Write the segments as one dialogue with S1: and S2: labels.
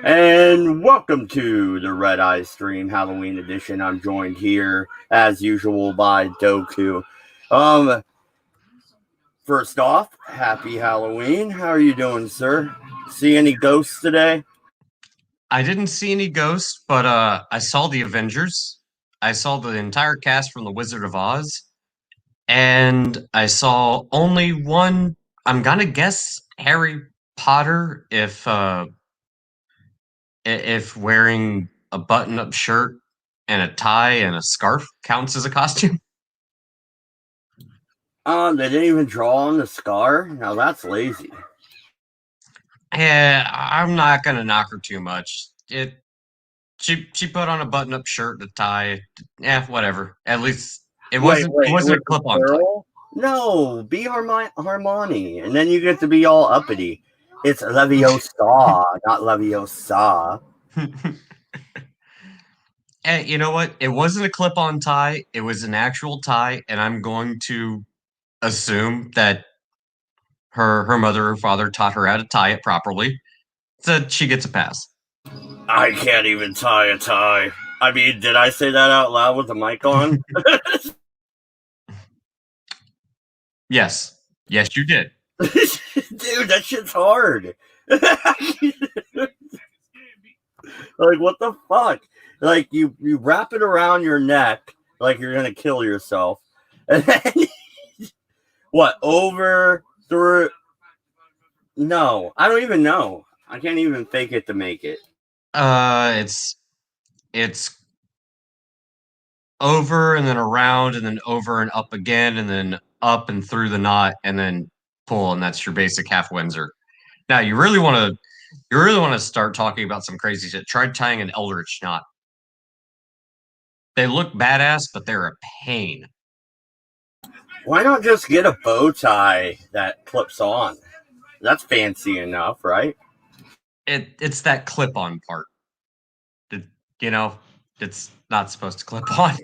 S1: And welcome to the Redeye stream Halloween edition. I'm joined here as usual by Doku. Um, First off, happy Halloween. How are you doing, sir? See any ghosts today?
S2: I didn't see any ghosts, but I saw the Avengers. I saw the entire cast from The Wizard of Oz, and I saw only one. I'm gonna guess Harry Potter if wearing a button-up shirt and a tie and a scarf counts as a costume.
S1: They didn't even draw on the scar. Now that's lazy.
S2: Yeah, I'm not gonna knock her too much. She put on a button-up shirt and a tie. Yeah, whatever. At least it wasn't a
S1: With the
S2: clip-on tie.
S1: girl? No, be Harmony, and then you get to be all uppity. It's Leviosa, not Leviosa.
S2: And you know what? It wasn't a clip-on tie. It was an actual tie, and I'm going to assume that her mother or father taught her how to tie it properly, so she gets a pass.
S1: I can't even tie a tie. I mean, did I say that out loud with the mic on?
S2: Yes, you did.
S1: Dude, that shit's hard. Like, what the fuck? Like, you wrap it around your neck like you're gonna kill yourself, and then what? Over, through? No, I don't even know. I can't even fake it to make it.
S2: It's over and then around and then over and up again and then up and through the knot and then pull, and that's your basic half Windsor. Now you really want to start talking about some crazy shit. Try tying an eldritch knot. They look badass, but they're a pain.
S1: Why not just get a bow tie that clips on? That's fancy enough, right?
S2: It's that clip-on part. It's not supposed to clip on.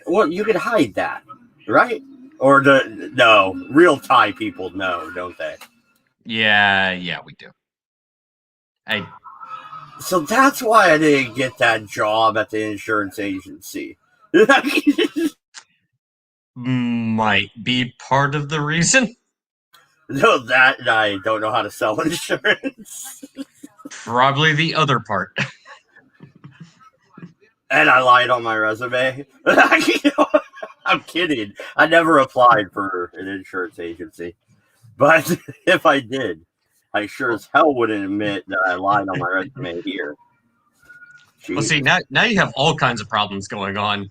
S1: Well, you could hide that, right? Or no, real tie people know, don't they?
S2: Yeah, we do.
S1: So that's why I didn't get that job at the insurance agency.
S2: Might be part of the reason.
S1: No, that and I don't know how to sell insurance.
S2: Probably the other part.
S1: And I lied on my resume. I'm kidding. I never applied for an insurance agency. But if I did, I sure as hell wouldn't admit that I lied on my resume here.
S2: Jeez. Well, see, now you have all kinds of problems going on.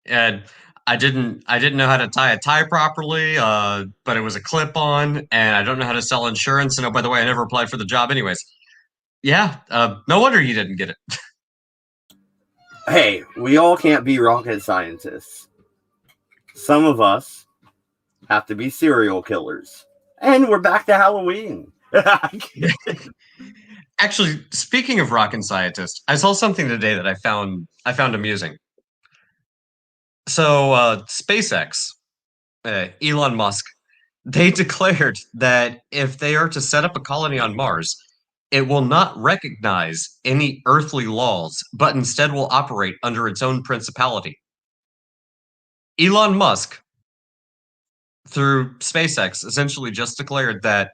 S2: And I didn't know how to tie a tie properly, but it was a clip-on, and I don't know how to sell insurance. And oh, by the way, I never applied for the job anyways. Yeah, no wonder you didn't get it.
S1: Hey, we all can't be rocket scientists. Some of us have to be serial killers. And we're back to Halloween.
S2: Actually, speaking of rocket scientists, I saw something today that I found amusing. So, SpaceX, Elon Musk, they declared that if they are to set up a colony on Mars, it will not recognize any earthly laws, but instead will operate under its own principality. Elon Musk, through SpaceX, essentially just declared that,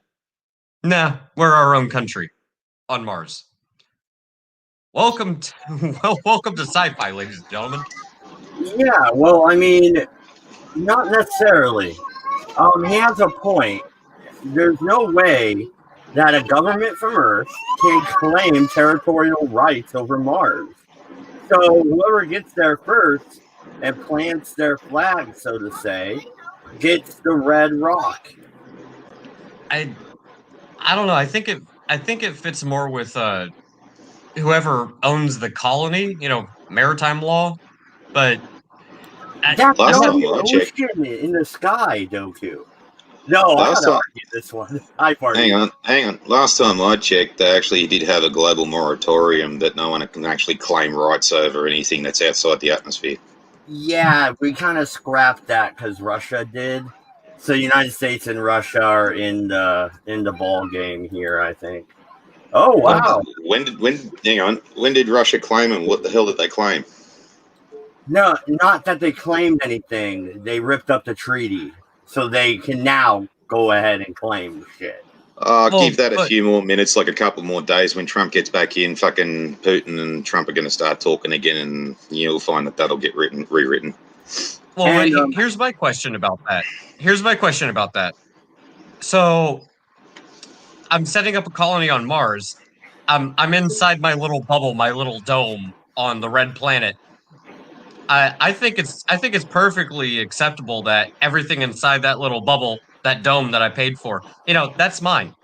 S2: nah, we're our own country on Mars. Welcome to sci-fi, ladies and gentlemen.
S1: Yeah, well, I mean, not necessarily. He has a point. There's no way that a government from Earth can claim territorial rights over Mars. So whoever gets there first and plants their flag, so to say, gets the red rock.
S2: I don't know. I think it fits more with whoever owns the colony, maritime law. But
S1: that's not the ocean in the sky, Doku. No, I gotta argue this one.
S3: Hang on. Last time I checked, they actually did have a global moratorium that no one can actually claim rights over anything that's outside the atmosphere.
S1: Yeah, we kind of scrapped that because Russia did. So the United States and Russia are in the ball game here, I think. Oh wow!
S3: When did Russia claim and what the hell did they claim?
S1: No, not that they claimed anything. They ripped up the treaty, so they can now go ahead and claim shit.
S3: Give that a few more minutes, like a couple more days. When Trump gets back in, fucking Putin and Trump are going to start talking again, and you'll find that that'll get rewritten.
S2: Well,
S1: And,
S2: here's my question about that. So I'm setting up a colony on Mars. I'm inside my little bubble, my little dome on the red planet. I think it's perfectly acceptable that everything inside that little bubble, that dome that I paid for, that's mine.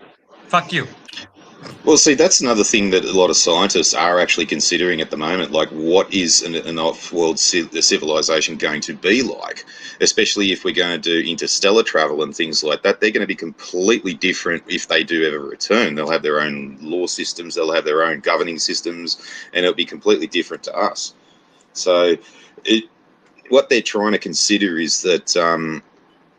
S2: Fuck you.
S3: Well, see, that's another thing that a lot of scientists are actually considering at the moment. Like, what is an off-world civilization going to be like? Especially if we're going to do interstellar travel and things like that. They're going to be completely different if they do ever return. They'll have their own law systems, they'll have their own governing systems, and it'll be completely different to us. So, what they're trying to consider is that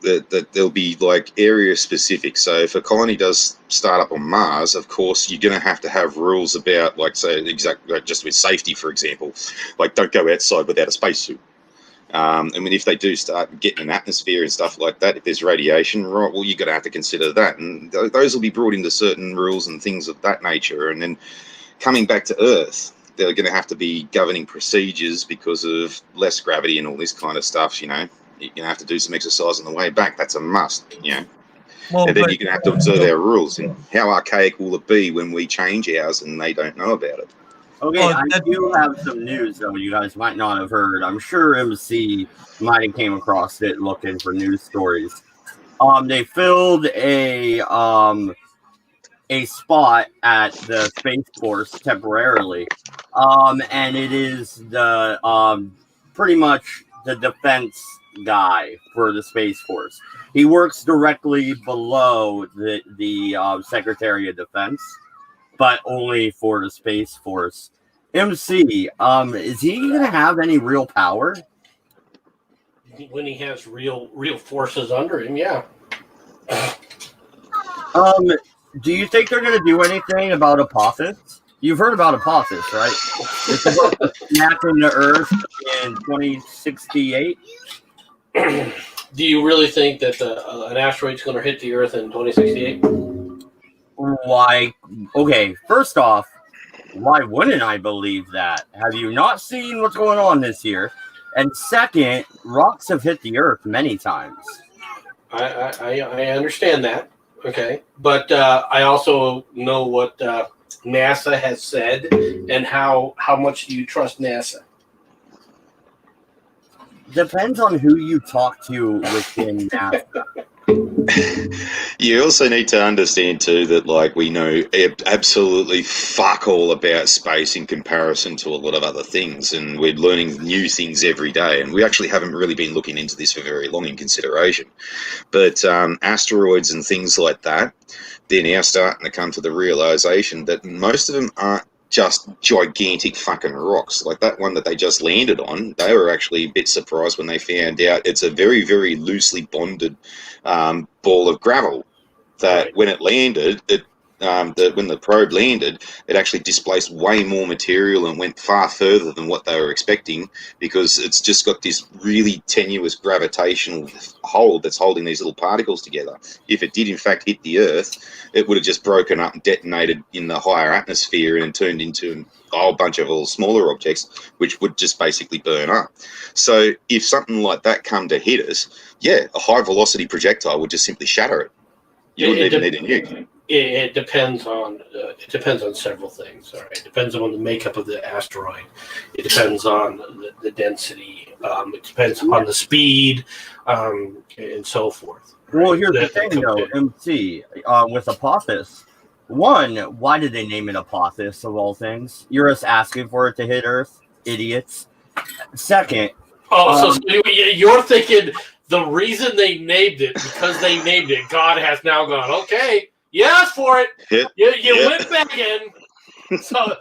S3: that there'll be like area specific. So if a colony does start up on Mars, of course you're going to have rules about, like, say, just with safety, for example, like don't go outside without a spacesuit. I mean, if they do start getting an atmosphere and stuff like that, if there's radiation, right, well, you're going to have to consider that, and those will be brought into certain rules and things of that nature. And then coming back to Earth, they're going to have to be governing procedures because of less gravity and all this kind of stuff. You're going to have to do some exercise on the way back. That's a must.
S2: Well,
S3: and then you're going to have to observe our rules. And how archaic will it be when we change ours and they don't know about it?
S1: Okay, I do have some news, though, you guys might not have heard. I'm sure MC might have came across it looking for news stories. They filled a spot at the Space Force temporarily, and it is the pretty much the defense guy for the Space Force. He works directly below the Secretary of Defense, but only for the Space Force. MC, is he gonna have any real power?
S4: When he has real forces under him, yeah.
S1: Do you think they're gonna do anything about Apophis? You've heard about Apophis, right? It's about snapping the Earth in 2068.
S4: Do you really think that an asteroid's going to hit the Earth in 2068?
S1: Why? Okay, first off, why wouldn't I believe that? Have you not seen what's going on this year? And second, rocks have hit the Earth many times.
S4: I understand that, okay, but I also know what NASA has said, and how much do you trust NASA?
S1: Depends on who you talk to within NASA.
S3: You also need to understand too that, like, we know absolutely fuck all about space in comparison to a lot of other things, and we're learning new things every day, and we actually haven't really been looking into this for very long in consideration. But asteroids and things like that, they're now starting to come to the realization that most of them aren't just gigantic fucking rocks. Like that one that they just landed on, they were actually a bit surprised when they found out it's a very, very loosely bonded ball of gravel that when it landed, when the probe landed, it actually displaced way more material and went far further than what they were expecting, because it's just got this really tenuous gravitational hold that's holding these little particles together. If it did in fact hit the Earth, it would have just broken up and detonated in the higher atmosphere and turned into a whole bunch of little smaller objects, which would just basically burn up. So if something like that come to hit us, yeah, a high velocity projectile would just simply shatter it. You wouldn't even need a nuke.
S4: It depends on several things. All right, it depends on the makeup of the asteroid. It depends on the density. It depends on the speed, and so forth. Right?
S1: Well, here's the thing, though, MC, with Apophis. One, why did they name it Apophis of all things? You're just asking for it to hit Earth, idiots. Second,
S4: so you're thinking the reason they named it, because they named it, God has now gone, okay, you asked for it. You went begging. So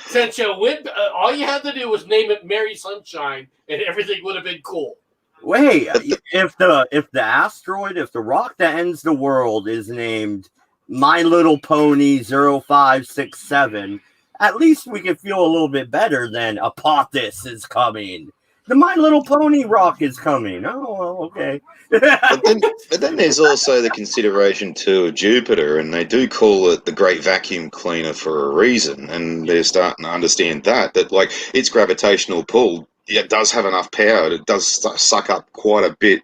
S4: since you went, all you had to do was name it Mary Sunshine, and everything would have been cool.
S1: Wait, if the asteroid, if the rock that ends the world is named My Little Pony 0567, at least we can feel a little bit better than Apophis is coming. The My Little Pony rock is coming. Oh, well, okay.
S3: But then there's also the consideration too of Jupiter, and they do call it the Great Vacuum Cleaner for a reason, and they're starting to understand that like its gravitational pull, it does have enough power. It does suck up quite a bit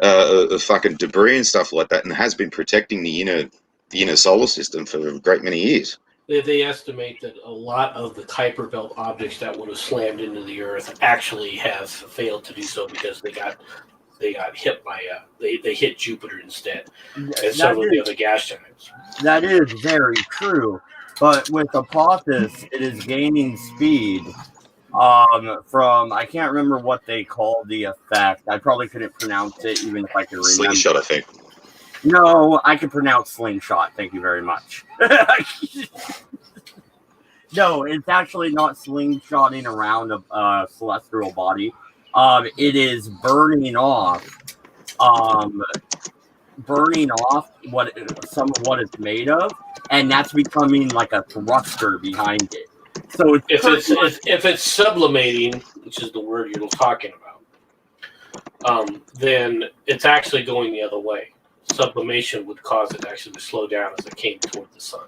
S3: of fucking debris and stuff like that, and has been protecting the inner solar system for a great many years.
S4: They estimate that a lot of the Kuiper Belt objects that would have slammed into the Earth actually have failed to do so because they got hit by they hit Jupiter instead, and several of the other gas giants.
S1: That is very true, but with Apophis, it is gaining speed from, I can't remember what they call the effect. I probably couldn't pronounce it even if I could remember.
S3: Slingshot effect.
S1: No, I can pronounce slingshot. Thank you very much. No, it's actually not slingshotting around a celestial body. It is burning off some of what it's made of, and that's becoming like a thruster behind it. So
S4: if it's sublimating, which is the word you're talking about, then it's actually going the other way. Sublimation would cause it actually to slow down as it came toward the sun.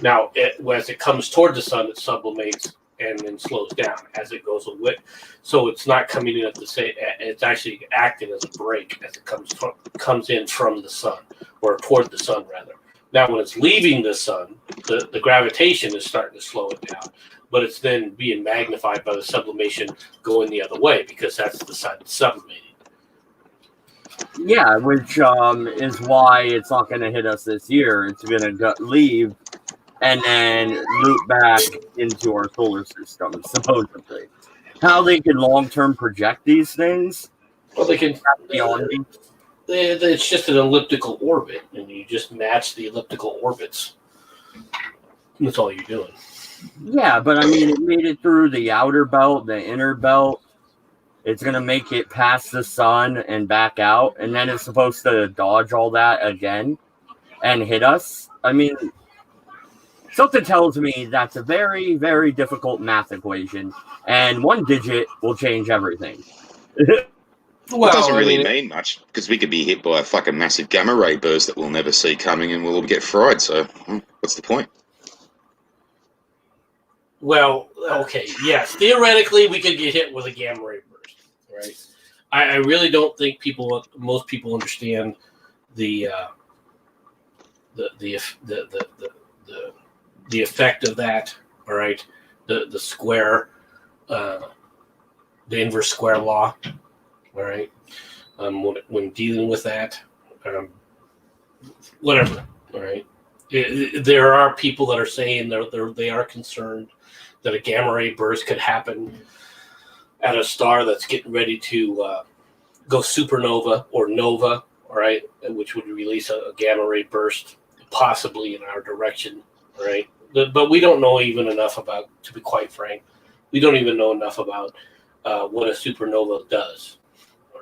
S4: Now, as it comes toward the sun, it sublimates and then slows down as it goes away. So it's not coming in at the same. It's actually acting as a brake as it comes in from the sun, or toward the sun rather. Now, when it's leaving the sun, the gravitation is starting to slow it down, but it's then being magnified by the sublimation going the other way because that's the side that's sublimating.
S1: Yeah, which is why it's not going to hit us this year. It's going to leave and then loop back into our solar system, supposedly. How they can long-term project these things?
S4: Well, they can.
S1: Beyond me.
S4: It's just an elliptical orbit, and you just match the elliptical orbits. That's all you're doing.
S1: Yeah, but I mean, it made it through the outer belt, the inner belt. It's going to make it past the sun and back out, and then it's supposed to dodge all that again and hit us. I mean, something tells me that's a very, very difficult math equation, and one digit will change everything.
S3: Well, it doesn't really mean much, because we could be hit by a fucking massive gamma ray burst that we'll never see coming, and we'll get fried, so what's the point?
S4: Well, okay, yes. Theoretically, we could get hit with a gamma ray burst, right? I really don't think most people understand the effect of that. All right, the square, the inverse square law. All right, when dealing with that, whatever. All right, there are people that are saying they are concerned that a gamma ray burst could happen at a star that's getting ready to go supernova or nova, all right, which would release a gamma ray burst possibly in our direction, all right. But we don't know even enough about, to be quite frank, we don't even know enough about what a supernova does.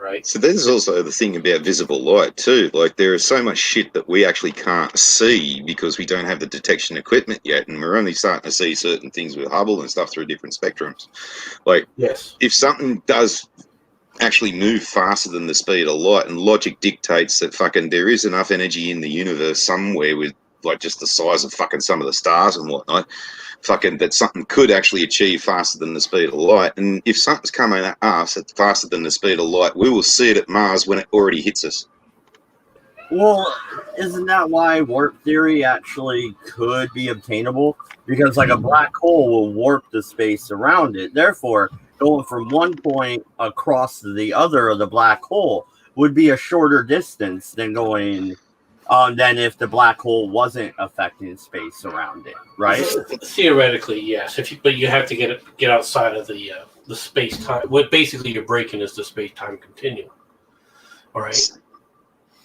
S4: Right.
S3: So there's also the thing about visible light too. Like there is so much shit that we actually can't see because we don't have the detection equipment yet, and we're only starting to see certain things with Hubble and stuff through different spectrums. Like,
S4: yes,
S3: if something does actually move faster than the speed of light, and logic dictates that fucking there is enough energy in the universe somewhere with like just the size of fucking some of the stars and whatnot, fucking that something could actually achieve faster than the speed of light. And if something's coming at us at faster than the speed of light, we will see it at Mars when it already hits us.
S1: Well, isn't that why warp theory actually could be obtainable? Because like a black hole will warp the space around it. Therefore, going from one point across to the other of the black hole would be a shorter distance than going than if the black hole wasn't affecting space around it, right?
S4: Theoretically, yes. But you have to get outside of the space time. What basically you're breaking is the space time continuum. All right.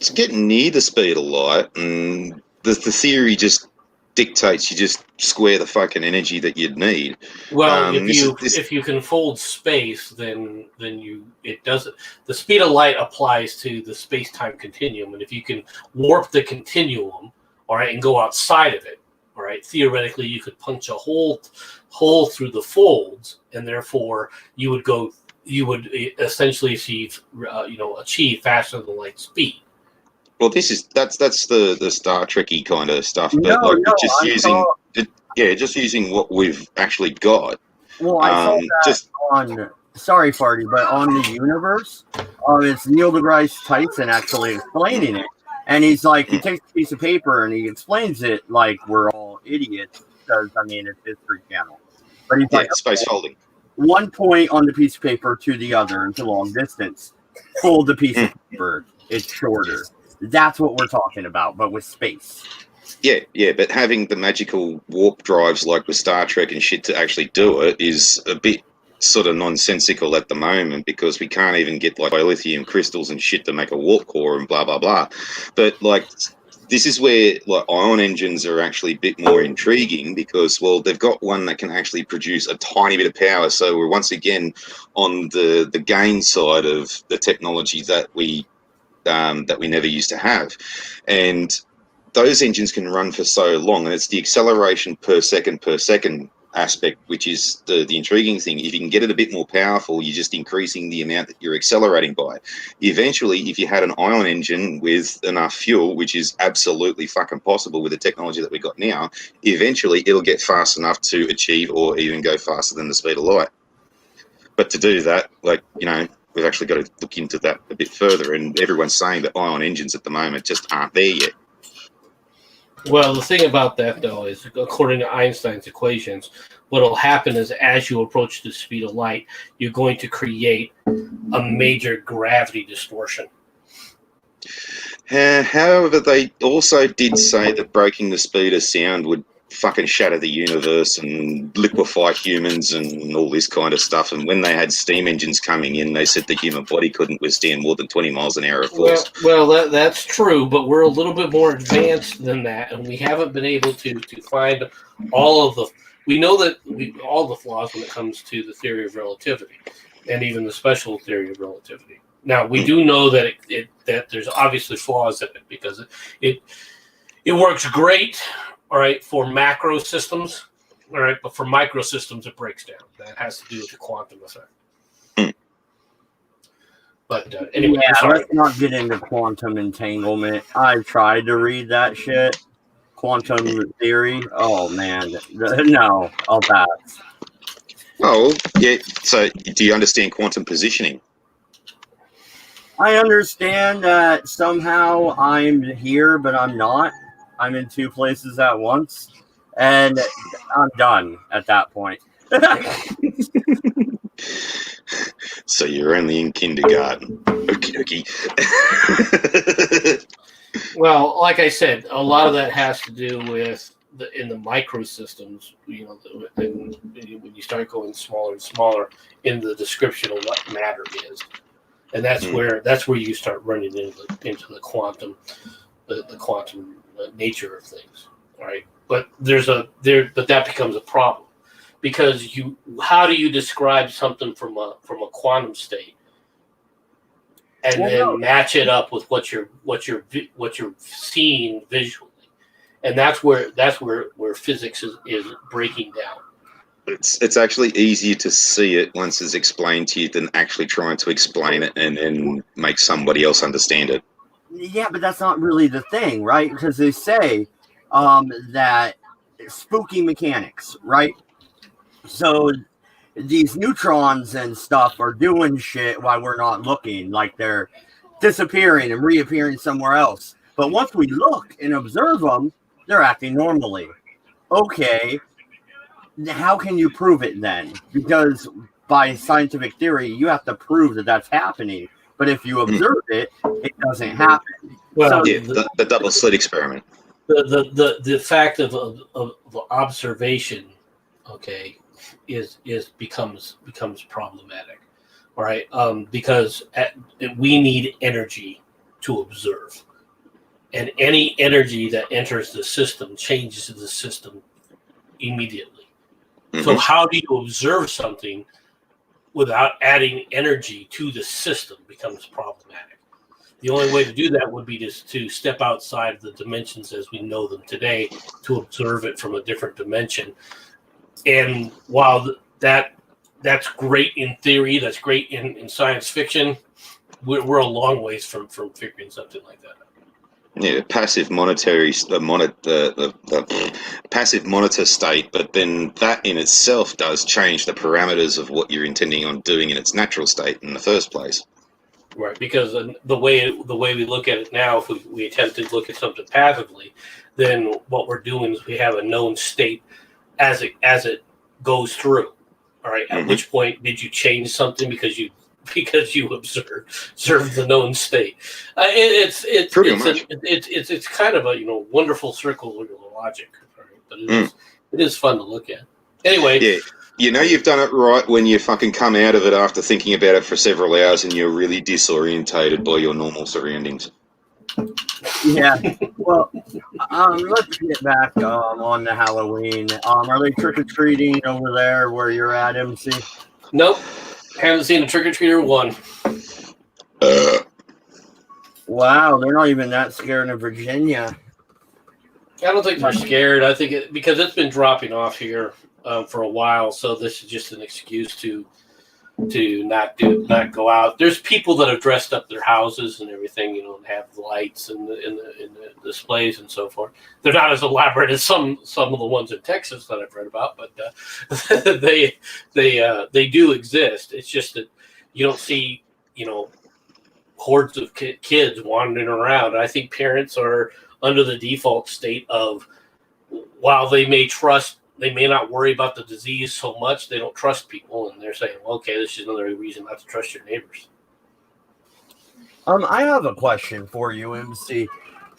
S3: It's getting near the speed of light, and the theory just dictates you just square the fucking energy that you'd need.
S4: Well, if you can fold space, then it doesn't. The speed of light applies to the space-time continuum, and if you can warp the continuum, all right, and go outside of it, all right, theoretically you could punch a hole through the folds, and therefore you would essentially achieve faster than light speed.
S3: Well, that's the Star Trekky kind of stuff, but just using what we've actually got.
S1: Well, I saw that on. Sorry, Farty, but on the universe, it's Neil deGrasse Tyson actually explaining it, and he's like, he takes a piece of paper and he explains it like we're all idiots because it's History Channel, but he's like
S3: space folding.
S1: One point on the piece of paper to the other is a long distance. Fold the piece of paper, it's shorter. That's what we're talking about, but with space.
S3: Yeah, but having the magical warp drives like with Star Trek and shit to actually do it is a bit sort of nonsensical at the moment, because we can't even get like lithium crystals and shit to make a warp core and blah, blah, blah. But like, this is where like ion engines are actually a bit more intriguing, because, well, they've got one that can actually produce a tiny bit of power. So we're once again on the gain side of the technology that we never used to have. And those engines can run for so long, and it's the acceleration per second aspect, which is the intriguing thing. If you can get it a bit more powerful, you're just increasing the amount that you're accelerating by. Eventually, if you had an ion engine with enough fuel, which is absolutely fucking possible with the technology that we got now, eventually it'll get fast enough to achieve or even go faster than the speed of light. But to do that, we've actually got to look into that a bit further, and everyone's saying that ion engines at the moment just aren't there yet.
S4: Well, the thing about that, though, is according to Einstein's equations, what will happen is as you approach the speed of light, you're going to create a major gravity distortion.
S3: However, they also did say that breaking the speed of sound would fucking shatter the universe and liquefy humans and all this kind of stuff. And when they had steam engines coming in, they said the human body couldn't withstand more than 20 miles an hour of force.
S4: Well, that's true, but we're a little bit more advanced than that, and we haven't been able to find all of the. We know that all the flaws when it comes to the theory of relativity, and even the special theory of relativity. Now, we do know that that there's obviously flaws in it, because it works great. All right, for macro systems, all right, but for micro systems, it breaks down. That has to do with the quantum effect. But anyway,
S1: let's not get into quantum entanglement. I tried to read that shit. Quantum theory. Oh, man. No, I'll pass.
S3: Oh, yeah. So do you understand quantum positioning?
S1: I understand that somehow I'm here, but I'm not. I'm in two places at once, and I'm done at that point.
S3: So you're only in kindergarten. Okay.
S4: Well, like I said, a lot of that has to do with in the microsystems. When you start going smaller and smaller in the description of what matter is, and that's where you start running into the quantum, the quantum nature of things. All right, but but that becomes a problem, because how do you describe something from a quantum state and then match it up with what you're seeing visually, and that's where physics is breaking down.
S3: It's actually easier to see it once it's explained to you than actually trying to explain it and make somebody else understand it.
S1: Yeah, but that's not really the thing, right? Because they say that spooky mechanics, right? So these neutrons and stuff are doing shit while we're not looking, like they're disappearing and reappearing somewhere else. But once we look and observe them, they're acting normally. Okay, how can you prove it then? Because by scientific theory, you have to prove that that's happening. But if you observe it, it doesn't happen.
S3: Well, the double slit experiment.
S4: The fact of observation, okay, becomes problematic. All right, because we need energy to observe, and any energy that enters the system changes the system immediately. Mm-hmm. So how do you observe something without adding energy to the system becomes problematic. The only way to do that would be to step outside the dimensions as we know them today to observe it from a different dimension. And while that's great in theory, that's great in science fiction, we're a long ways from figuring something like that.
S3: Yeah, passive monetary, the passive monitor state, but then that in itself does change the parameters of what you're intending on doing in its natural state in the first place.
S4: Right, because the way we look at it now, if we attempt to look at something passively, then what we're doing is we have a known state as it goes through. All right, at which point did you change something because you observed the known state? It's kind of a wonderful circular logic, right? But it is fun to look at. Anyway,
S3: yeah. You've done it right when you fucking come out of it after thinking about it for several hours and you're really disorientated by your normal surroundings.
S1: Yeah. Well, let's get back on the Halloween. Are they trick-or-treating over there where you're at, MC?
S4: Nope. Haven't seen a trick-or-treater one.
S1: Wow, they're not even that scared in Virginia.
S4: I don't think they're scared. I think because it's been dropping off here for a while, so this is just an excuse to not go out. There's people that have dressed up their houses and everything, and have the lights and the displays and so forth. They're not as elaborate as some of the ones in Texas that I've read about, but they do exist. It's just that you don't see hordes of kids wandering around. I think parents are under the default state of, while they may not worry about the disease so much, they don't trust people, and they're saying, well, okay, this is another reason not to trust your neighbors.
S1: I have a question for you, MC.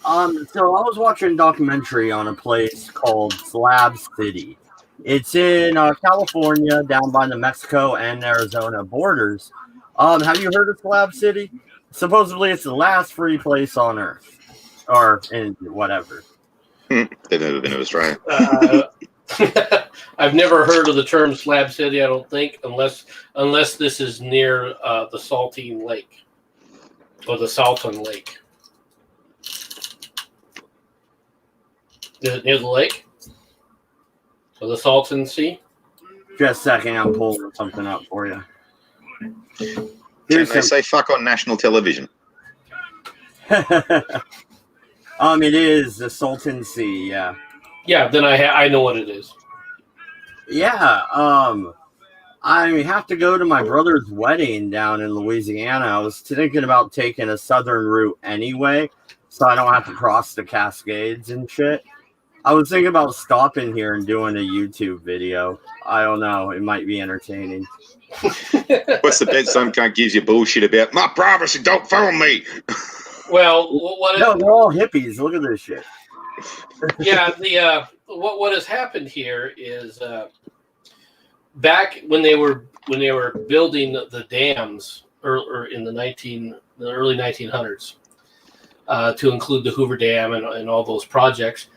S1: So I was watching a documentary on a place called Slab City. It's in California, down by the Mexico and Arizona borders. Have you heard of Slab City? Supposedly it's the last free place on Earth. Or in whatever.
S3: They've never been to Australia.
S4: I've never heard of the term Slab City, I don't think, unless this is near the Saltine Lake or the Salton Lake. Is it near the lake? Or the Salton Sea?
S1: Just a second, I'm pulling something up for you.
S3: Can they say fuck on national television?
S1: It is the Salton Sea, yeah.
S4: Yeah, then I know what it is.
S1: Yeah, I have to go to my brother's wedding down in Louisiana. I was thinking about taking a southern route anyway, so I don't have to cross the Cascades and shit. I was thinking about stopping here and doing a YouTube video. I don't know, it might be entertaining.
S3: What's the bit some cunt gives you bullshit about? My privacy, don't phone me!
S4: Well,
S1: they're all hippies. Look at this shit.
S4: Yeah, what has happened here is back when they were building the dams or in the early 1900s to include the Hoover Dam and all those projects,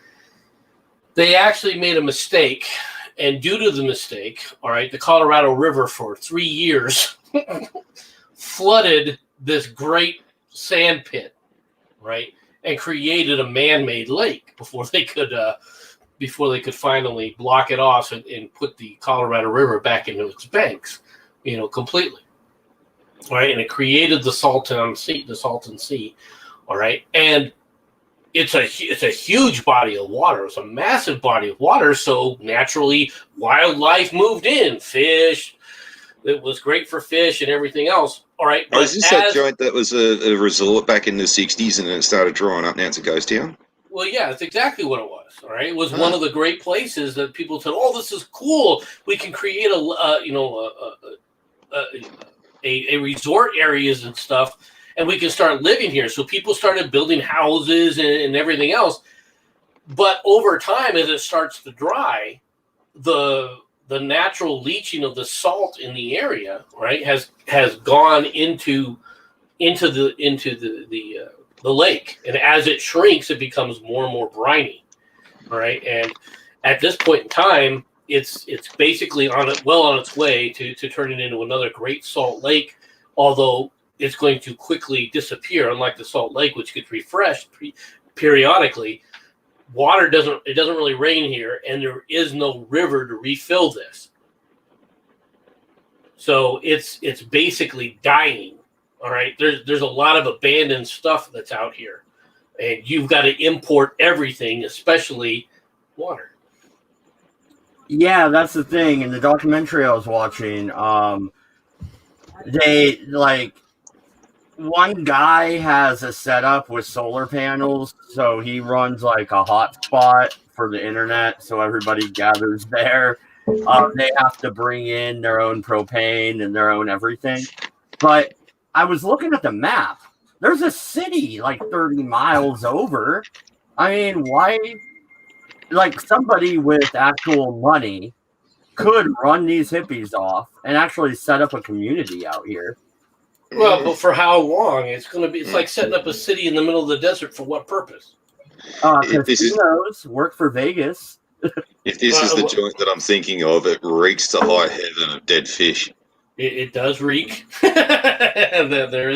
S4: they actually made a mistake, and due to the mistake, all right, the Colorado River for 3 years flooded this great sand pit, right, and created a man-made lake before they could finally block it off and put the Colorado River back into its banks, completely. All right, and it created the Salton Sea, all right, and it's a huge body of water. It's a massive body of water, so naturally wildlife moved in, fish. It was great for fish and everything else. All right.
S3: But is this that joint that was a resort back in the 60s and then it started drying up? Now it's a ghost town? Well,
S4: yeah, that's exactly what it was. All right. It was one of the great places that people said, oh, this is cool. We can create a resort areas and stuff, and we can start living here. So people started building houses and everything else. But over time, as it starts to dry, the natural leaching of the salt in the area, right, has gone into the lake, and as it shrinks, it becomes more and more briny, right? And at this point in time, it's basically on its way to turning into another great salt lake. Although it's going to quickly disappear, unlike the Salt Lake, which gets refreshed periodically. Water doesn't really rain here, and there is no river to refill this. So it's basically dying. All right, there's a lot of abandoned stuff that's out here, and you've got to import everything, especially water.
S1: Yeah, that's the thing. In the documentary I was watching, they like one guy has a setup with solar panels, so he runs like a hotspot for the internet, so everybody gathers there. They have to bring in their own propane and their own everything. But I was looking at the map. There's a city like 30 miles over. I mean, why? Like somebody with actual money could run these hippies off and actually set up a community out here.
S4: Well, but for how long? It's like setting up a city in the middle of the desert for what purpose?
S1: Casinos work for Vegas.
S3: If this is the joint that I'm thinking of, it reeks to high heaven of dead fish.
S4: It does reek. there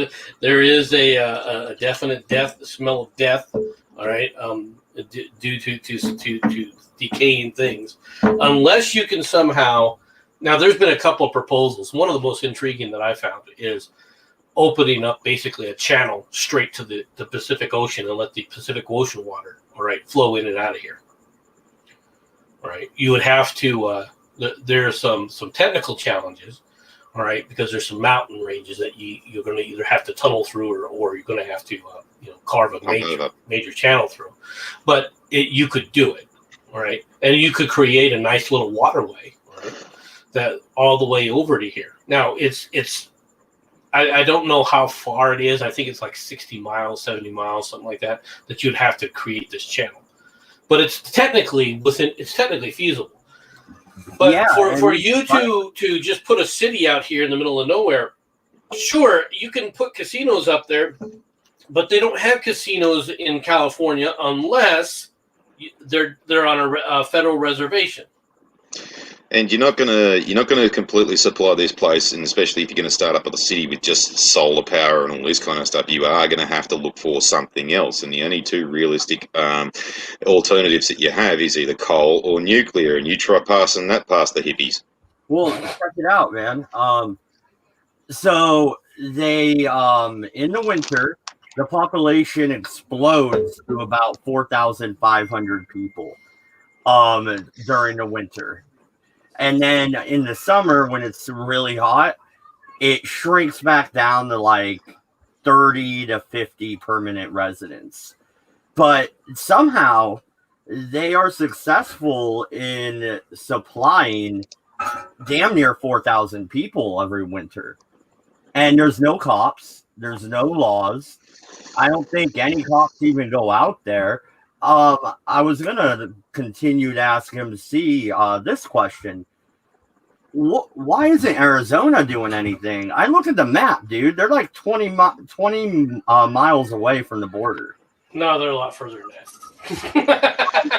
S4: is a definite smell of death. All right, due to decaying things. Unless you can somehow, now there's been a couple of proposals. One of the most intriguing that I found is opening up basically a channel straight to the Pacific Ocean and let the Pacific Ocean water, all right, flow in and out of here. All right, you would have to. There are some technical challenges, all right, because there's some mountain ranges that you're going to either have to tunnel through or you're going to have to carve a major channel through. But you could do it, all right, and you could create a nice little waterway, right, that all the way over to here. Now it's. I don't know how far it is. I think it's like 60 miles, 70 miles, something like that you'd have to create this channel. But it's technically feasible. But
S1: yeah,
S4: for you to just put a city out here in the middle of nowhere, sure, you can put casinos up there, but they don't have casinos in California unless they're on a federal reservation.
S3: And you're not gonna completely supply this place, and especially if you're gonna start up with a city with just solar power and all this kind of stuff, you are gonna have to look for something else. And the only two realistic alternatives that you have is either coal or nuclear. And you try passing that past the hippies.
S1: Well, check it out, man. So they in the winter, the population explodes to about 4,500 people during the winter. And then in the summer, when it's really hot, it shrinks back down to like 30 to 50 permanent residents. But somehow they are successful in supplying damn near 4,000 people every winter. And there's no cops. There's no laws. I don't think any cops even go out there. I was going to continue to ask him to see this question. Why isn't Arizona doing anything? I look at the map, dude. They're like 20 miles away from the border.
S4: No, they're a lot further than that.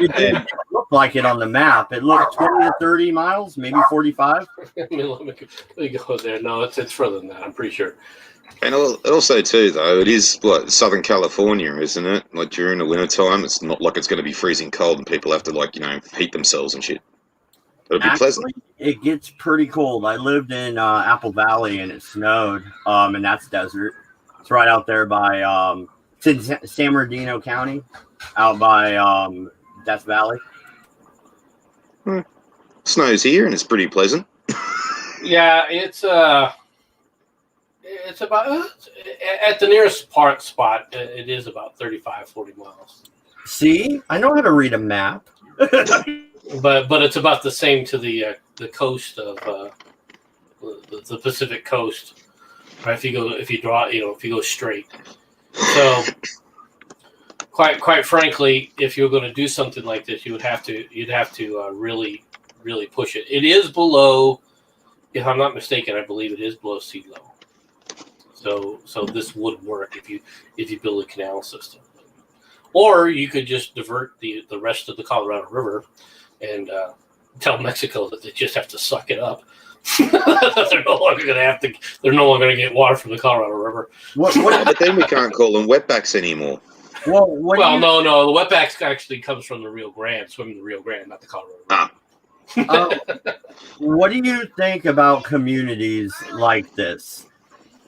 S1: It didn't look like it on the map. It looked 20 to 30 miles, maybe 45.
S4: Let me go there. No, it's further than that, I'm pretty sure.
S3: And also, too, though, it is like Southern California, isn't it? Like during the wintertime, it's not like it's going to be freezing cold and people have to, heat themselves and shit. It'll be pleasant.
S1: It gets pretty cold. I lived in Apple Valley and it snowed, and that's desert. It's right out there by San Bernardino County, out by Death Valley.
S3: Snows here and it's pretty pleasant.
S4: Yeah, it's about at the nearest park spot. It is about 35, 40 miles.
S1: See, I know how to read a map.
S4: But it's about the same to the coast of the Pacific coast. Right? If you go straight. So quite frankly, if you're going to do something like this, you'd have to really push it. It is below, if I'm not mistaken, I believe it is below sea level. So this would work if you build a canal system. Or you could just divert the rest of the Colorado River and tell Mexico that they just have to suck it up. They're no longer going to have to. They're no longer going to get water from the Colorado River.
S3: But then we can't call them wetbacks anymore.
S4: No. The wetbacks actually comes from the Rio Grande, swimming the Rio Grande, not the Colorado River.
S1: What do you think about communities like this,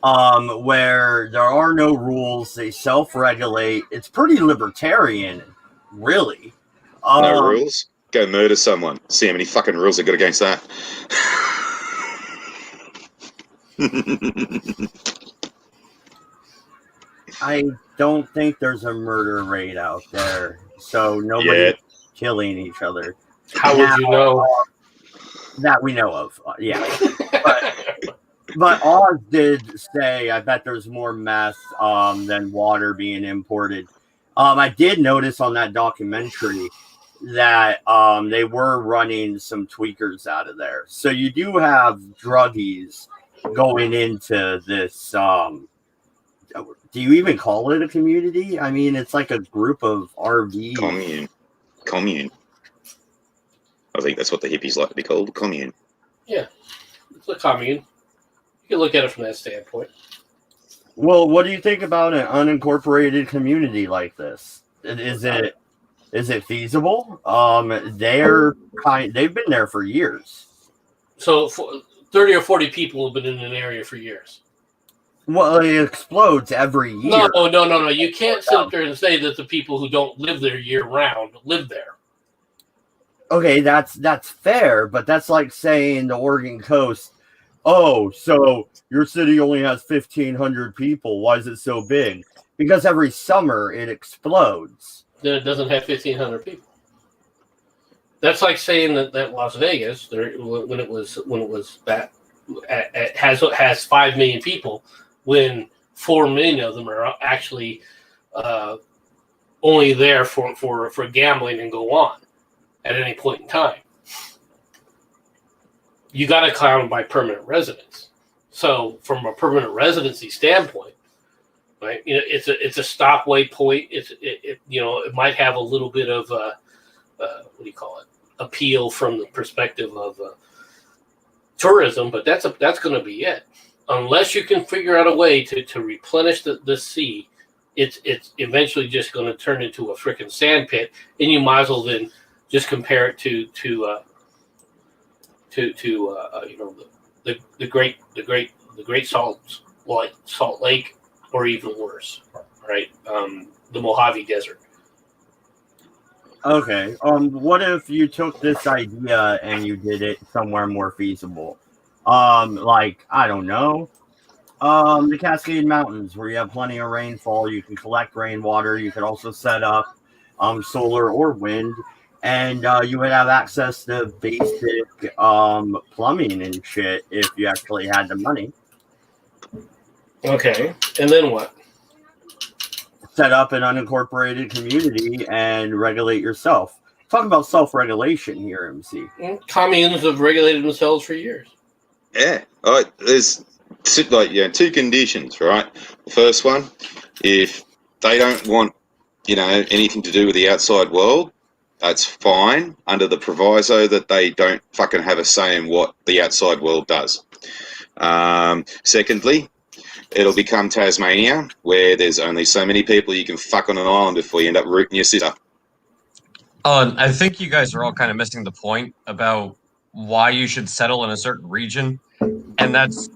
S1: where there are no rules, they self-regulate? It's pretty libertarian, really.
S3: No rules? Go murder someone. See how many fucking rules they got against that.
S1: I don't think there's a murder rate out there, so nobody's killing each other.
S4: How would you know?
S1: That we know of, yeah. But Oz did say, I bet there's more meth than water being imported. I did notice on that documentary that they were running some tweakers out of there. So you do have druggies going into this. Do you even call it a community? I mean, it's like a group of RVs.
S3: Commune. I think that's what the hippies like to be called, commune.
S4: Yeah, it's a commune. You can look at it from that standpoint.
S1: Well, what do you think about an unincorporated community like this? Is it feasible? They've been there for years.
S4: So 30 or 40 people have been in an area for years.
S1: Well, it explodes every year.
S4: No. You can't sit up there and say that the people who don't live there year round live there.
S1: Okay, that's fair, but that's like saying the Oregon coast, oh, so your city only has 1,500 people. Why is it so big? Because every summer it explodes.
S4: Then it doesn't have 1,500 people. That's like saying that Las Vegas, when it was that has 5 million people, when 4 million of them are actually only there for gambling and go on at any point in time. You got to count them by permanent residence. So from a permanent residency standpoint, right? It's a stopway point. It might have a little bit of appeal from the perspective of tourism, but that's going to be it. Unless you can figure out a way to replenish the sea, it's eventually just going to turn into a freaking sand pit, and you might as well then just compare it to the Great Salt Lake, or even worse, right? The Mojave Desert.
S1: Okay. What if you took this idea and you did it somewhere more feasible? Like, I don't know, the Cascade Mountains, where you have plenty of rainfall, you can collect rainwater. You could also set up solar or wind, and you would have access to basic plumbing and shit if you actually had the money.
S4: Okay, and then what?
S1: Set up an unincorporated community and regulate yourself. Talk about self-regulation here, MC.
S4: Communes have regulated themselves for years.
S3: Yeah, there's two conditions, right? The first one, if they don't want anything to do with the outside world, that's fine, under the proviso that they don't fucking have a say in what the outside world does. Secondly, it'll become Tasmania, where there's only so many people you can fuck on an island before you end up rooting your sister.
S2: I think you guys are all kind of missing the point about why you should settle in a certain region, and that's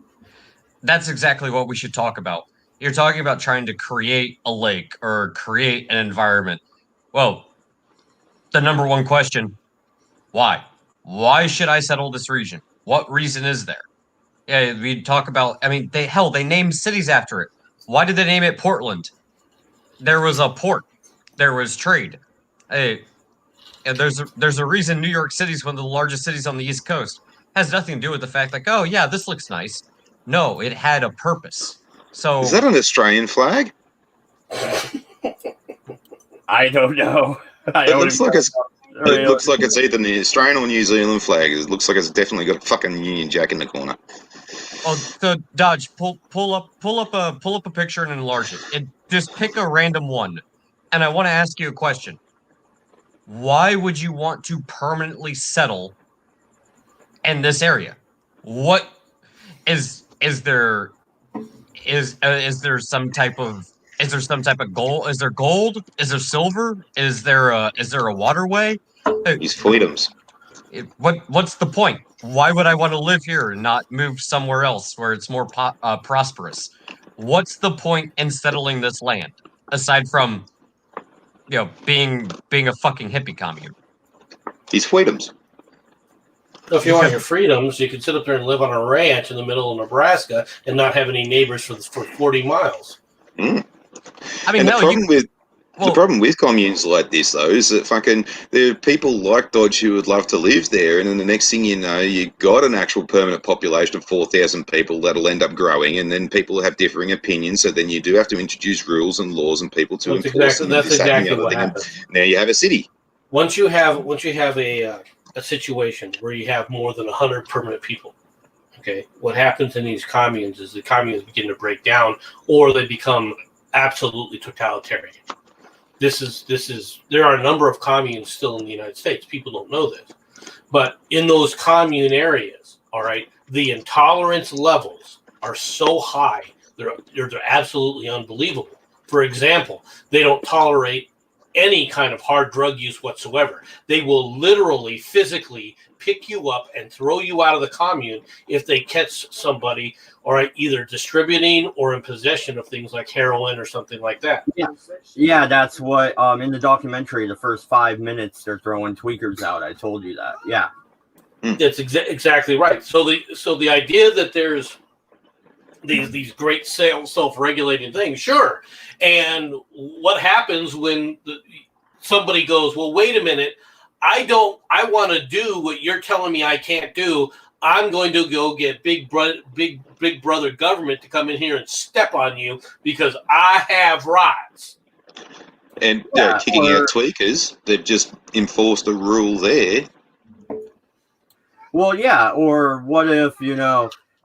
S2: exactly what we should talk about. You're talking about trying to create a lake or create an environment. Well, the number one question, why? Why should I settle this region? What reason is there? Yeah, we talk about, they named cities after it. Why did they name it Portland? There was a port. There was trade. And there's a reason New York City is one of the largest cities on the East Coast. Has nothing to do with the fact like, oh yeah, this looks nice. No, it had a purpose. So
S3: is that an Australian flag?
S1: I don't know.
S3: It looks like it's either the Australian or New Zealand flag. It looks like it's definitely got a fucking Union Jack in the corner.
S2: Oh, so Dodge, pull up a picture and enlarge it. Just pick a random one, and I want to ask you a question. Why would you want to permanently settle in this area? what is there some type of gold? Is there gold? Is there silver? Is there a waterway?
S3: These freedoms.
S2: What's the point? Why would I want to live here and not move somewhere else where it's more prosperous? What's the point in settling this land aside from being a fucking hippie commune?
S3: These freedoms.
S4: So if you want your freedoms, you can sit up there and live on a ranch in the middle of Nebraska and not have any neighbors for 40 miles.
S3: Mm.
S2: I mean,
S3: the problem with communes like this, though, is that there are people like Dodge who would love to live there, and then the next thing you know, you got an actual permanent population of 4,000 people that'll end up growing, and then people have differing opinions, so then you do have to introduce rules and laws and people to enforce them.
S4: That's exactly what happens.
S3: Now you have a city.
S4: Once you have a situation where you have more than 100 permanent people, okay, what happens in these communes is the communes begin to break down, or they become absolutely totalitarian. There are a number of communes still in the United States. People don't know this. But in those commune areas, all right, the intolerance levels are so high, they're absolutely unbelievable. For example, they don't tolerate any kind of hard drug use whatsoever. They will literally, physically pick you up and throw you out of the commune if they catch somebody, all right, either distributing or in possession of things like heroin or something like that.
S1: Yeah, that's what in the documentary, the first 5 minutes they're throwing tweakers out. I told you that. Yeah,
S4: that's exactly right. So the idea that there's these great self-regulating things, sure. And what happens when somebody goes, well, wait a minute, I want to do what you're telling me I can't do. I'm going to go get big brother government to come in here and step on you because I have rights.
S3: And kicking out tweakers, they've just enforced a rule there.
S1: Well, yeah, or what if,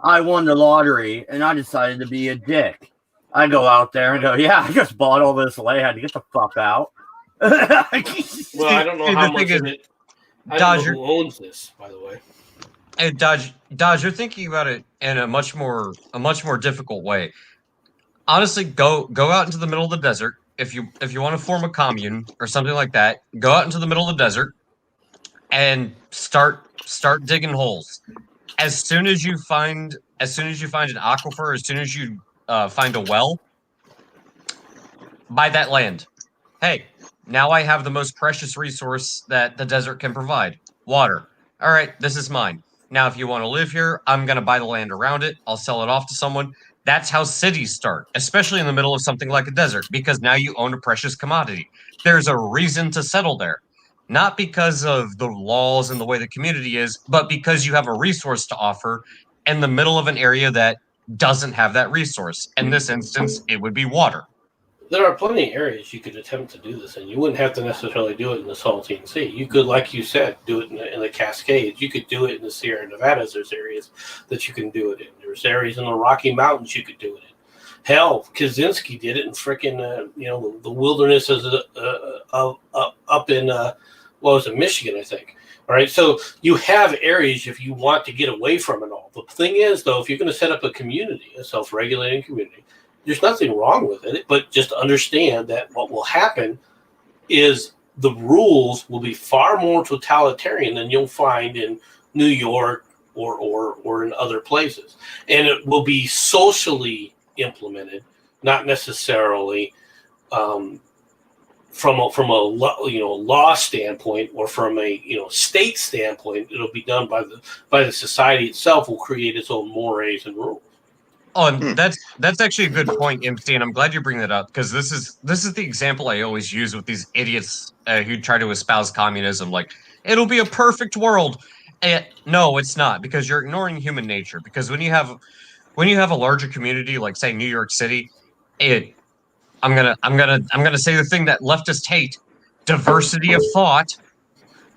S1: I won the lottery and I decided to be a dick. I go out there and go, yeah, I just bought all this land. Get the fuck out.
S4: Well, I don't know how much of it. I don't know who owns this, by the way.
S2: Hey, Dodge, you're thinking about it in a much more difficult way. Honestly, go out into the middle of the desert if you want to form a commune or something like that. Go out into the middle of the desert and start digging holes. As soon as you find an aquifer, as soon as you find a well, buy that land. Hey, now I have the most precious resource that the desert can provide, water. All right, this is mine. Now, if you want to live here, I'm going to buy the land around it. I'll sell it off to someone. That's how cities start, especially in the middle of something like a desert, because now you own a precious commodity. There's a reason to settle there. Not because of the laws and the way the community is, but because you have a resource to offer in the middle of an area that doesn't have that resource. In this instance, it would be water.
S4: There are plenty of areas you could attempt to do this in. You wouldn't have to necessarily do it in the Saltine Sea. You could, like you said, do it in the Cascades. You could do it in the Sierra Nevadas. There's areas that you can do it in. There's areas in the Rocky Mountains you could do it in. Hell, Kaczynski did it in frickin' the wilderness up in Michigan, I think. All right, so you have areas if you want to get away from it all. The thing is, though, if you're going to set up a community, a self-regulating community, there's nothing wrong with it, but just understand that what will happen is the rules will be far more totalitarian than you'll find in New York or in other places, and it will be socially implemented, not necessarily from a law standpoint or from a state standpoint. It'll be done by the society itself. Will create its own mores and rules.
S2: Oh, and that's actually a good point, MC, and I'm glad you bring that up because this is the example I always use with these idiots who try to espouse communism. Like, it'll be a perfect world. No, it's not, because you're ignoring human nature. Because when you have a larger community, like say New York City, I'm gonna say the thing that leftists hate: diversity of thought.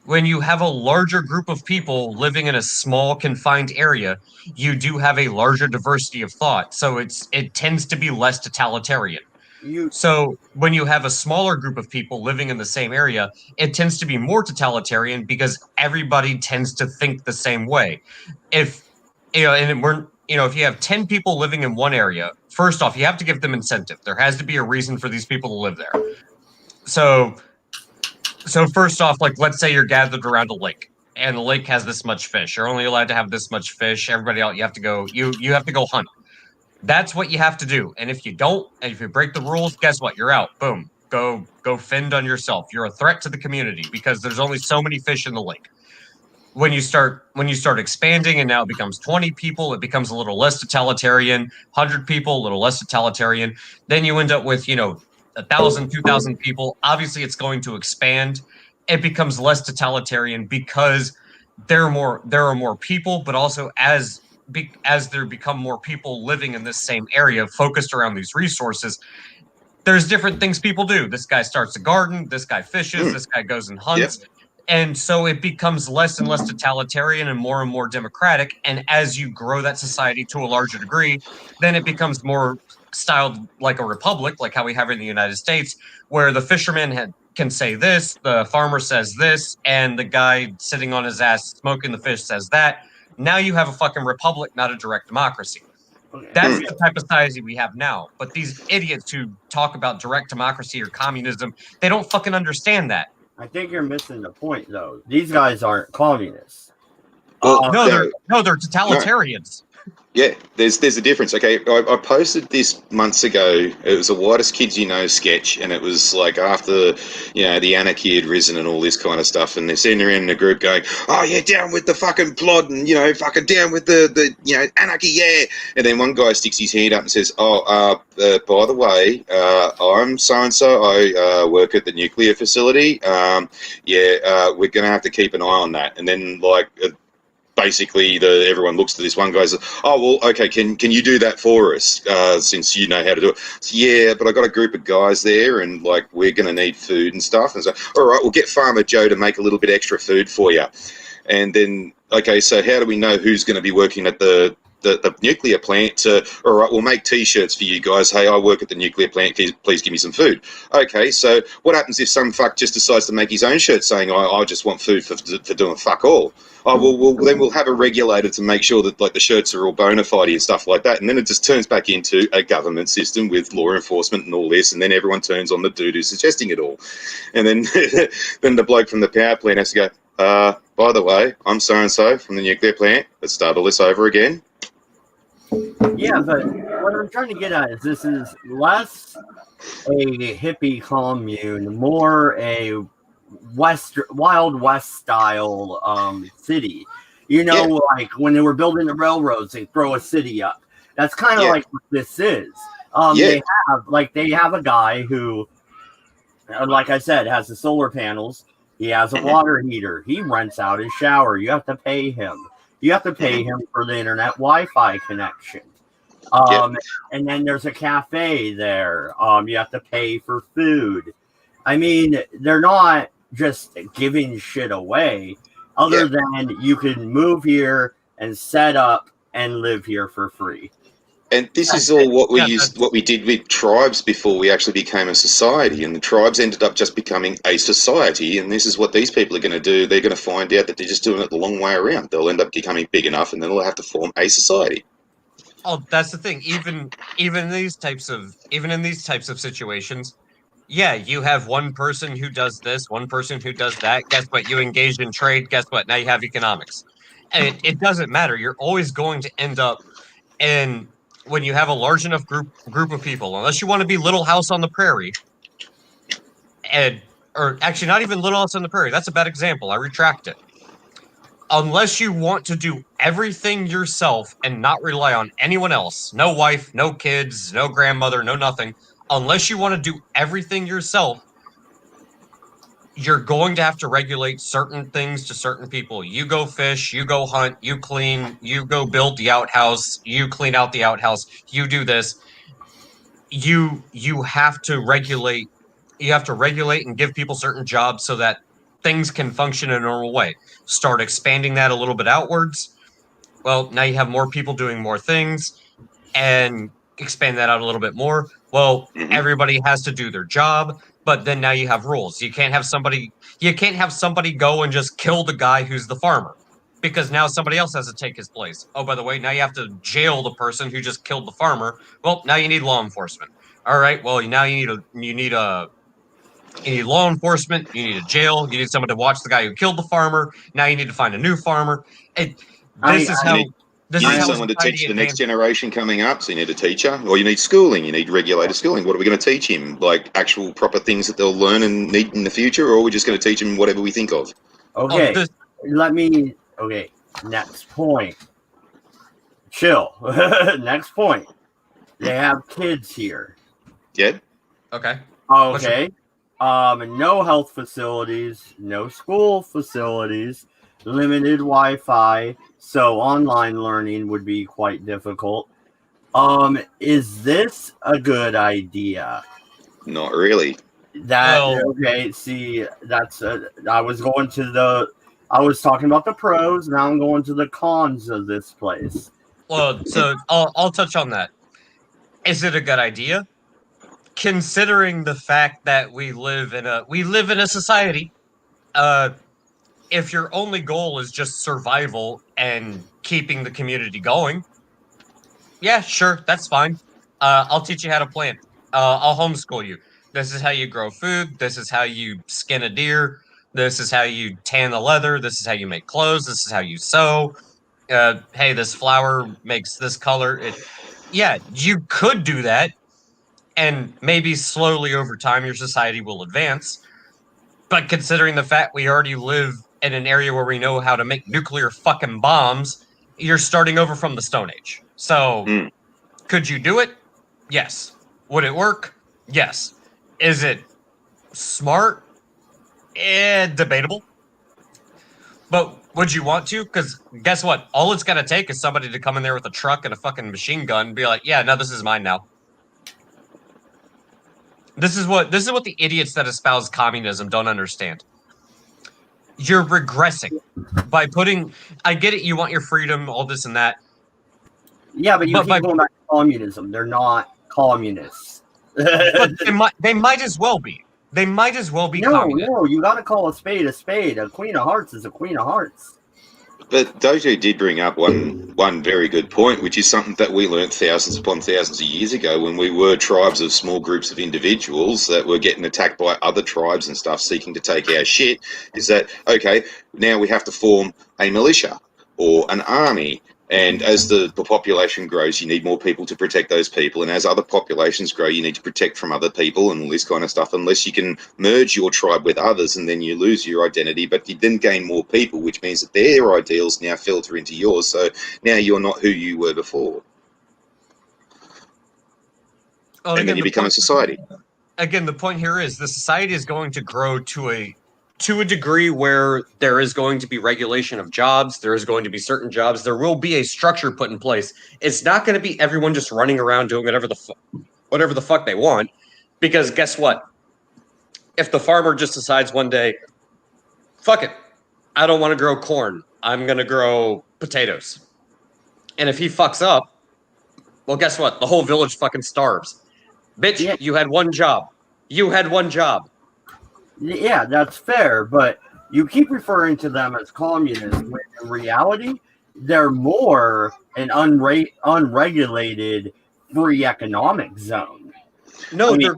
S2: When you have a larger group of people living in a small confined area, you do have a larger diversity of thought. So it tends to be less totalitarian. So when you have a smaller group of people living in the same area, it tends to be more totalitarian because everybody tends to think the same way. If and if you have 10 people living in one area, first off, you have to give them incentive. There has to be a reason for these people to live there. So first off, like, let's say you're gathered around a lake, and the lake has this much fish. You're only allowed to have this much fish. Everybody else, you have to go hunt. That's what you have to do. And if you don't, and if you break the rules, guess what? You're out. Boom. Go fend on yourself. You're a threat to the community because there's only so many fish in the lake. When you start expanding and now it becomes 20 people, it becomes a little less totalitarian. 100 people, a little less totalitarian. Then you end up with 1,000, 2,000 people. Obviously, it's going to expand. It becomes less totalitarian because there are more people, but also as there become more people living in this same area focused around these resources, there's different things people do. This guy starts a garden, this guy fishes, this guy goes and hunts. Yep. And so it becomes less and less totalitarian and more democratic. And as you grow that society to a larger degree, then it becomes more styled like a republic, like how we have in the United States, where the fisherman can say this, the farmer says this, and the guy sitting on his ass smoking the fish says that. Now you have a fucking republic, not a direct democracy. That's the type of society we have now. But these idiots who talk about direct democracy or communism, they don't fucking understand that.
S1: I think you're missing the point, though. These guys aren't communists.
S2: No, they're totalitarians.
S3: Yeah, there's a difference. Okay, I posted this months ago. It was a Whitest Kids You Know sketch, and it was like after, the anarchy had risen and all this kind of stuff, and they're sitting around in a group going, oh, yeah, down with the fucking plot, and, fucking down with the anarchy, yeah. And then one guy sticks his hand up and says, by the way, I'm so-and-so, I work at the nuclear facility. We're going to have to keep an eye on that. And then, basically, everyone looks to this one guy and says, oh, well, okay, can you do that for us, since you know how to do it? So, yeah, but I got a group of guys there, and, we're going to need food and stuff. And so, all right, we'll get Farmer Joe to make a little bit extra food for you. And then, okay, so how do we know who's going to be working at the nuclear plant? All right, we'll make T-shirts for you guys. Hey, I work at the nuclear plant. Please give me some food. Okay, so what happens if some fuck just decides to make his own shirt saying, I just want food for doing fuck all? Oh, well, then we'll have a regulator to make sure that the shirts are all bona fide and stuff like that. And then it just turns back into a government system with law enforcement and all this. And then everyone turns on the dude who's suggesting it all. And then then the bloke from the power plant has to go, by the way, I'm so-and-so from the nuclear plant. Let's start all this over again.
S1: Yeah, but what I'm trying to get at is this is less a hippie commune, more a Wild West style city. Like when they were building the railroads, they throw a city up. That's kind of like what this is. They have a guy who, like I said, has the solar panels. He has a water heater. He rents out his shower. You have to pay him. You have to pay him for the internet Wi-Fi connection. And then there's a cafe there. You have to pay for food. I mean, they're not just giving shit away, other than you can move here and set up and live here for free.
S3: And this is all what we did with tribes before we actually became a society. And the tribes ended up just becoming a society. And this is what these people are going to do. They're going to find out that they're just doing it the long way around. They'll end up becoming big enough, and then they'll have to form a society.
S2: Oh, that's the thing. Even in these types of situations, yeah, you have one person who does this, one person who does that. Guess what? You engage in trade. Guess what? Now you have economics. And it doesn't matter. You're always going to end up in, when you have a large enough group of people, unless you want to be Little House on the Prairie, or actually not even Little House on the Prairie. That's a bad example. I retract it. Unless you want to do everything yourself and not rely on anyone else, no wife, no kids, no grandmother, no nothing. Unless you want to do everything yourself, you're going to have to regulate certain things to certain people. You go fish, you go hunt, you clean, you go build the outhouse, you clean out the outhouse, you do this. You have to regulate. You have to regulate and give people certain jobs so that things can function in a normal way. Start expanding that a little bit outwards. Well, now you have more people doing more things, and expand that out a little bit more. Well, everybody has to do their job, but then now you have rules. You can't have somebody go and just kill the guy who's the farmer. because now somebody else has to take his place. Oh, by the way, now you have to jail the person who just killed the farmer. Well, now you need law enforcement. All right, well, now you need law enforcement, you need a jail, you need someone to watch the guy who killed the farmer. Now you need to find a new farmer. This is how
S3: someone to teach the next generation coming up. So you need a teacher, or you need schooling. You need regulated schooling. What are we going to teach him? Like actual proper things that they'll learn and need in the future, or are we just going to teach them whatever we think of?
S1: Okay, Okay, next point. Chill. Next point. They have kids here.
S3: Yeah.
S2: Okay.
S1: Okay. No health facilities, no school facilities, limited Wi-Fi, so online learning would be quite difficult. Is this a good idea?
S3: Not really.
S1: Okay, see, I was talking about the pros, now I'm going to the cons of this place.
S2: Well, so I'll touch on that. Is it a good idea? Considering the fact that we live in a society, if your only goal is just survival and keeping the community going, yeah, sure, that's fine. I'll teach you how to plant. I'll homeschool you. This is how you grow food. This is how you skin a deer. This is how you tan the leather. This is how you make clothes. This is how you sew. Hey, this flower makes this color. Yeah, you could do that. And maybe slowly over time, your society will advance. But considering the fact we already live in an area where we know how to make nuclear fucking bombs, you're starting over from the Stone Age. So, could you do it? Yes. Would it work? Yes. Is it smart? Debatable. But would you want to? Because guess what? All it's going to take is somebody to come in there with a truck and a fucking machine gun and be like, yeah, no, this is mine now. This is what the idiots that espouse communism don't understand. You're regressing by putting. I get it. You want your freedom, all this and that.
S1: Yeah, but keep going back to communism. They're not communists.
S2: But they might as well be. They might as well be.
S1: No, you got to call a spade a spade. A queen of hearts is a queen of hearts.
S3: But Dojo did bring up one very good point, which is something that we learnt thousands upon thousands of years ago when we were tribes of small groups of individuals that were getting attacked by other tribes and stuff seeking to take our shit, is that, okay, now we have to form a militia or an army. And as the population grows, you need more people to protect those people. And as other populations grow, you need to protect from other people and all this kind of stuff, unless you can merge your tribe with others and then you lose your identity. But you then gain more people, which means that their ideals now filter into yours. So now you're not who you were before. And then you become a society.
S2: Again, the point here is the society is going to grow to a degree where there is going to be regulation of jobs. There is going to be certain jobs. There will be a structure put in place. It's not going to be everyone just running around doing whatever the fuck they want. Because guess what? If the farmer just decides one day, fuck it, I don't want to grow corn. I'm going to grow potatoes. And if he fucks up, well, guess what? The whole village fucking starves. Bitch, yeah. You had one job.
S1: Yeah, that's fair, but you keep referring to them as communists, when in reality, they're more an unregulated free economic zone.
S2: No, they're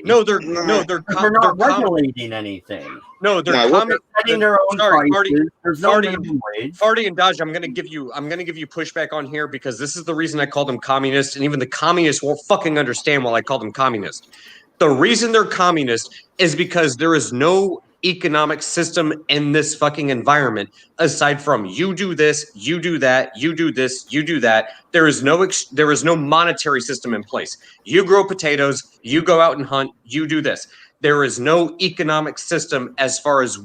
S2: not
S1: regulating anything.
S2: No, they're
S1: setting their own prices. There's no minimum wage.
S2: Farty and Dodge, I'm gonna give you pushback on here because this is the reason I call them communists, and even the communists won't fucking understand why I call them communists. The reason they're communist is because there is no economic system in this fucking environment aside from you do this, you do that, you do this, you do that. There is no monetary system in place. You grow potatoes, you go out and hunt, you do this. There is no economic system as far as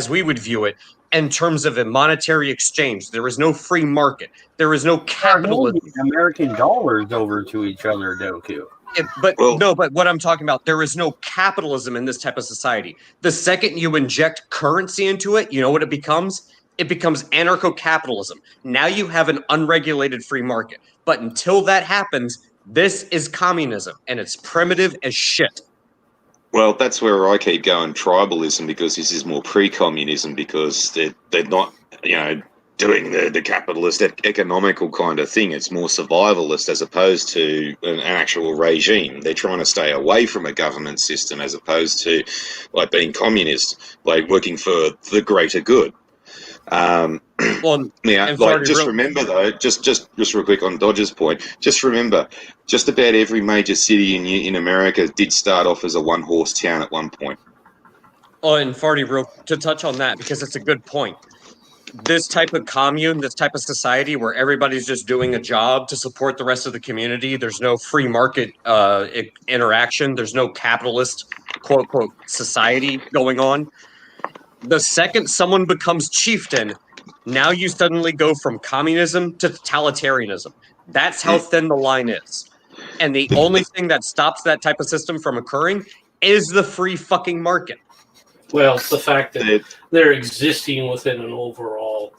S2: we would view it in terms of a monetary exchange. There is no free market. There is no capitalism.
S1: American dollars over to each other, Doku.
S2: But what I'm talking about, there is no capitalism in this type of society. The second you inject currency into it, you know what it becomes? It becomes anarcho-capitalism. Now you have an unregulated free market. But until that happens, this is communism, and it's primitive as shit.
S3: Well, that's where I keep going tribalism, because this is more pre-communism, because they're not, doing the capitalist economical kind of thing. It's more survivalist as opposed to an actual regime. They're trying to stay away from a government system as opposed to like being communist, like working for the greater good.
S2: Well,
S3: Now,
S2: and
S3: like,
S2: Farty,
S3: just remember though, just real quick on Dodger's point, just remember, just about every major city in America did start off as a one-horse town at one point.
S2: Oh, and Farty, to touch on that, because it's a good point. This type of commune, this type of society where everybody's just doing a job to support the rest of the community, there's no free market interaction, there's no capitalist, quote, unquote, society going on. The second someone becomes chieftain, now you suddenly go from communism to totalitarianism. That's how thin the line is. And the only thing that stops that type of system from occurring is the free fucking market.
S4: Well, it's the fact that they're existing within an overall.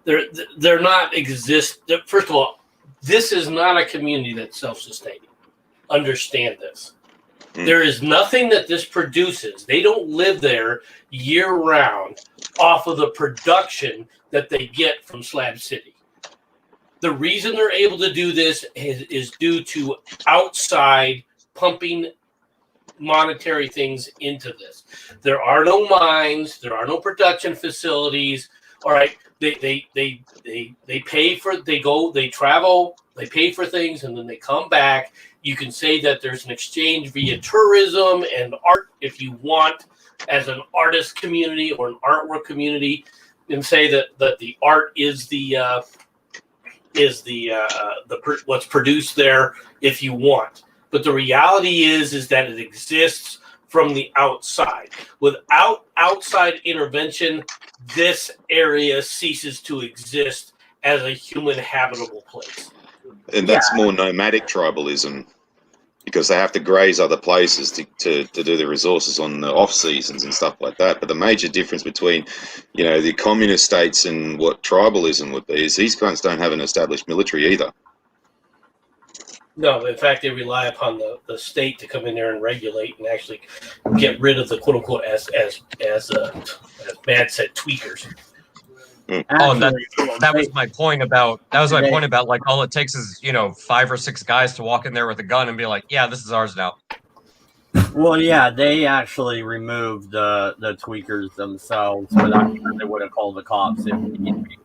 S4: They're not exist. First of all, this is not a community that's self-sustaining. Understand this. There is nothing that this produces. They don't live there year-round off of the production that they get from Slab City. The reason they're able to do this is due to outside pumping monetary things into this. There are no mines. There are no production facilities. All right. They pay for, they travel, they pay for things, and then they come back. You can say that there's an exchange via tourism and art if you want, as an artist community or an artwork community, and say that the art is what's produced there if you want. But the reality is that it exists from the outside. Without outside intervention, this area ceases to exist as a human habitable place.
S3: And that's more nomadic tribalism, because they have to graze other places to do the resources on the off seasons and stuff like that. But the major difference between, the communist states and what tribalism would be is these guys don't have an established military either.
S4: No, in fact, they rely upon the state to come in there and regulate and actually get rid of the quote unquote as Matt said, tweakers.
S2: Oh, that was my point about like all it takes is 5 or 6 guys to walk in there with a gun and be like, yeah, this is ours now.
S1: Well, yeah, they actually removed the tweakers themselves, but I'm sure they would have called the cops if need be.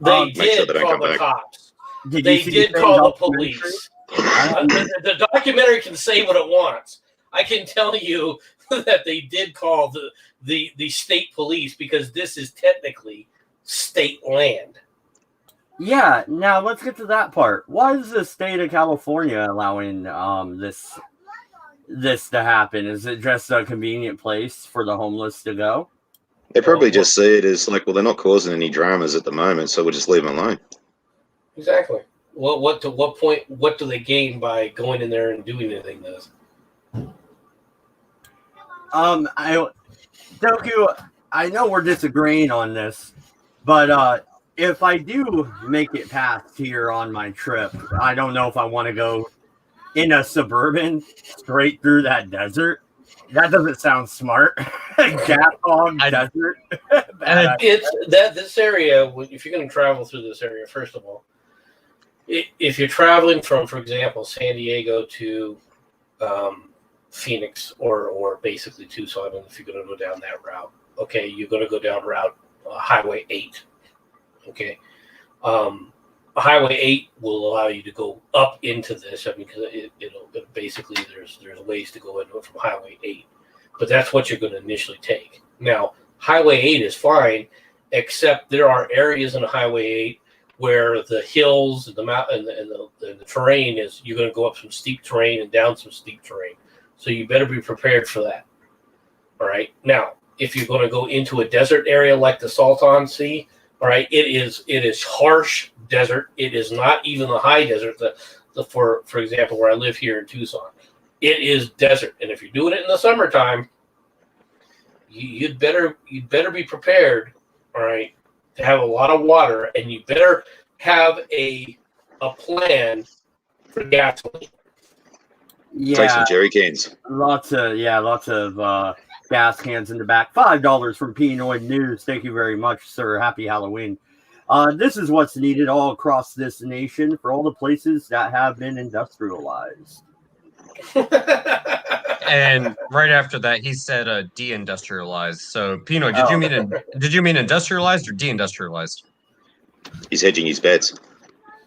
S4: They did call the cops. They did call the police. The documentary can say what it wants. I can tell you that they did call the state police, because this is technically state land.
S1: Yeah, now let's get to that part. Why is the state of California allowing this to happen? Is it just a convenient place for the homeless to go?
S3: They probably just see it as like, well, they're not causing any dramas at the moment, so we'll just leave them alone.
S4: Exactly. Well, what point? What do they gain by going in there and doing anything to this?
S1: Doku, I know we're disagreeing on this, but if I do make it past here on my trip, I don't know if I want to go in a Suburban straight through that desert. That doesn't sound smart. Gas hog desert.
S4: This area. If you're going to travel through this area, first of all, if you're traveling from, for example, San Diego to Phoenix or basically Tucson, and if you're going to go down that route, okay, you're going to go down route Highway 8. Okay. Highway 8 will allow you to go up into this. I mean, because it'll basically there's ways to go into it from Highway 8, but that's what you're going to initially take. Now, Highway 8 is fine, except there are areas in Highway 8 where the hills and the mountain and the terrain is, you're going to go up some steep terrain and down some steep terrain. So you better be prepared for that. All right. Now, if you're going to go into a desert area like the Salton Sea, all right, it is harsh desert. It is not even the high desert. For example, where I live here in Tucson, it is desert. And if you're doing it in the summertime, you'd better be prepared. All right, to have a lot of water, and you better have a plan for gasoline.
S1: Yeah,
S3: take some jerry cans.
S1: Lots of gas cans in the back. $5 from Pinoid News. Thank you very much, sir. Happy Halloween. This is what's needed all across this nation for all the places that have been industrialized.
S2: And right after that, he said deindustrialized. So, Pino, did you mean industrialized or deindustrialized?
S3: He's hedging his bets.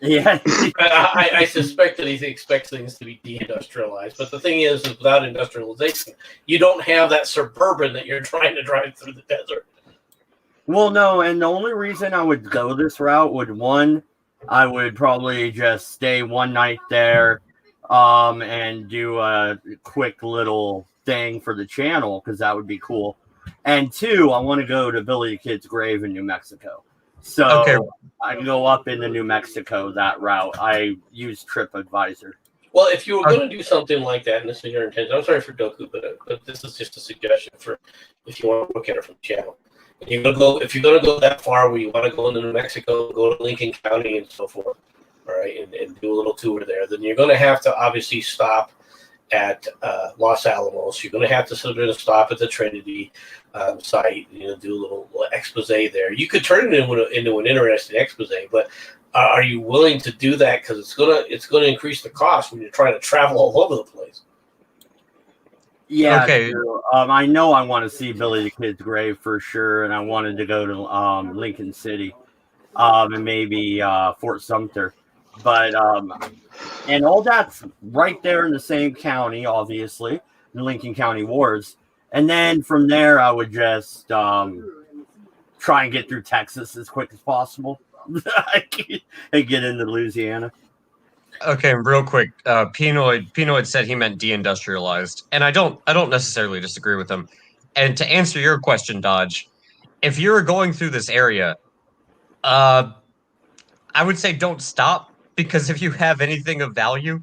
S1: Yeah.
S4: I suspect that he expects things to be deindustrialized. But the thing is without industrialization, you don't have that suburban that you're trying to drive through the desert.
S1: Well, no, and the only reason I would go this route I would probably just stay one night there, and do a quick little thing for the channel, because that would be cool. And two, I want to go to Billy the Kid's grave in New Mexico. So
S2: Okay.
S1: I can go up into New Mexico that route. I use TripAdvisor.
S4: Well, if you were going to do something like that, and this is your intention, I'm sorry for Doku, but this is just a suggestion for if you want to look at it from the channel. If you're going to go that far where you want to go into New Mexico, go to Lincoln County and so forth, all right, and do a little tour there, then you're going to have to obviously stop at Los Alamos. You're going to have to sort of stop at the Trinity site, do a little expose there. You could turn it into an interesting expose, but are you willing to do that? Because it's going to increase the cost when you're trying to travel all over the place.
S1: Yeah,
S2: okay.
S1: So, I know I want to see Billy the Kid's grave for sure, and I wanted to go to Lincoln City, and maybe Fort Sumter, but and all that's right there in the same county, obviously, the Lincoln County wards, and then from there I would just try and get through Texas as quick as possible, and get into Louisiana.
S2: Okay, real quick. Pino had said he meant deindustrialized, and I don't necessarily disagree with him. And to answer your question, Dodge, if you're going through this area, I would say don't stop, because if you have anything of value,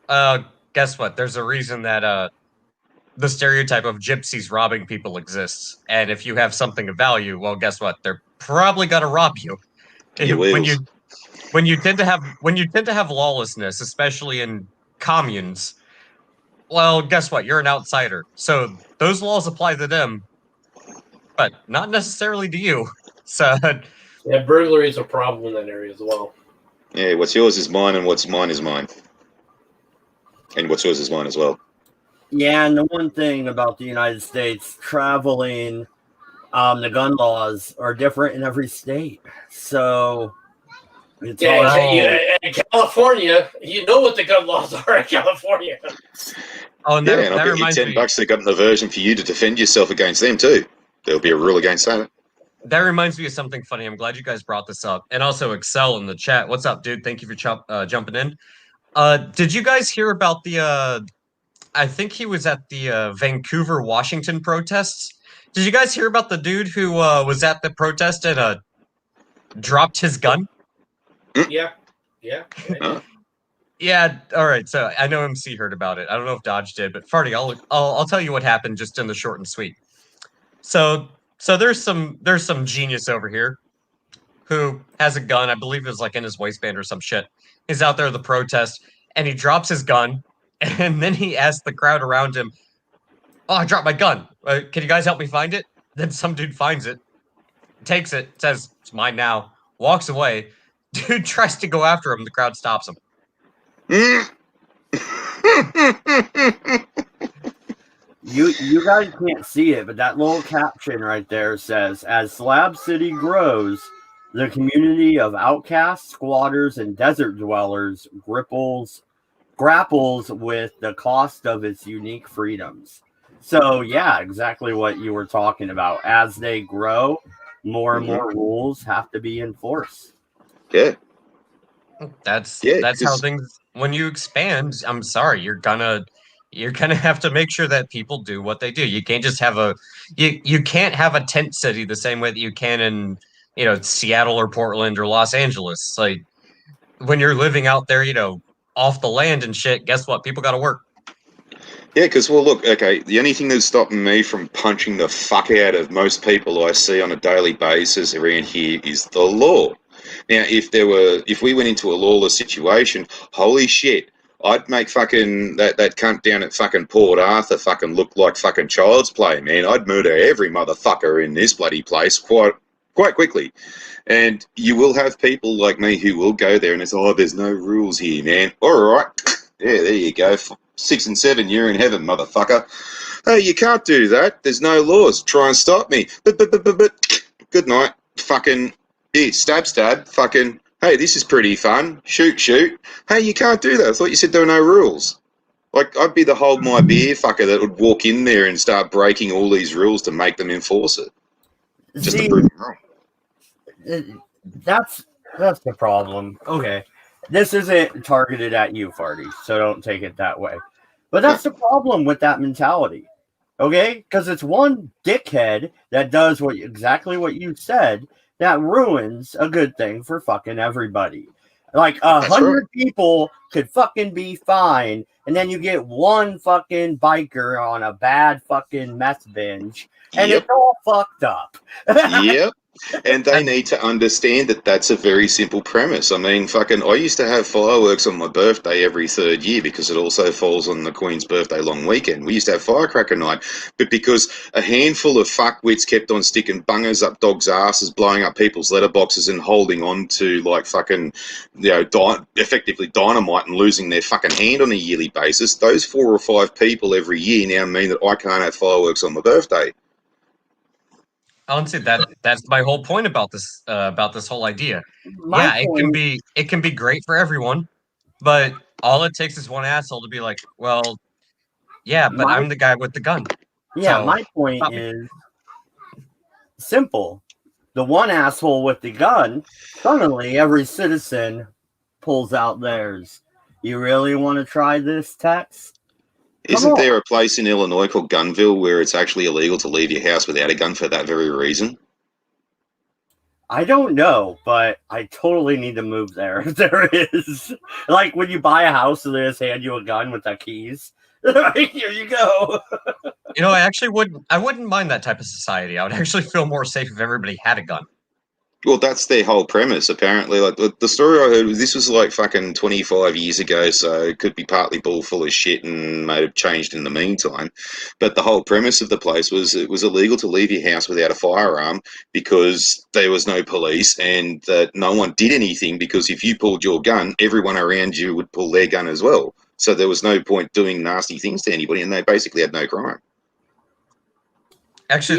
S2: guess what? There's a reason that the stereotype of gypsies robbing people exists, and if you have something of value, well, guess what? They're probably gonna rob you. When you tend to have lawlessness, especially in communes, well, guess what? You're an outsider. So those laws apply to them, but not necessarily to you. So
S4: yeah, burglary is a problem in that area as well.
S3: Yeah, what's yours is mine, and what's mine is mine. And what's yours is mine as well.
S1: Yeah, and the one thing about the United States, traveling, the gun laws are different in every state. So it's
S4: in California, you know what the gun laws are in California.
S2: Oh, and
S3: and I'll bet you $10 they got an aversion for you to defend yourself against them too. There'll be a rule against that.
S2: That reminds me of something funny. I'm glad you guys brought this up. And also Excel in the chat. What's up, dude? Thank you for jumping in. Did you guys hear about the I think he was at the Vancouver, Washington protests? Did you guys hear about the dude who was at the protest and dropped his gun?
S4: Yeah.
S2: Yeah, all right. So I know MC heard about it. I don't know if Dodge did, but Farty, I'll tell you what happened just in the short and sweet. So there's some genius over here who has a gun. I believe it was like in his waistband or some shit. He's out there at the protest, and he drops his gun, and then he asks the crowd around him, "Oh, I dropped my gun. Can you guys help me find it?" Then some dude finds it, takes it, says, "It's mine now," walks away. Dude tries to go after him. The crowd stops him.
S1: You guys can't see it, but that little caption right there says, "As Slab City grows, the community of outcasts, squatters, and desert dwellers grapples with the cost of its unique freedoms." So yeah, exactly what you were talking about. As they grow, more and more rules have to be enforced.
S3: Yeah.
S2: That's how things, when you expand, I'm sorry, you're gonna have to make sure that people do what they do. You can't just have you can't have a tent city the same way that you can in, Seattle or Portland or Los Angeles. Like, when you're living out there, off the land and shit, guess what? People got to work.
S3: Yeah, because, well, look, okay, the only thing that's stopping me from punching the fuck out of most people I see on a daily basis around here is the law. Now, if we went into a lawless situation, holy shit, I'd make fucking that cunt down at fucking Port Arthur fucking look like fucking child's play, man. I'd murder every motherfucker in this bloody place quite quite quickly. And you will have people like me who will go there and it's, there's no rules here, man. All right. Yeah, there you go. 6 and 7, you're in heaven, motherfucker. Hey, you can't do that. There's no laws. Try and stop me. But, good night. Fucking, here, stab. Fucking, hey, this is pretty fun. Shoot. Hey, you can't do that. I thought you said there were no rules. Like, I'd be the hold my beer fucker that would walk in there and start breaking all these rules to make them enforce it. Just to prove them wrong.
S1: That's the problem. Okay. This isn't targeted at you, Farty, so don't take it that way. But that's the problem with that mentality. Okay? Because it's one dickhead that does exactly what you said that ruins a good thing for fucking everybody. Like 100 people could fucking be fine, and then you get one fucking biker on a bad fucking meth binge, and it's all fucked up.
S3: Yep. And they need to understand that that's a very simple premise. I mean, I used to have fireworks on my birthday every 3rd year because it also falls on the Queen's birthday long weekend. We used to have firecracker night, but because a handful of fuckwits kept on sticking bungers up dogs' asses, blowing up people's letterboxes and holding on to like fucking, effectively dynamite and losing their fucking hand on a yearly basis, those 4 or 5 people every year now mean that I can't have fireworks on my birthday.
S2: Honestly, that's my whole point about this whole idea. It can be great for everyone, but all it takes is one asshole to be like, well, yeah, but I'm the guy with the gun.
S1: Yeah, so, my point is simple. The one asshole with the gun, suddenly every citizen pulls out theirs. You really want to try this, Tex?
S3: Isn't there a place in Illinois called Gunville where it's actually illegal to leave your house without a gun for that very reason?
S1: I don't know, but I totally need to move there if there is. Like when you buy a house and they just hand you a gun with the keys. Here you go.
S2: I wouldn't mind that type of society. I would actually feel more safe if everybody had a gun.
S3: Well, that's their whole premise, apparently. Like the story I heard, this was like fucking 25 years ago, so it could be partly full of shit and may have changed in the meantime. But the whole premise of the place was it was illegal to leave your house without a firearm because there was no police and that no one did anything because if you pulled your gun, everyone around you would pull their gun as well. So there was no point doing nasty things to anybody and they basically had no crime.
S2: Actually,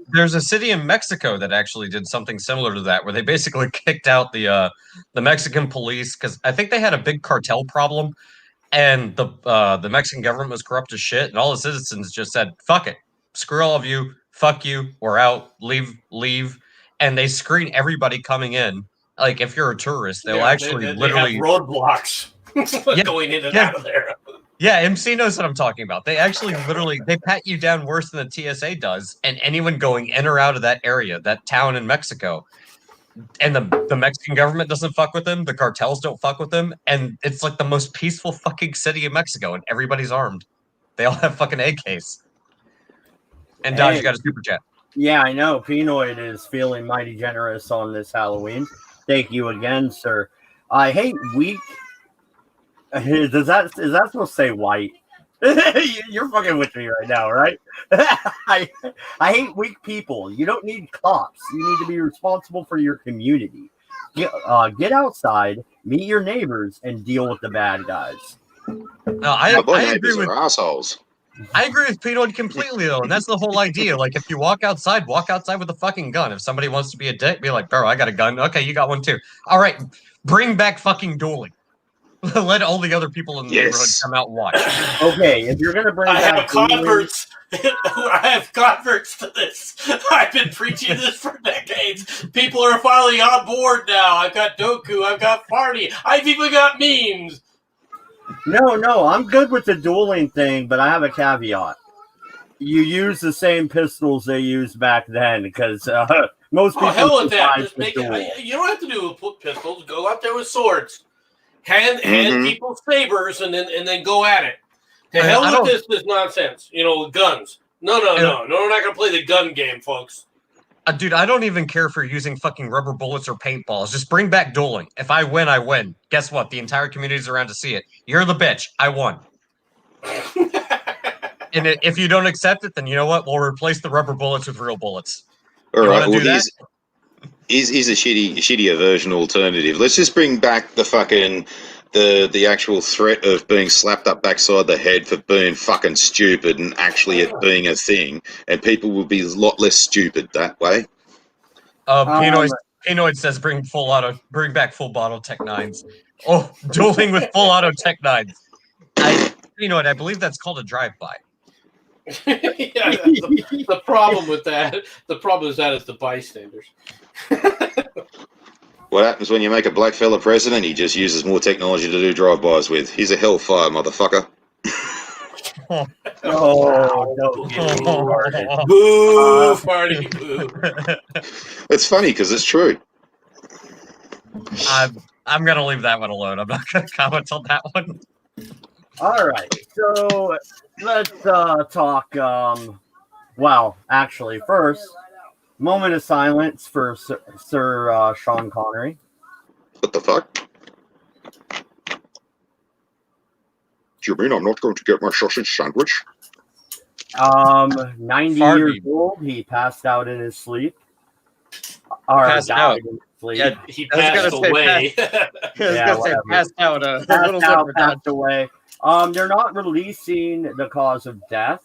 S2: there's a city in Mexico that actually did something similar to that, where they basically kicked out the Mexican police because I think they had a big cartel problem, and the Mexican government was corrupt as shit, and all the citizens just said, "Fuck it, screw all of you, fuck you, we're out, leave," and they screen everybody coming in. Like if you're a tourist, they'll literally
S4: have roadblocks going in and out of there.
S2: Yeah, MC knows what I'm talking about. They actually they pat you down worse than the TSA does, and anyone going in or out of that area, that town in Mexico, and the Mexican government doesn't fuck with them, the cartels don't fuck with them, and it's like the most peaceful fucking city in Mexico, and everybody's armed. They all have fucking AKs. And Dodge, you got a super chat.
S1: Yeah, I know. Pinoid is feeling mighty generous on this Halloween. Thank you again, sir. I hate weak... Is that supposed to say white? You're fucking with me right now, right? I hate weak people. You don't need cops. You need to be responsible for your community. Get outside, meet your neighbors, and deal with the bad guys.
S2: No, I agree with
S3: assholes.
S2: I agree with Pinoid completely though, and that's the whole idea. Like if you walk outside with a fucking gun. If somebody wants to be a dick, be like, bro, I got a gun. Okay, you got one too. All right, bring back fucking dueling. Let all the other people in the neighborhood come out and watch.
S1: Okay, if you're gonna bring
S4: I have converts. I have converts to this. I've been preaching this for decades. People are finally on board now. I've got Doku. I've got Farty. I've even got memes.
S1: No, I'm good with the dueling thing, but I have a caveat. You use the same pistols they used back then, because most people.
S4: Hell with that. Just make it, you don't have to do with pistols. Go out there with swords. Hand people sabers and then go at it. To hell with this nonsense. Guns. No. We're not going to play the gun game, folks.
S2: Dude, I don't even care for using fucking rubber bullets or paintballs. Just bring back dueling. If I win, I win. Guess what? The entire community's around to see it. You're the bitch. I won. And if you don't accept it, then you know what? We'll replace the rubber bullets with real bullets.
S3: All right. Well, Is a shittier version alternative. Let's just bring back the fucking the actual threat of being slapped up backside the head for being fucking stupid and actually it being a thing, and people will be a lot less stupid that way.
S2: Pinoid says bring back full auto Tech 9s. Oh, dueling with full auto Tech 9s. Pinoid, I believe that's called a drive-by.
S4: Yeah, the problem with that, is the bystanders.
S3: What happens when you make a black fella president? He just uses more technology to do drive-bys with. He's a hellfire, motherfucker.
S4: Boo, party, boo.
S3: It's funny because it's true.
S2: I'm gonna leave that one alone. I'm not gonna comment on that one.
S1: All right, so let's talk. Well, actually, first, moment of silence for Sir Sean Connery.
S3: What the fuck? Do you mean I'm not going to get my sausage sandwich?
S1: 90 years old, he passed out in his sleep. Or
S2: passed
S1: died
S2: out.
S1: in his sleep.
S4: Yeah, he passed away.
S2: Passed out.
S1: Passed away. They're not releasing the cause of death.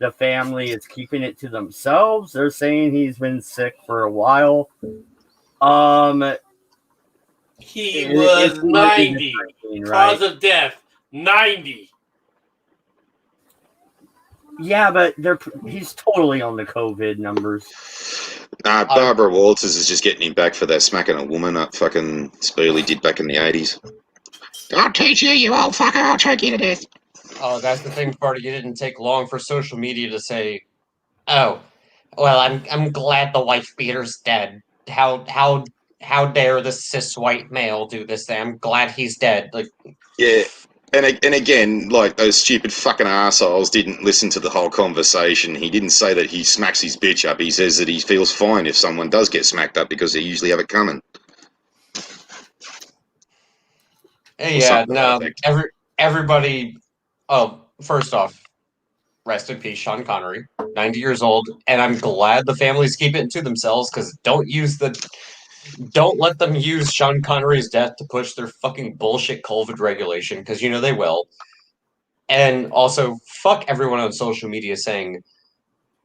S1: The family is keeping it to themselves. They're saying he's been sick for a while.
S4: He was 90.
S1: Right?
S4: Cause of death, 90.
S1: Yeah, but he's totally on the COVID numbers.
S3: Barbara Walters is just getting him back for that smacking a woman up fucking spiel he did back in the 80s. I'll teach you, you old fucker. I'll choke you to death.
S2: Oh, that's the thing, Party. It didn't take long for social media to say, "Oh, well, I'm glad the wife beater's dead. How dare this cis white male do this thing? I'm glad he's dead." Like,
S3: yeah, and again, like those stupid fucking assholes didn't listen to the whole conversation. He didn't say that he smacks his bitch up. He says that he feels fine if someone does get smacked up because they usually have it coming.
S2: yeah, no, everybody. Oh, first off, rest in peace, Sean Connery, 90 years old, and I'm glad the families keep it to themselves because don't let them use Sean Connery's death to push their fucking bullshit COVID regulation because you know they will. And also, fuck everyone on social media saying,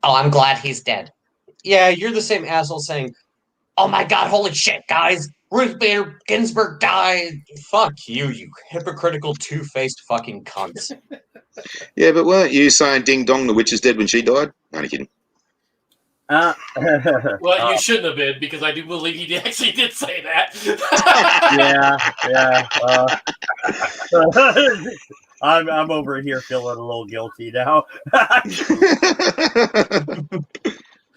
S2: "Oh, I'm glad he's dead." Yeah, you're the same asshole saying, "Oh my god, holy shit, guys! Ruth Bader Ginsburg died." Fuck you, you hypocritical, two-faced fucking cunts.
S3: Yeah, but weren't you saying ding dong the witch is dead when she died? Only kidding.
S4: Well, you shouldn't have been because I do believe he actually did say that.
S1: I'm over here feeling a little guilty now.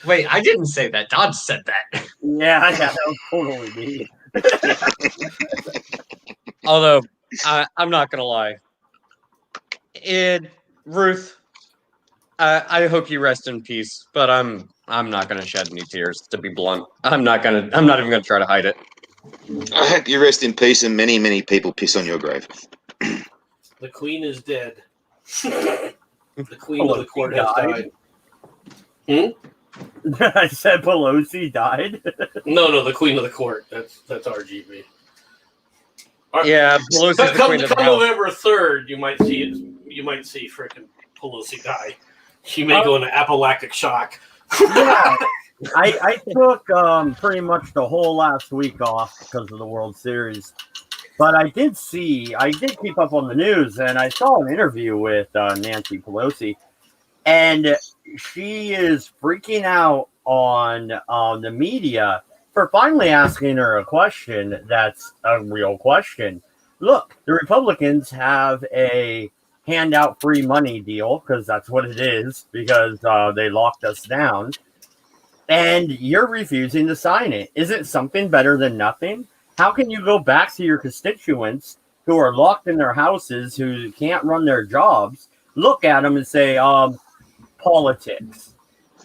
S2: Wait, I didn't say that. Dodge said that.
S1: Yeah, that was totally me.
S2: Although, I'm not gonna lie. Ruth, I hope you rest in peace. But I'm not gonna shed any tears. To be blunt, I'm not even gonna try to hide it.
S3: I hope you rest in peace, and many, many people piss on your grave.
S4: The Queen is dead. The Queen of the Court has died.
S1: I said Pelosi died.
S4: No, the Queen of the Court. That's RGB.
S2: Yeah, Pelosi's the Queen of the House.
S4: November 3rd, you might see it. You might see frickin' Pelosi die. She may go into anaphylactic shock.
S1: Yeah, I took pretty much the whole last week off because of the World Series. But I did keep up on the news, and I saw an interview with Nancy Pelosi, and she is freaking out on the media for finally asking her a question that's a real question. Look, the Republicans have a handout free money deal, because that's what it is, because they locked us down, and you're refusing to sign it. Is it something better than nothing? How can you go back to your constituents who are locked in their houses, who can't run their jobs, look at them and say, politics?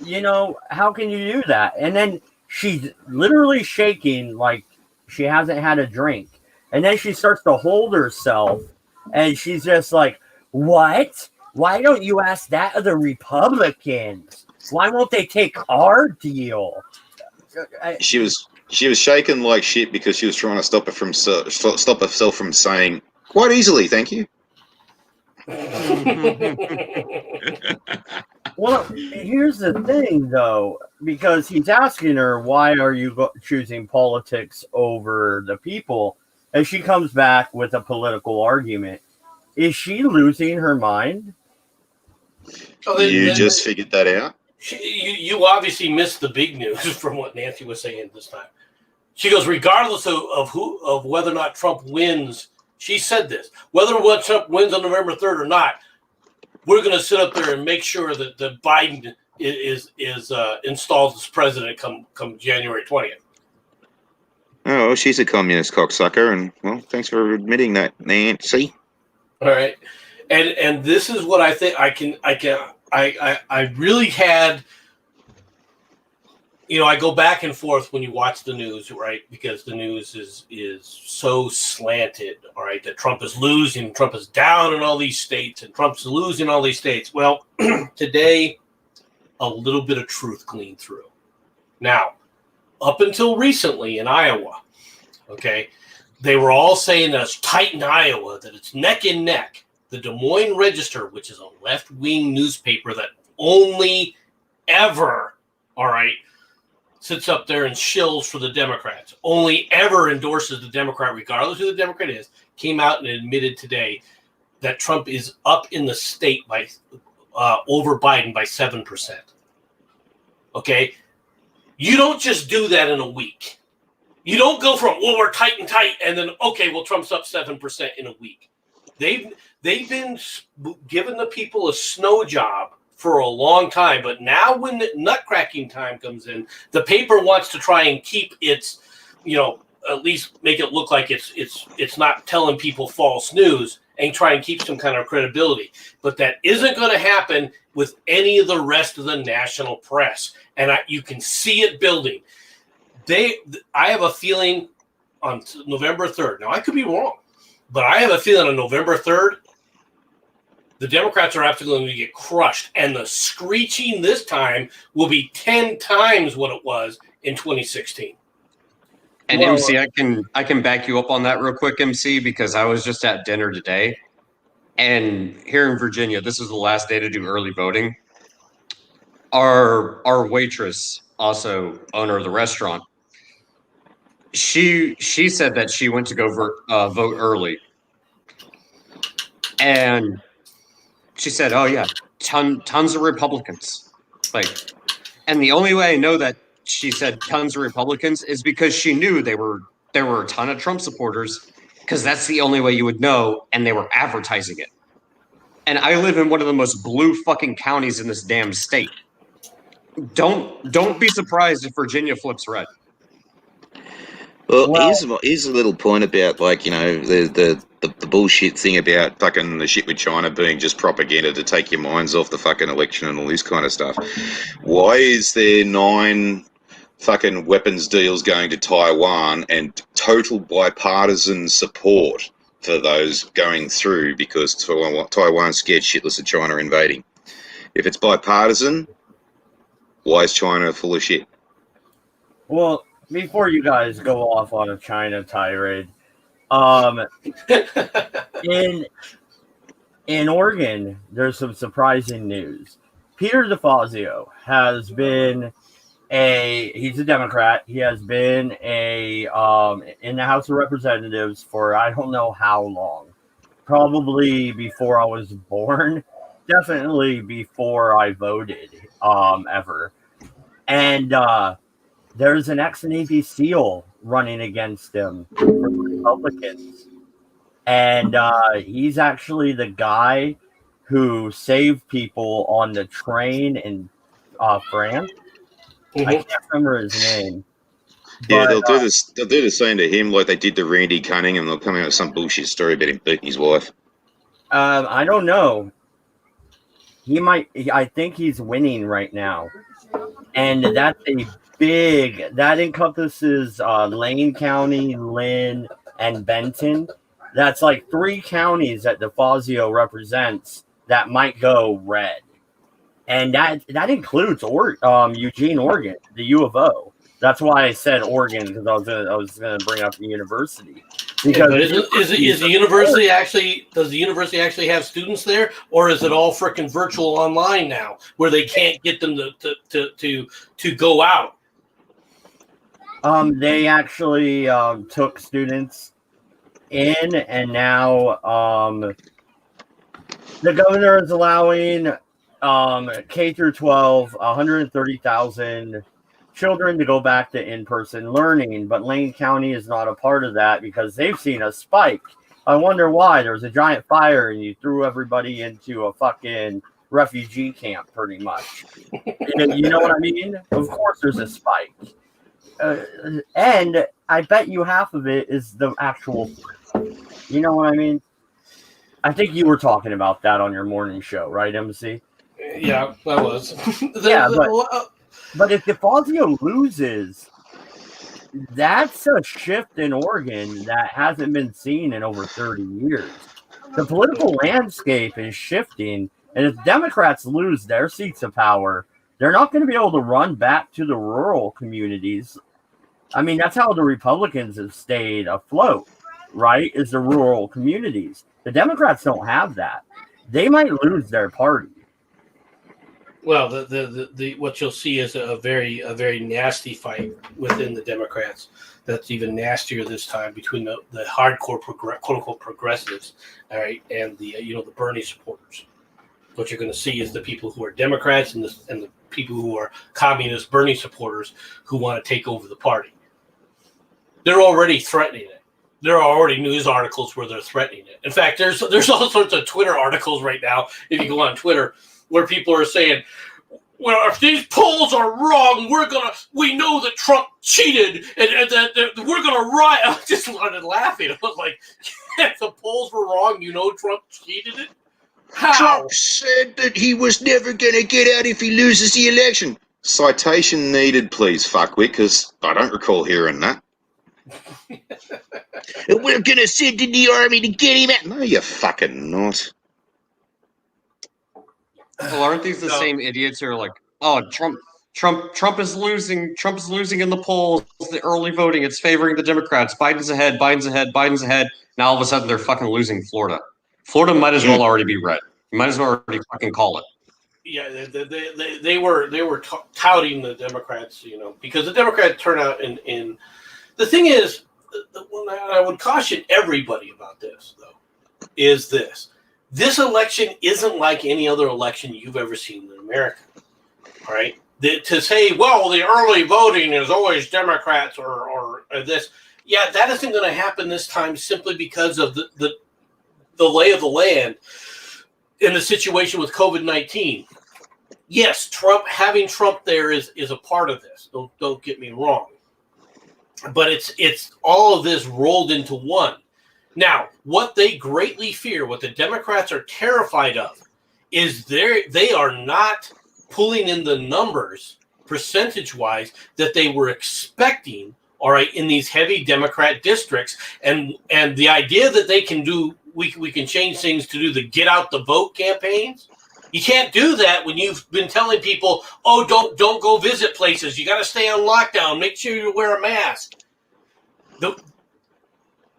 S1: You know, how can you do that? And then she's literally shaking like she hasn't had a drink. And then she starts to hold herself, and she's just like, what? Why don't you ask that of the Republicans? Why won't they take our deal?
S3: She was She was shaken like shit because she was trying to stop herself from saying quite easily, "Thank you."
S1: Well, here's the thing, though, because he's asking her, why are you choosing politics over the people? And she comes back with a political argument. Is she losing her mind?
S3: You just figured that out?
S4: You obviously missed the big news from what Nancy was saying this time. She goes, regardless of whether or not Trump wins, she said this, whether or not Trump wins on November 3rd or not, we're going to sit up there and make sure that Biden is installed as president come January 20th.
S3: Oh, well, she's a communist cocksucker, and well, thanks for admitting that, Nancy.
S4: All right, and this is what I think I really had. You know, I go back and forth when you watch the news, right? Because the news is so slanted, all right, that Trump is losing, Trump is down in all these states, and Trump's losing all these states. Well, today, a little bit of truth gleaned through. Now, up until recently in Iowa, okay, they were all saying that it's tight in Iowa, that it's neck and neck. The Des Moines Register, which is a left-wing newspaper that only ever, all right, sits up there and shills for the Democrats, only ever endorses the Democrat, regardless who the Democrat is, came out and admitted today that Trump is up in the state by over Biden by 7%. Okay? You don't just do that in a week. You don't go from, well, we're tight, and then, okay, well, Trump's up 7% in a week. They've been giving the people a snow job for a long time, but now when the nut-cracking time comes in, the paper wants to try and keep its, you know, at least make it look like it's not telling people false news and try and keep some kind of credibility. But that isn't going to happen with any of the rest of the national press, and you can see it building. I have a feeling on November 3rd. Now, I could be wrong, but I have a feeling on November 3rd, the Democrats are absolutely going to get crushed, and the screeching this time will be 10 times what it was in 2016.
S2: And well, MC, I can back you up on that real quick, MC, because I was just at dinner today, and here in Virginia, this is the last day to do early voting. Our waitress, also owner of the restaurant, she said that she went to go vote early, and she said, "Oh yeah, tons of Republicans." And the only way I know that she said tons of Republicans is because she knew there were a ton of Trump supporters, because that's the only way you would know, and they were advertising it. And I live in one of the most blue fucking counties in this damn state. Don't be surprised if Virginia flips red.
S3: Well, here's a little point about, like, you know, the bullshit thing about fucking the shit with China being just propaganda to take your minds off the fucking election and all this kind of stuff. Why is there 9 fucking weapons deals going to Taiwan and total bipartisan support for those going through because Taiwan's scared shitless of China invading? If it's bipartisan, why is China full of shit?
S1: Well, before you guys go off on a China tirade, in Oregon, there's some surprising news. Peter DeFazio has been he's a Democrat. He has been in the House of Representatives for I don't know how long. Probably before I was born. Definitely before I voted, ever. And there's an ex-Navy SEAL running against him for Republicans. And he's actually the guy who saved people on the train in France. Mm-hmm. I can't remember his name.
S3: Yeah, they'll do this. They'll do the same to him, like they did to Randy Cunningham. They'll come out with some bullshit story about him beating his wife.
S1: I don't know. He might. I think he's winning right now, and that's a big. That encompasses Lane County, Lynn, and Benton. That's like 3 counties that DeFazio represents that might go red, and that includes Eugene, Oregon, the U of O. That's why I said Oregon, because I was gonna bring up the university.
S4: Yeah,
S1: Because
S4: but is the university actually, does the university actually have students there, or is it all freaking virtual online now, where they can't get them to go out?
S1: They actually took students in, and now the governor is allowing K through 12, 130,000 children to go back to in-person learning, but Lane County is not a part of that because they've seen a spike. I wonder why. There was a giant fire and you threw everybody into a fucking refugee camp, pretty much. You know what I mean? Of course there's a spike. And I bet you half of it is the actual, you know what I mean? I think you were talking about that on your morning show, right, MC?
S4: Yeah, I was.
S1: But if DeFazio loses, that's a shift in Oregon that hasn't been seen in over 30 years. The political landscape is shifting, and if Democrats lose their seats of power, they're not going to be able to run back to the rural communities. I mean, that's how the Republicans have stayed afloat, right? Is the rural communities. The Democrats don't have that. They might lose their party.
S4: Well, the what you'll see is a very nasty fight within the Democrats. That's even nastier this time between the hardcore quote unquote progressives, all right, and the the Bernie supporters. What you're going to see is the people who are Democrats and the people who are communist Bernie supporters who want to take over the party. They're already threatening it. There are already news articles where they're threatening it. In fact, there's all sorts of Twitter articles right now, if you go on Twitter, where people are saying, well, if these polls are wrong, we know that Trump cheated and that we're going to riot. I just started laughing. I was like, if the polls were wrong, you know Trump cheated it? How?
S3: Trump said that he was never going to get out if he loses the election. Citation needed, please, fuckwit, because I don't recall hearing that. We're going to send in the army to get him out. No, you're fucking not.
S2: Well, aren't these the same idiots who are like, oh, Trump is losing. Trump is losing in the polls. The early voting, it's favoring the Democrats. Biden's ahead. Now all of a sudden they're fucking losing Florida. Florida might as well already be red. You might as well already fucking call it.
S4: Yeah, they were touting the Democrats, because the Democrats turn out in. The thing is, I would caution everybody about this, though, is this. This election isn't like any other election you've ever seen in America, all right? To say, well, the early voting is always Democrats or this. Yeah, that isn't going to happen this time simply because of the lay of the land in the situation with COVID-19. Yes, having Trump there is a part of this. Don't get me wrong. But it's all of this rolled into one. Now, what they greatly fear, what the Democrats are terrified of, is they are not pulling in the numbers percentage-wise that they were expecting, all right, in these heavy Democrat districts. And the idea that they can do, we can change things to do the get out the vote campaigns. You can't do that when you've been telling people, oh, don't go visit places. You got to stay on lockdown. Make sure you wear a mask.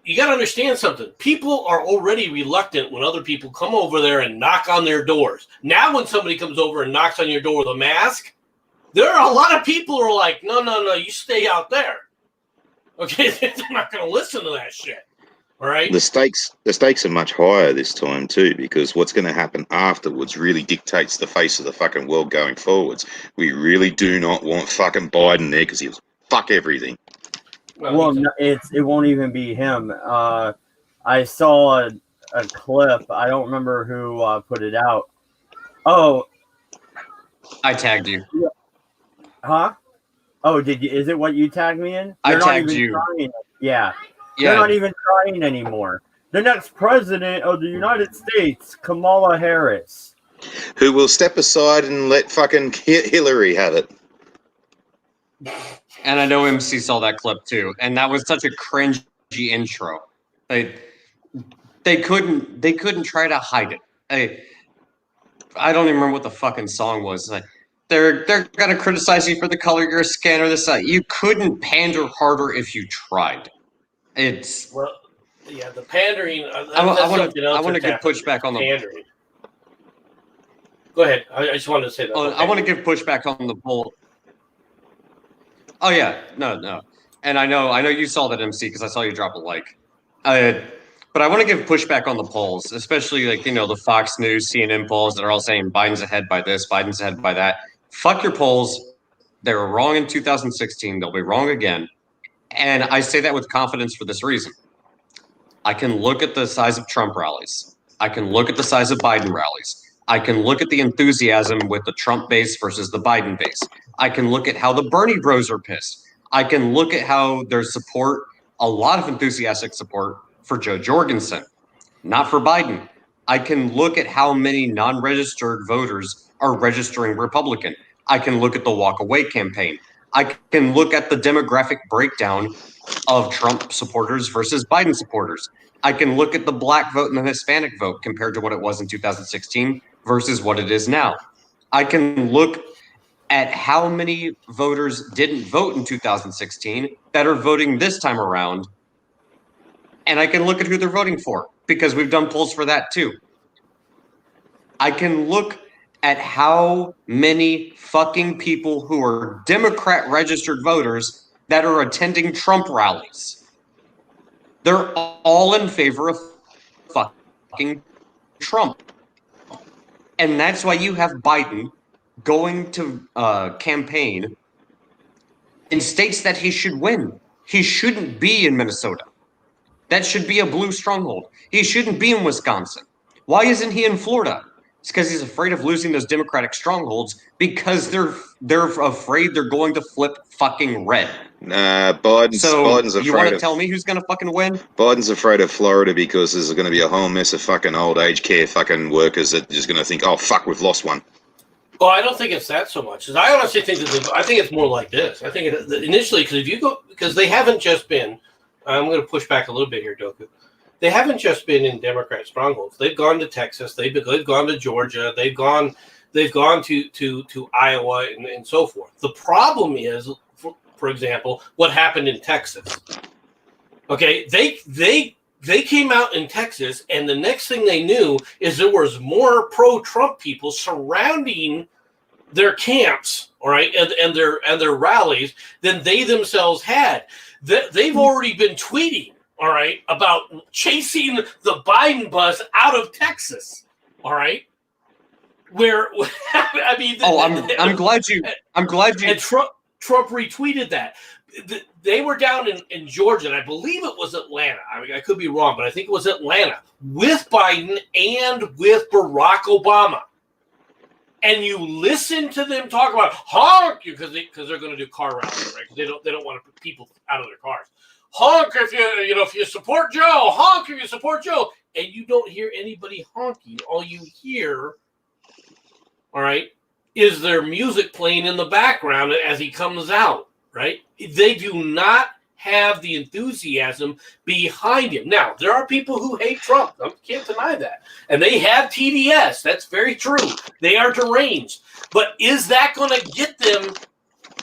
S4: You got to understand something. People are already reluctant when other people come over there and knock on their doors. Now when somebody comes over and knocks on your door with a mask, there are a lot of people who are like, no, you stay out there. Okay, they're not going to listen to that shit. All right.
S3: The stakes are much higher this time too, because what's going to happen afterwards really dictates the face of the fucking world going forwards. We really do not want fucking Biden there because he'll fuck everything.
S1: Well, it won't even be him. I saw a clip. I don't remember who put it out. Oh,
S2: I tagged you.
S1: Huh? Oh, did you? Is it what you tagged me in?
S2: I tagged you.
S1: Yeah. They're not even trying anymore. The next president of the United States, Kamala Harris.
S3: Who will step aside and let fucking Hillary have it.
S2: And I know MC saw that clip too. And that was such a cringy intro. They couldn't try to hide it. I don't even remember what the fucking song was. they're gonna criticize you for the color of your skin or this. You couldn't pander harder if you tried. It's
S4: well, yeah, the pandering.
S2: I want to give pushback on the
S4: pandering. Go ahead. I just wanted to say that.
S2: I want to give pushback on the poll. Oh yeah, no, and I know you saw that, MC, because I saw you drop a like. But I want to give pushback on the polls, especially like the Fox News, CNN polls that are all saying Biden's ahead by this, Biden's ahead by that. Fuck your polls. They were wrong in 2016. They'll be wrong again. And I say that with confidence for this reason. I can look at the size of Trump rallies. I can look at the size of Biden rallies. I can look at the enthusiasm with the Trump base versus the Biden base. I can look at how the Bernie bros are pissed. I can look at how there's support, a lot of enthusiastic support for Joe Jorgensen, not for Biden. I can look at how many non-registered voters are registering Republican. I can look at the walk-away campaign. I can look at the demographic breakdown of Trump supporters versus Biden supporters. I can look at the black vote and the Hispanic vote compared to what it was in 2016 versus what it is now. I can look at how many voters didn't vote in 2016 that are voting this time around. And I can look at who they're voting for because we've done polls for that too. I can look at how many fucking people who are Democrat registered voters that are attending Trump rallies. They're all in favor of fucking Trump. And that's why you have Biden going to campaign in states that he should win. He shouldn't be in Minnesota. That should be a blue stronghold. He shouldn't be in Wisconsin. Why isn't he in Florida? It's because he's afraid of losing those Democratic strongholds because they're afraid they're going to flip fucking red.
S3: Nah, Biden's afraid.
S2: You want to tell me who's going to fucking win?
S3: Biden's afraid of Florida because there's going to be a whole mess of fucking old age care fucking workers that is going to think, oh fuck, we've lost one.
S4: Well, I don't think it's that so much. I honestly think I think it's more like this. I think initially, because they haven't just been. I'm going to push back a little bit here, Doku. They haven't just been in Democrat strongholds. They've gone to Texas. They've gone to Georgia. They've gone to Iowa and so forth. The problem is, for example, what happened in Texas. Okay, they came out in Texas, and the next thing they knew is there was more pro-Trump people surrounding their camps, all right, and their rallies than they themselves had. They've already been tweeting, all right, about chasing the Biden bus out of Texas, all right. Where I mean,
S2: I'm glad you.
S4: And Trump retweeted that. They were down in Georgia, and I believe it was Atlanta. I mean, I could be wrong, but I think it was Atlanta with Biden and with Barack Obama. And you listen to them talk about honk because they're going to do car rallies, right? Because they don't want to put people out of their cars. Honk if you support Joe. Honk if you support Joe. And you don't hear anybody honking. All you hear, all right, is their music playing in the background as he comes out, right? They do not have the enthusiasm behind him. Now, there are people who hate Trump. I can't deny that. And they have TDS. That's very true. They are deranged. But is that going to get them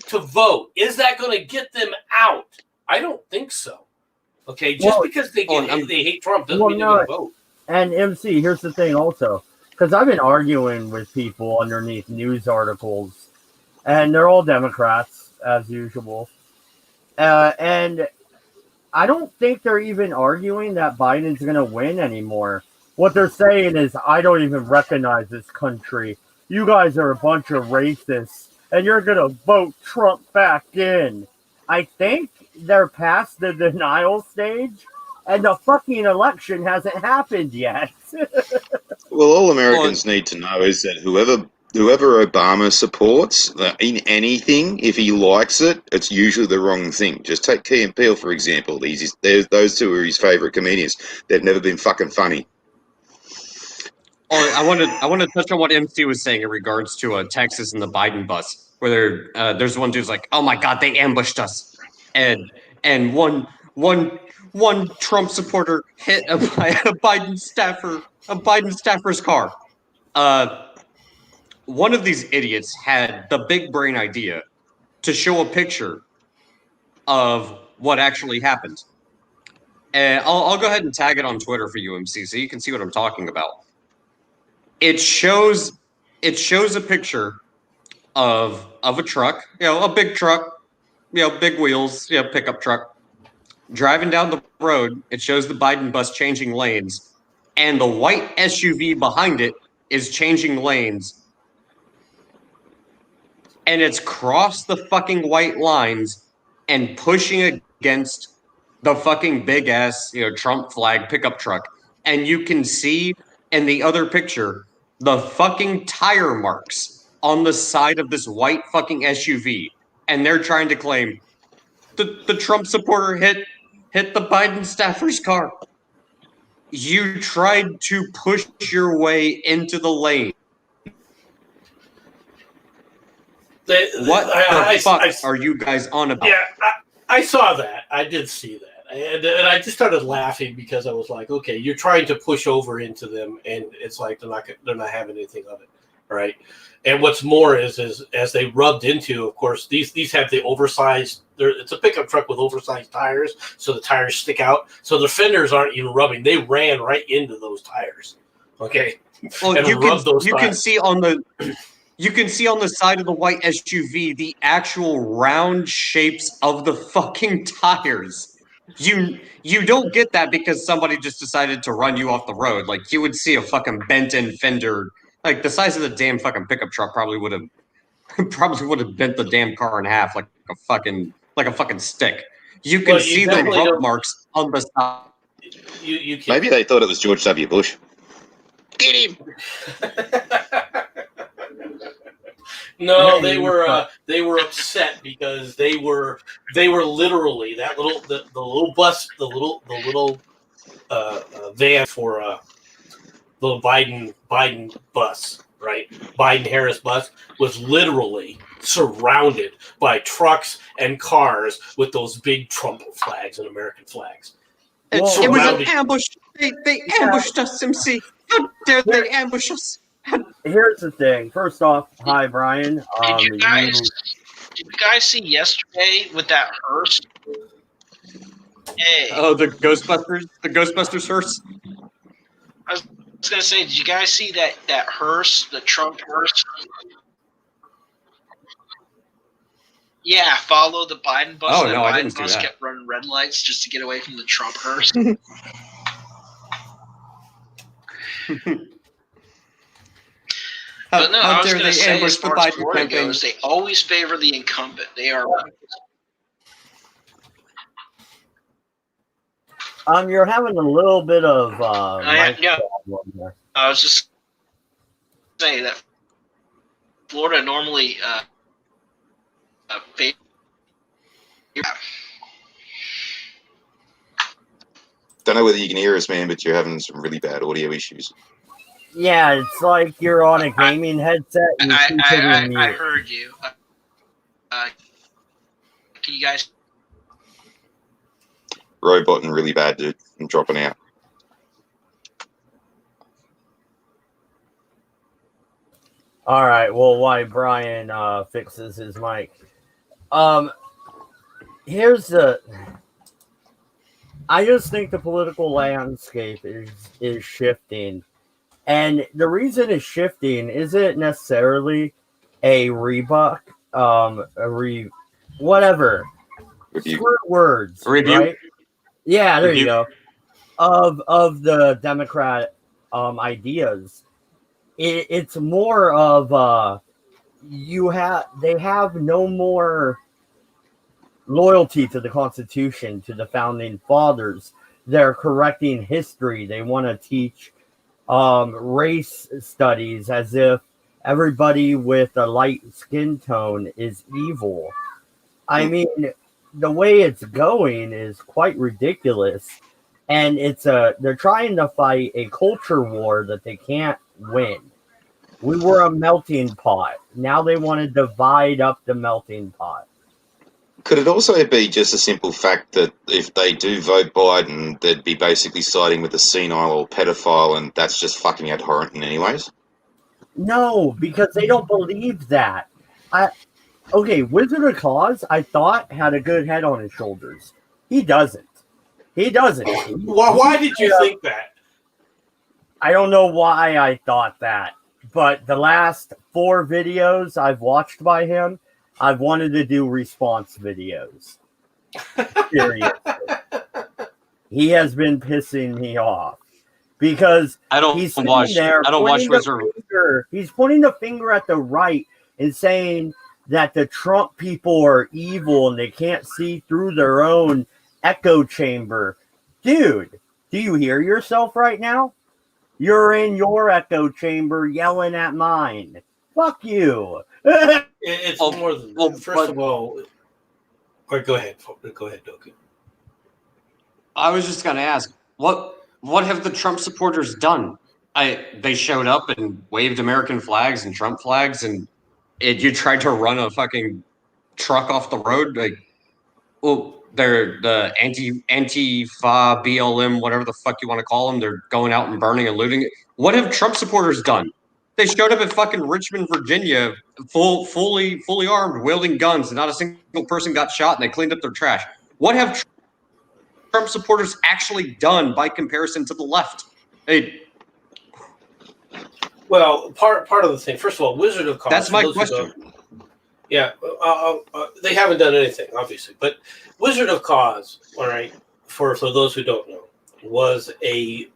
S4: to vote? Is that going to get them out? I don't think so. Okay, just because they hate Trump doesn't mean they're going to vote.
S1: And MC, here's the thing also. Because I've been arguing with people underneath news articles, and they're all Democrats, as usual. And I don't think they're even arguing that Biden's going to win anymore. What they're saying is, I don't even recognize this country. You guys are a bunch of racists, and you're going to vote Trump back in. I think they're past the denial stage, and the fucking election hasn't happened yet.
S3: Well, all Americans need to know is that whoever Obama supports in anything, if he likes it, it's usually the wrong thing. Just take Key and Peele, for example. Those two are his favorite comedians. They've never been fucking funny.
S2: Oh, I want to touch on what MC was saying in regards to Texas and the Biden bus, where there's one dude's like, "Oh my God, they ambushed us," and one Trump supporter hit a Biden staffer's car. one of these idiots had the big brain idea to show a picture of what actually happened. And I'll go ahead and tag it on Twitter for you, MC, so you can see what I'm talking about. It shows a picture of a truck, a big truck, big wheels, pickup truck, driving down the road. It shows the Biden bus changing lanes, and the white SUV behind it is changing lanes, and it's crossed the fucking white lines and pushing against the fucking big ass, Trump flag pickup truck. And you can see in the other picture the fucking tire marks on the side of this white fucking SUV. And they're trying to claim the Trump supporter hit the Biden staffer's car. You tried to push your way into the lane. What the fuck are you guys on about?
S4: Yeah, I saw that. I did see that. And I just started laughing because I was like, okay, you're trying to push over into them, and it's like they're not having anything of it, right? And what's more is as they rubbed into, of course, these have the oversized. It's a pickup truck with oversized tires, so the tires stick out. So the fenders aren't even rubbing; they ran right into those tires. Okay,
S2: well, you can see on the. You can see on the side of the white SUV the actual round shapes of the fucking tires. You don't get that because somebody just decided to run you off the road. Like, you would see a fucking bent-in fender, like the size of the damn fucking pickup truck probably would have bent the damn car in half like a fucking stick. You can see the rub marks on the side.
S4: You
S3: Maybe they thought it was George W. Bush. Get him.
S4: No, they were upset because they were literally the little bus, the little van for the Biden bus, right? Biden Harris bus was literally surrounded by trucks and cars with those big Trump flags and American flags.
S2: It was an ambush. They ambushed us, MC. How dare they ambush us?
S1: Here's the thing. First off, hi Brian.
S5: Did you guys see yesterday with that hearse? Hey.
S2: Oh, the Ghostbusters hearse.
S5: I was gonna say, did you guys see that hearse, the Trump hearse? Yeah, follow the Biden bus.
S2: Oh no,
S5: Biden
S2: I didn't see
S5: bus
S2: that.
S5: kept running red lights just to get away from the Trump hearse. But no, I was going to say, as far as Florida goes, they always favor the incumbent. They are.
S1: You're having a little bit of
S5: yeah. I was just saying that Florida normally favors.
S3: Don't know whether you can hear us, man, but you're having some really bad audio issues.
S1: Yeah, it's like you're on a gaming headset. And
S5: I heard you. Can you guys?
S3: Robotting really bad, dude. I'm dropping out.
S1: All right. Well, while Brian fixes his mic, here's the. I just think the political landscape is shifting. And the reason it's shifting isn't necessarily a whatever. Squirt words, right? Yeah, there you go. Of the Democrat ideas. It's more of they have no more loyalty to the Constitution, to the founding fathers. They're correcting history. They want to teach race studies as if everybody with a light skin tone is evil. I mean, the way it's going is quite ridiculous, and they're trying to fight a culture war that they can't win. We were a melting pot. Now they want to divide up the melting pot.
S3: Could it also be just a simple fact that if they do vote Biden, they'd be basically siding with a senile or pedophile, and that's just fucking abhorrent in any ways?
S1: No, because they don't believe that. Okay, Wizard of Oz, I thought, had a good head on his shoulders. He doesn't. He doesn't.
S4: Why did you think that?
S1: I don't know why I thought that, but the last 4 videos I've watched by him, I've wanted to do response videos. Seriously. He has been pissing me off because he's sitting there pointing the finger. He's pointing the finger at the right and saying that the Trump people are evil and they can't see through their own echo chamber. Dude, do you hear yourself right now? You're in your echo chamber yelling at mine. Fuck you.
S4: It's more than that. First of all, or go ahead, Doku.
S2: I was just going to ask, what have the Trump supporters done? They showed up and waved American flags and Trump flags, and you tried to run a fucking truck off the road. Like, well, they're the Antifa, BLM, whatever the fuck you want to call them. They're going out and burning and looting it. What have Trump supporters done? They showed up at fucking Richmond, Virginia, fully armed, wielding guns, and not a single person got shot, and they cleaned up their trash. What have Trump supporters actually done by comparison to the left?
S4: Well, part of the thing. First of all, Wizard of Oz.
S2: That's my question.
S4: Yeah, they haven't done anything, obviously. But Wizard of Oz, all right, for those who don't know, was a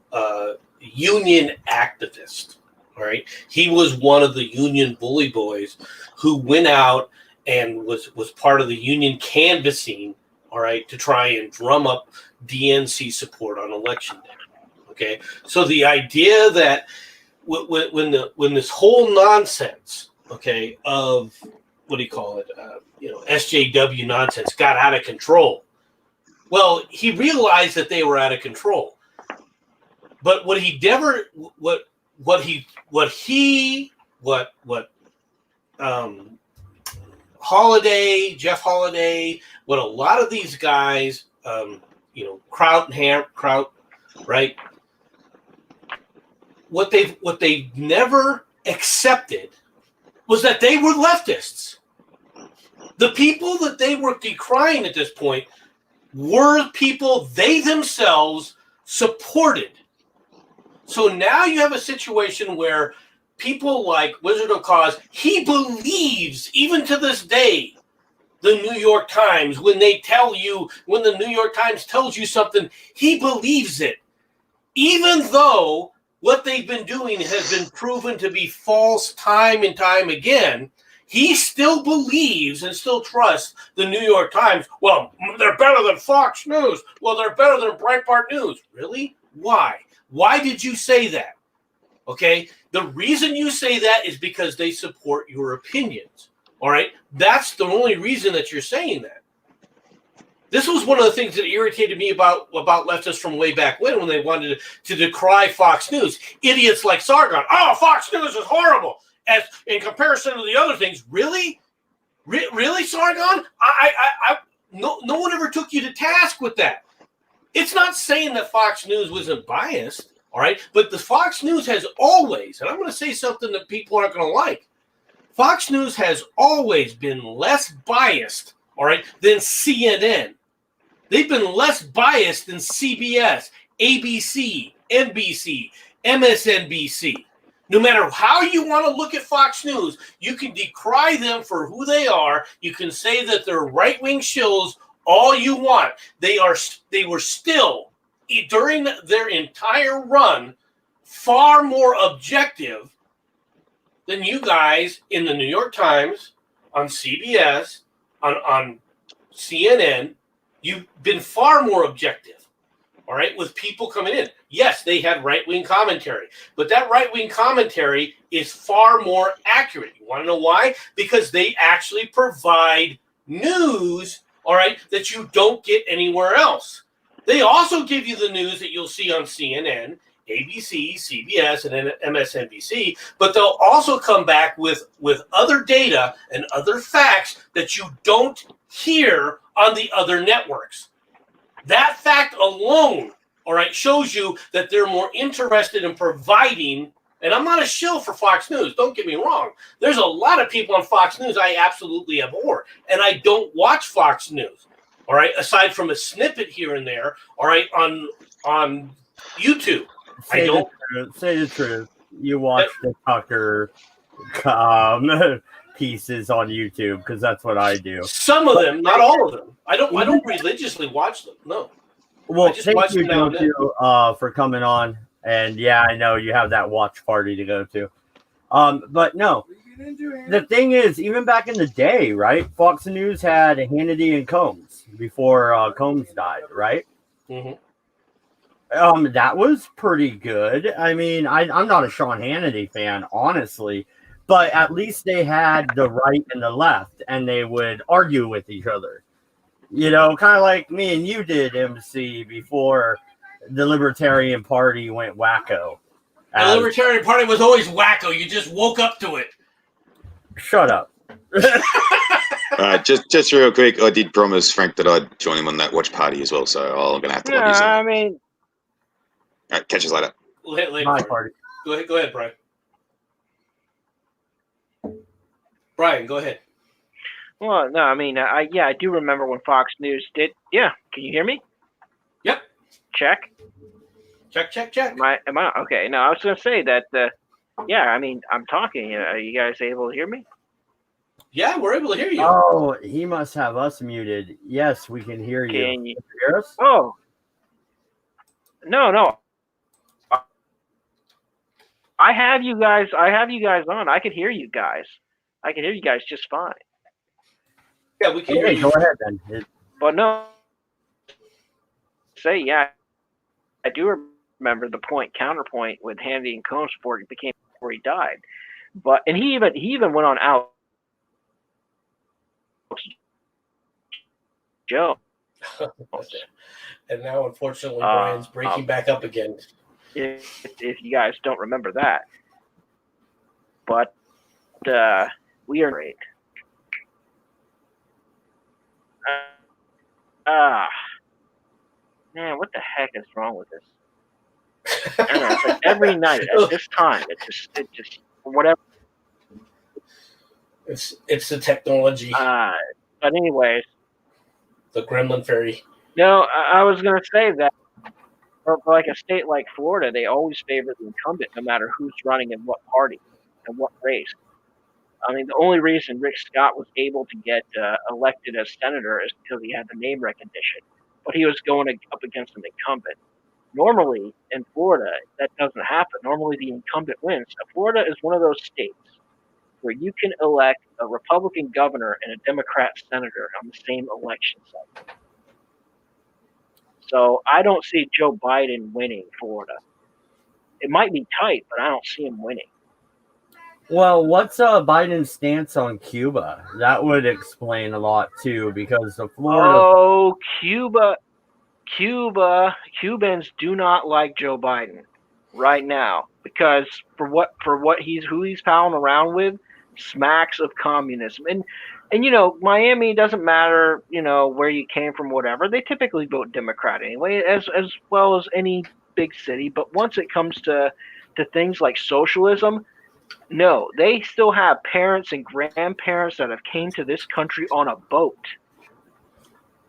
S4: union activist. All right, he was one of the union bully boys who went out and was part of the union canvassing. All right, to try and drum up DNC support on election day. Okay, so the idea that when this whole nonsense, okay, of what do you call it, SJW nonsense got out of control. Well, he realized that they were out of control, but Jeff Holiday, what a lot of these guys, Kraut, right? What they never accepted was that they were leftists. The people that they were decrying at this point were people they themselves supported. So now you have a situation where people like Wizard of Oz, he believes, even to this day, the New York Times, when the New York Times tells you something, he believes it. Even though what they've been doing has been proven to be false time and time again, he still believes and still trusts the New York Times. Well, they're better than Fox News. Well, they're better than Breitbart News. Really? Why? Why did you say that? Okay? The reason you say that is because they support your opinions. All right? That's the only reason that you're saying that. This was one of the things that irritated me about leftists from way back when they wanted to decry Fox News. Idiots like Sargon. Oh, Fox News is horrible. As in comparison to the other things. Really? Really, Sargon? No one ever took you to task with that. It's not saying that Fox News wasn't biased, all right? But the Fox News has always, and I'm going to say something that people aren't going to like, Fox News has always been less biased, all right, than CNN. They've been less biased than CBS, ABC, NBC, MSNBC. No matter how you want to look at Fox News, you can decry them for who they are. You can say that they're right-wing shills all you want. They were still, during their entire run, far more objective than you guys in the New York Times, on CBS, on CNN. You've been far more objective, all right, with people coming in. Yes, they had right-wing commentary, but that right-wing commentary is far more accurate. You want to know why? Because they actually provide news, all right, that you don't get anywhere else. They also give you the news that you'll see on CNN, ABC, CBS, and MSNBC, but they'll also come back with other data and other facts that you don't hear on the other networks. That fact alone, all right, shows you that they're more interested in providing And I'm not a shill for Fox News. Don't get me wrong. There's a lot of people on Fox News I absolutely abhor, and I don't watch Fox News. All right, aside from a snippet here and there. All right, on YouTube.
S1: Say the truth. You watch the Tucker pieces on YouTube because that's what I do.
S4: Some of them, not all of them. I don't religiously watch them. No.
S1: Well, thank you, Joe, for coming on. And yeah, I know you have that watch party to go to. But no, the thing is, even back in the day, right? Fox News had Hannity and Combs before Combs died, right?
S4: Mm-hmm.
S1: That was pretty good. I mean, I'm not a Sean Hannity fan, honestly, but at least they had the right and the left, and they would argue with each other. You know, kind of like me and you did, MC, before the Libertarian Party went wacko.
S4: The Libertarian Party was always wacko. You just woke up to it.
S1: Shut up.
S3: Just real quick, I did promise Frank that I'd join him on that watch party as well, so I'm going to have to love you some.
S6: I mean...
S3: All right, catch us later.
S4: My party. Go ahead, Brian. Brian, go ahead.
S6: Well, no, I mean, I do remember when Fox News did. Yeah, can you hear me?
S4: Yep.
S6: Check.
S4: Check.
S6: Am I okay? No, I was going to say that. Yeah, I mean, I'm talking. Are you guys able to hear me?
S4: Yeah, we're able to hear you.
S1: Oh, he must have us muted. Yes, we can hear you.
S6: Can you
S1: hear us?
S6: Oh. No. I have you guys on. I can hear you guys. I can hear you guys just fine.
S4: Yeah, we can hear you.
S1: Go ahead then.
S6: But no. Yeah, I do remember the counterpoint with Hannity and Combs before he died. And he even went on out Joe.
S4: And now, unfortunately, Brian's breaking back up again.
S6: If you guys don't remember that. But we are great. Man, what the heck is wrong with this? I don't know, it's like every night at this time, it just whatever.
S4: It's the technology.
S6: But anyways,
S4: the Gremlin Fairy.
S6: No, I was gonna say that for like a state like Florida, they always favor the incumbent, no matter who's running in what party and what race. I mean, the only reason Rick Scott was able to get elected as senator is because he had the name recognition, but he was going up against an incumbent. Normally, in Florida, that doesn't happen. Normally, the incumbent wins. Now, Florida is one of those states where you can elect a Republican governor and a Democrat senator on the same election cycle. So I don't see Joe Biden winning Florida. It might be tight, but I don't see him winning.
S1: Well, what's Biden's stance on Cuba? That would explain a lot too, because the Florida.
S6: Oh, Cubans do not like Joe Biden right now because who he's palling around with smacks of communism. And you know, Miami doesn't matter, you know, where you came from, whatever. They typically vote Democrat anyway, as well as any big city. But once it comes to things like socialism, no, they still have parents and grandparents that have came to this country on a boat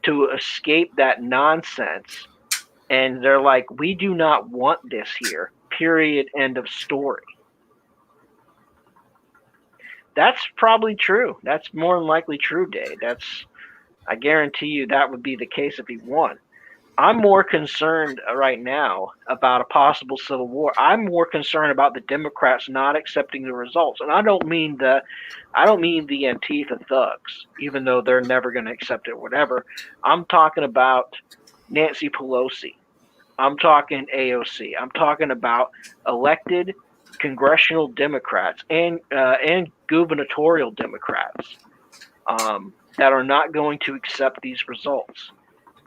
S6: to escape that nonsense. And they're like, we do not want this here, period, end of story. That's probably true. That's more than likely true, Dave. I guarantee you that would be the case if he won. I'm more concerned right now about a possible civil war. I'm more concerned about the Democrats not accepting the results. And I don't mean the Antifa thugs, even though they're never going to accept it, whatever. I'm talking about Nancy Pelosi. I'm talking AOC. I'm talking about elected congressional Democrats and gubernatorial Democrats that are not going to accept these results,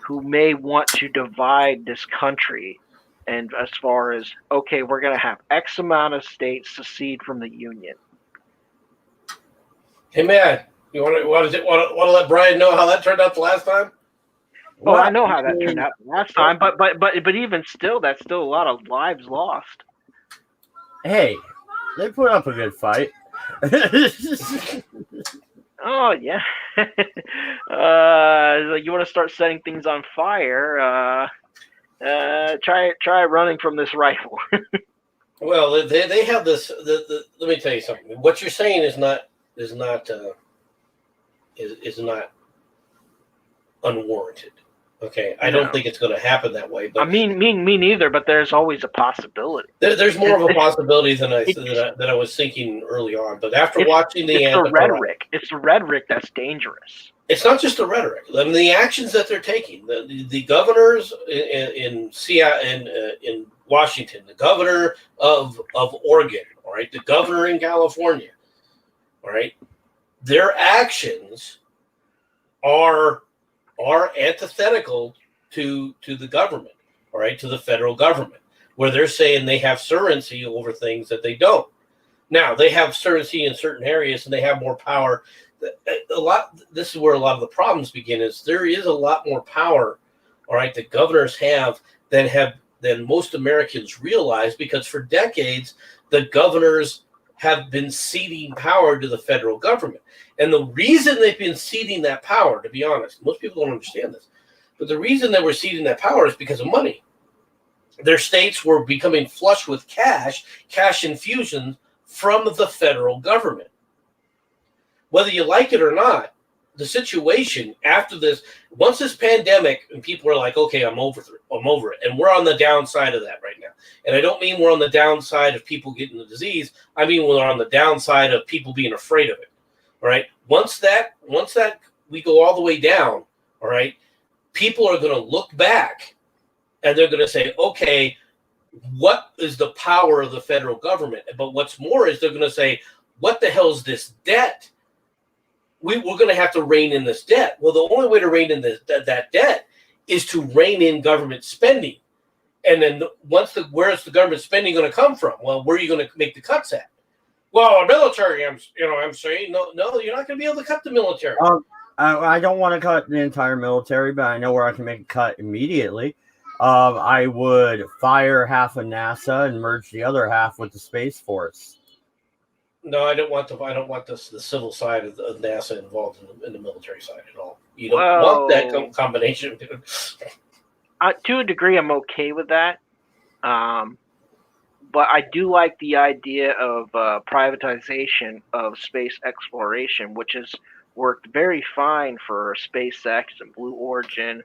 S6: who may want to divide this country. And as far as, okay, we're going to have X amount of states secede from the union.
S4: Hey, man, you want to let Brian know how that turned out the last time?
S6: Well, I know how that turned out last time, but even still, that's still a lot of lives lost.
S1: Hey, They put up a good fight.
S6: Oh yeah. Like you want to start setting things on fire? Try running from this rifle.
S4: Well, they have this. Let me tell you something. What you're saying is not unwarranted. Okay, I don't think it's going to happen that way. But
S6: I mean, me neither. But there's always a possibility.
S4: There's more of a possibility than I was thinking early on. But after watching the
S6: rhetoric, it's the rhetoric that's dangerous.
S4: It's not just the rhetoric. I mean, the actions that they're taking. The governors in Washington, the governor of Oregon, all right, the governor in California, all right, their actions are antithetical to the government, all right, to the federal government, where they're saying they have certainty over things that they don't. Now, they have certainty in certain areas and they have more power. This is where a lot of the problems begin, is there is a lot more power, all right, that governors have than most Americans realize, because for decades, the governors have been ceding power to the federal government. And the reason they've been ceding that power, to be honest, most people don't understand this, but the reason they were ceding that power is because of money. Their states were becoming flush with cash infusions from the federal government. Whether you like it or not, the situation after this, once this pandemic, and people are like, okay, I'm over it. And we're on the downside of that right now. And I don't mean we're on the downside of people getting the disease. I mean, we're on the downside of people being afraid of it. All right. Once that we go all the way down, all right, people are going to look back and they're going to say, okay, what is the power of the federal government? But what's more is they're going to say, what the hell is this debt? We're going to have to rein in this debt. Well, the only way to rein in that debt is to rein in government spending. And then where's the government spending going to come from? Well, where are you going to make the cuts at? Well, our military, I'm saying, no, you're not going to be able to cut the military.
S1: I don't want to cut the entire military, but I know where I can make a cut immediately. I would fire half of NASA and merge the other half with the Space Force.
S4: No, I don't want the civil side of NASA involved in the military side at all. You don't want that combination.
S6: To a degree, I'm okay with that. But I do like the idea of privatization of space exploration, which has worked very fine for SpaceX and Blue Origin,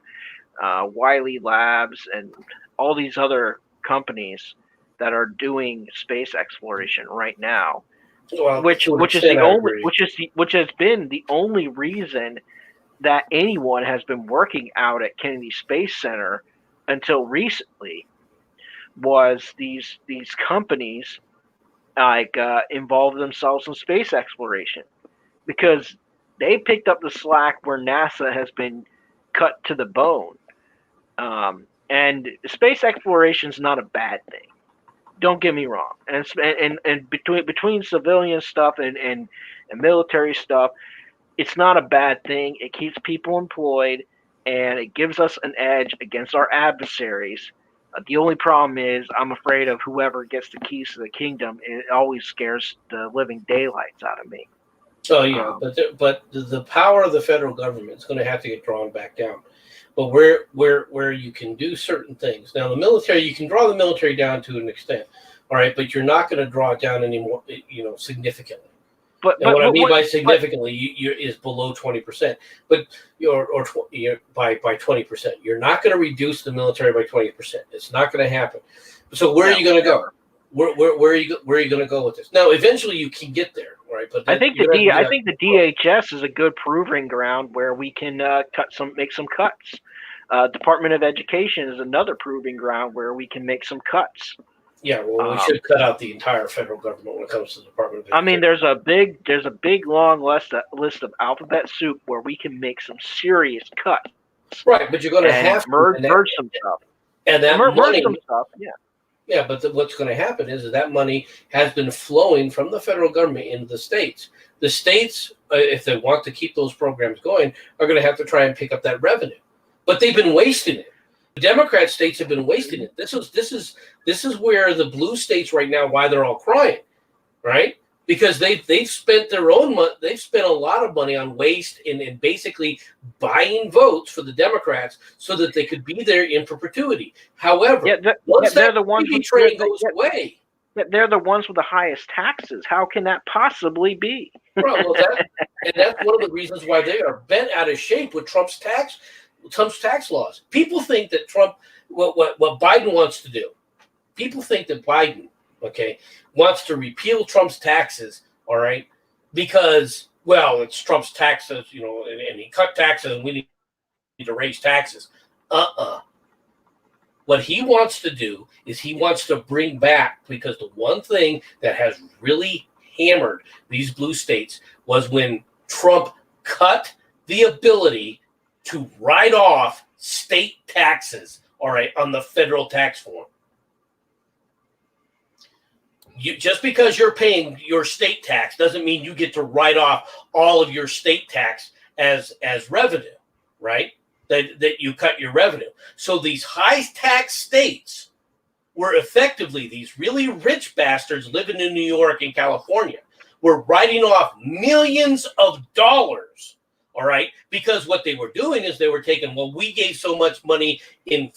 S6: Wiley Labs, and all these other companies that are doing space exploration right now.
S4: Well,
S6: which has been the only reason that anyone has been working out at Kennedy Space Center until recently, was these companies involved themselves in space exploration, because they picked up the slack where NASA has been cut to the bone. And space exploration is not a bad thing. Don't get me wrong. And between civilian stuff and military stuff, it's not a bad thing. It keeps people employed, and it gives us an edge against our adversaries. The only problem is I'm afraid of whoever gets the keys to the kingdom. It always scares the living daylights out of me.
S4: Oh yeah, but the power of the federal government is going to have to get drawn back down. But where you can do certain things. Now, the military, you can draw the military down to an extent, all right, but you're not going to draw it down anymore, significantly. But what I mean by significantly, is below 20%, but by 20%. You're not going to reduce the military by 20%. It's not going to happen. So where are you going to go? Where are you going to go with this? Now, eventually you can get there, right? But
S6: I think the DHS is a good proving ground where we can make some cuts. Department of Education is another proving ground where we can make some cuts.
S4: Yeah, well, we should cut out the entire federal government when it comes to the Department of Education.
S6: I mean, there's a big long list of alphabet soup where we can make some serious cuts.
S4: Right, but you're going to have to
S6: merge some stuff.
S4: And that money,
S6: some stuff, yeah.
S4: Yeah, but what's going to happen is that money has been flowing from the federal government into the states. The states, if they want to keep those programs going, are going to have to try and pick up that revenue. But they've been wasting it. The Democrat states have been wasting it. This is where the blue states right now, why they're all crying. right? Because they've spent their own money. They've spent a lot of money on waste and basically buying votes for the Democrats so that they could be there in perpetuity. However, once that train goes away,
S6: they're the ones with the highest taxes. How can that possibly be?
S4: Well, that's one of the reasons why they are bent out of shape with Trump's tax laws. People think that Trump, what Biden wants to do. People think that Biden, wants to repeal Trump's taxes, all right, because, well, it's Trump's taxes, and he cut taxes and we need to raise taxes. What he wants to do is he wants to bring back, because the one thing that has really hammered these blue states was when Trump cut the ability to write off state taxes, all right, on the federal tax form. Just because you're paying your state tax doesn't mean you get to write off all of your state tax as revenue, right? That you cut your revenue. So these high tax states were effectively these really rich bastards living in New York and California were writing off millions of dollars, all right? Because what they were doing is they were taking, well, we gave so much money in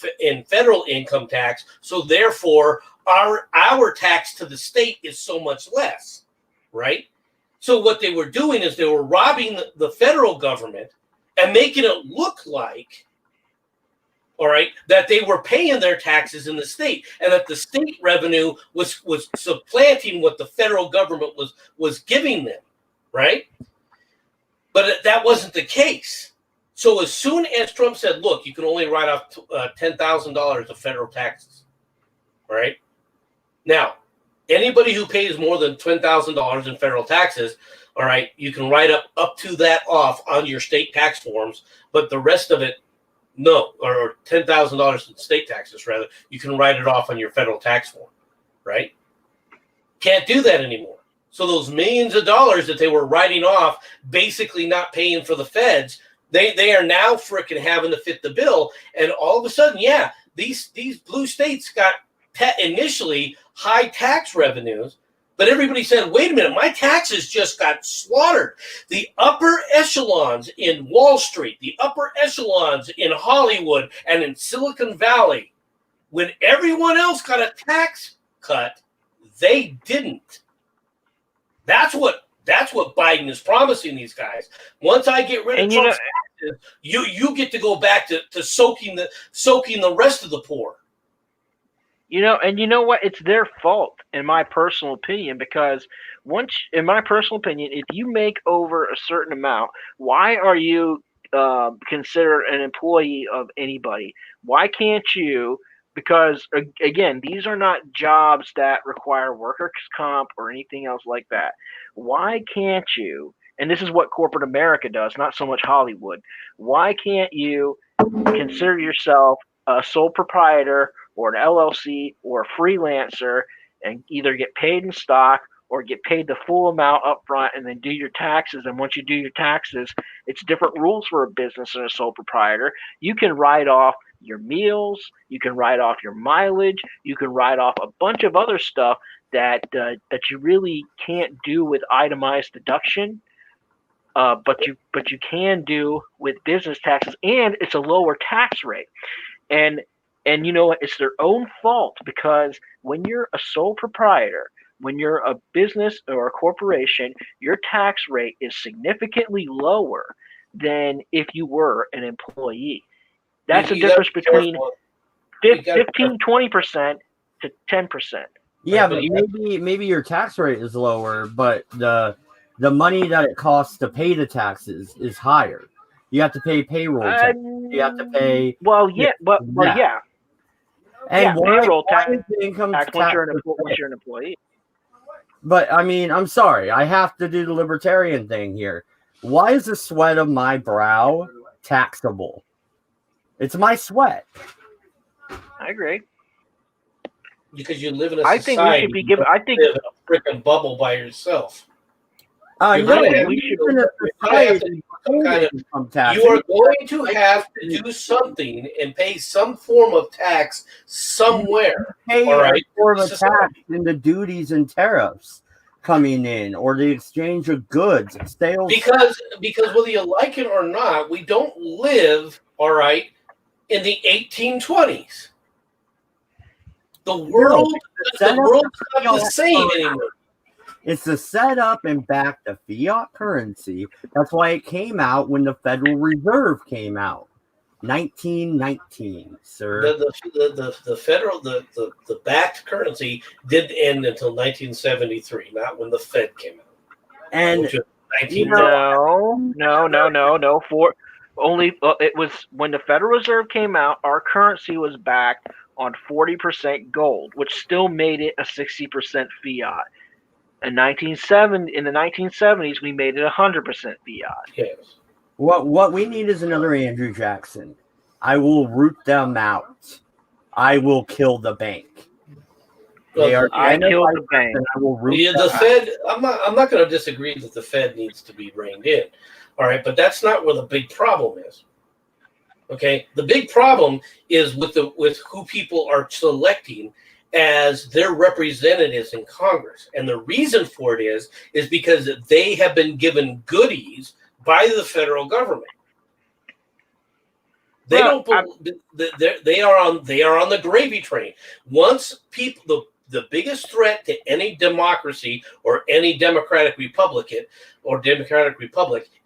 S4: federal income tax, so therefore our tax to the state is so much less, right? So what they were doing is they were robbing the federal government and making it look like, all right, that they were paying their taxes in the state and that the state revenue was supplanting what the federal government was giving them, right? But that wasn't the case. So as soon as Trump said, look, you can only write off $10,000 of federal taxes, all right? Now, anybody who pays more than $10,000 in federal taxes, all right, you can write up to that off on your state tax forms, but the rest of it, no, or $10,000 in state taxes, rather, you can write it off on your federal tax form, right? Can't do that anymore. So those millions of dollars that they were writing off, basically not paying for the feds, they are now freaking having to fit the bill. And all of a sudden, yeah, these blue states got initially high tax revenues, but everybody said, wait a minute, my taxes just got slaughtered. The upper echelons in Wall Street, the upper echelons in Hollywood and in Silicon Valley, when everyone else got a tax cut, they didn't. That's what Biden is promising these guys. Once I get rid of Trump's taxes, you get to go back to soaking the rest of the poor.
S6: And you know what? It's their fault, in my personal opinion, because in my personal opinion, if you make over a certain amount, why are you considered an employee of anybody? Why can't you? Because, again, these are not jobs that require workers' comp or anything else like that. Why can't you? And this is what corporate America does, not so much Hollywood. Why can't you consider yourself a sole proprietor or an LLC or a freelancer and either get paid in stock or get paid the full amount up front and then do your taxes? And once you do your taxes, it's different rules for a business and a sole proprietor. You can write off your meals, you can write off your mileage, you can write off a bunch of other stuff that you really can't do with itemized deduction, but you can do with business taxes, and it's a lower tax rate. And you know what? It's their own fault, because when you're a sole proprietor, when you're a business or a corporation, your tax rate is significantly lower than if you were an employee. That's the difference between 15, 20% to 10%.
S1: Yeah, but maybe your tax rate is lower, but the money that it costs to pay the taxes is higher. You have to pay payroll tax. You have to pay.
S6: Yeah.
S1: And
S6: payroll tax
S1: income
S6: tax once you're an employee.
S1: But I mean, I'm sorry, I have to do the libertarian thing here. Why is the sweat of my brow taxable? It's my sweat.
S6: I agree.
S4: Because you live in a society.
S6: I think we should be given. I think
S4: live in a freaking bubble by yourself.
S1: You are going
S4: to have to do something and pay some form of tax somewhere.
S1: Pay all right, form of tax in the duties and tariffs. coming in or the exchange of goods, sales.
S4: Because whether you like it or not, we don't live, all right, in the 1820s. The world is not the same anymore.
S1: It's the setup and back to fiat currency. That's why it came out when the Federal Reserve came out. 1919, sir.
S4: The federal the backed currency didn't end until 1973, not when the Fed came out.
S1: And
S6: no. It was when the Federal Reserve came out. Our currency was backed on 40% gold, which still made it a 60% fiat. In the 1970s, we made it 100% fiat.
S4: Yes.
S1: What we need is another Andrew Jackson. I will root them out. I will kill the bank.
S6: I killed the bank.
S1: I will root
S4: the Fed. I'm not going to disagree that the Fed needs to be reined in. All right, but that's not where the big problem is. Okay, the big problem is with who people are selecting as their representatives in Congress, and the reason for it is because they have been given goodies by the federal government. They they are on the gravy train. Once people, the biggest threat to any democracy or any democratic republic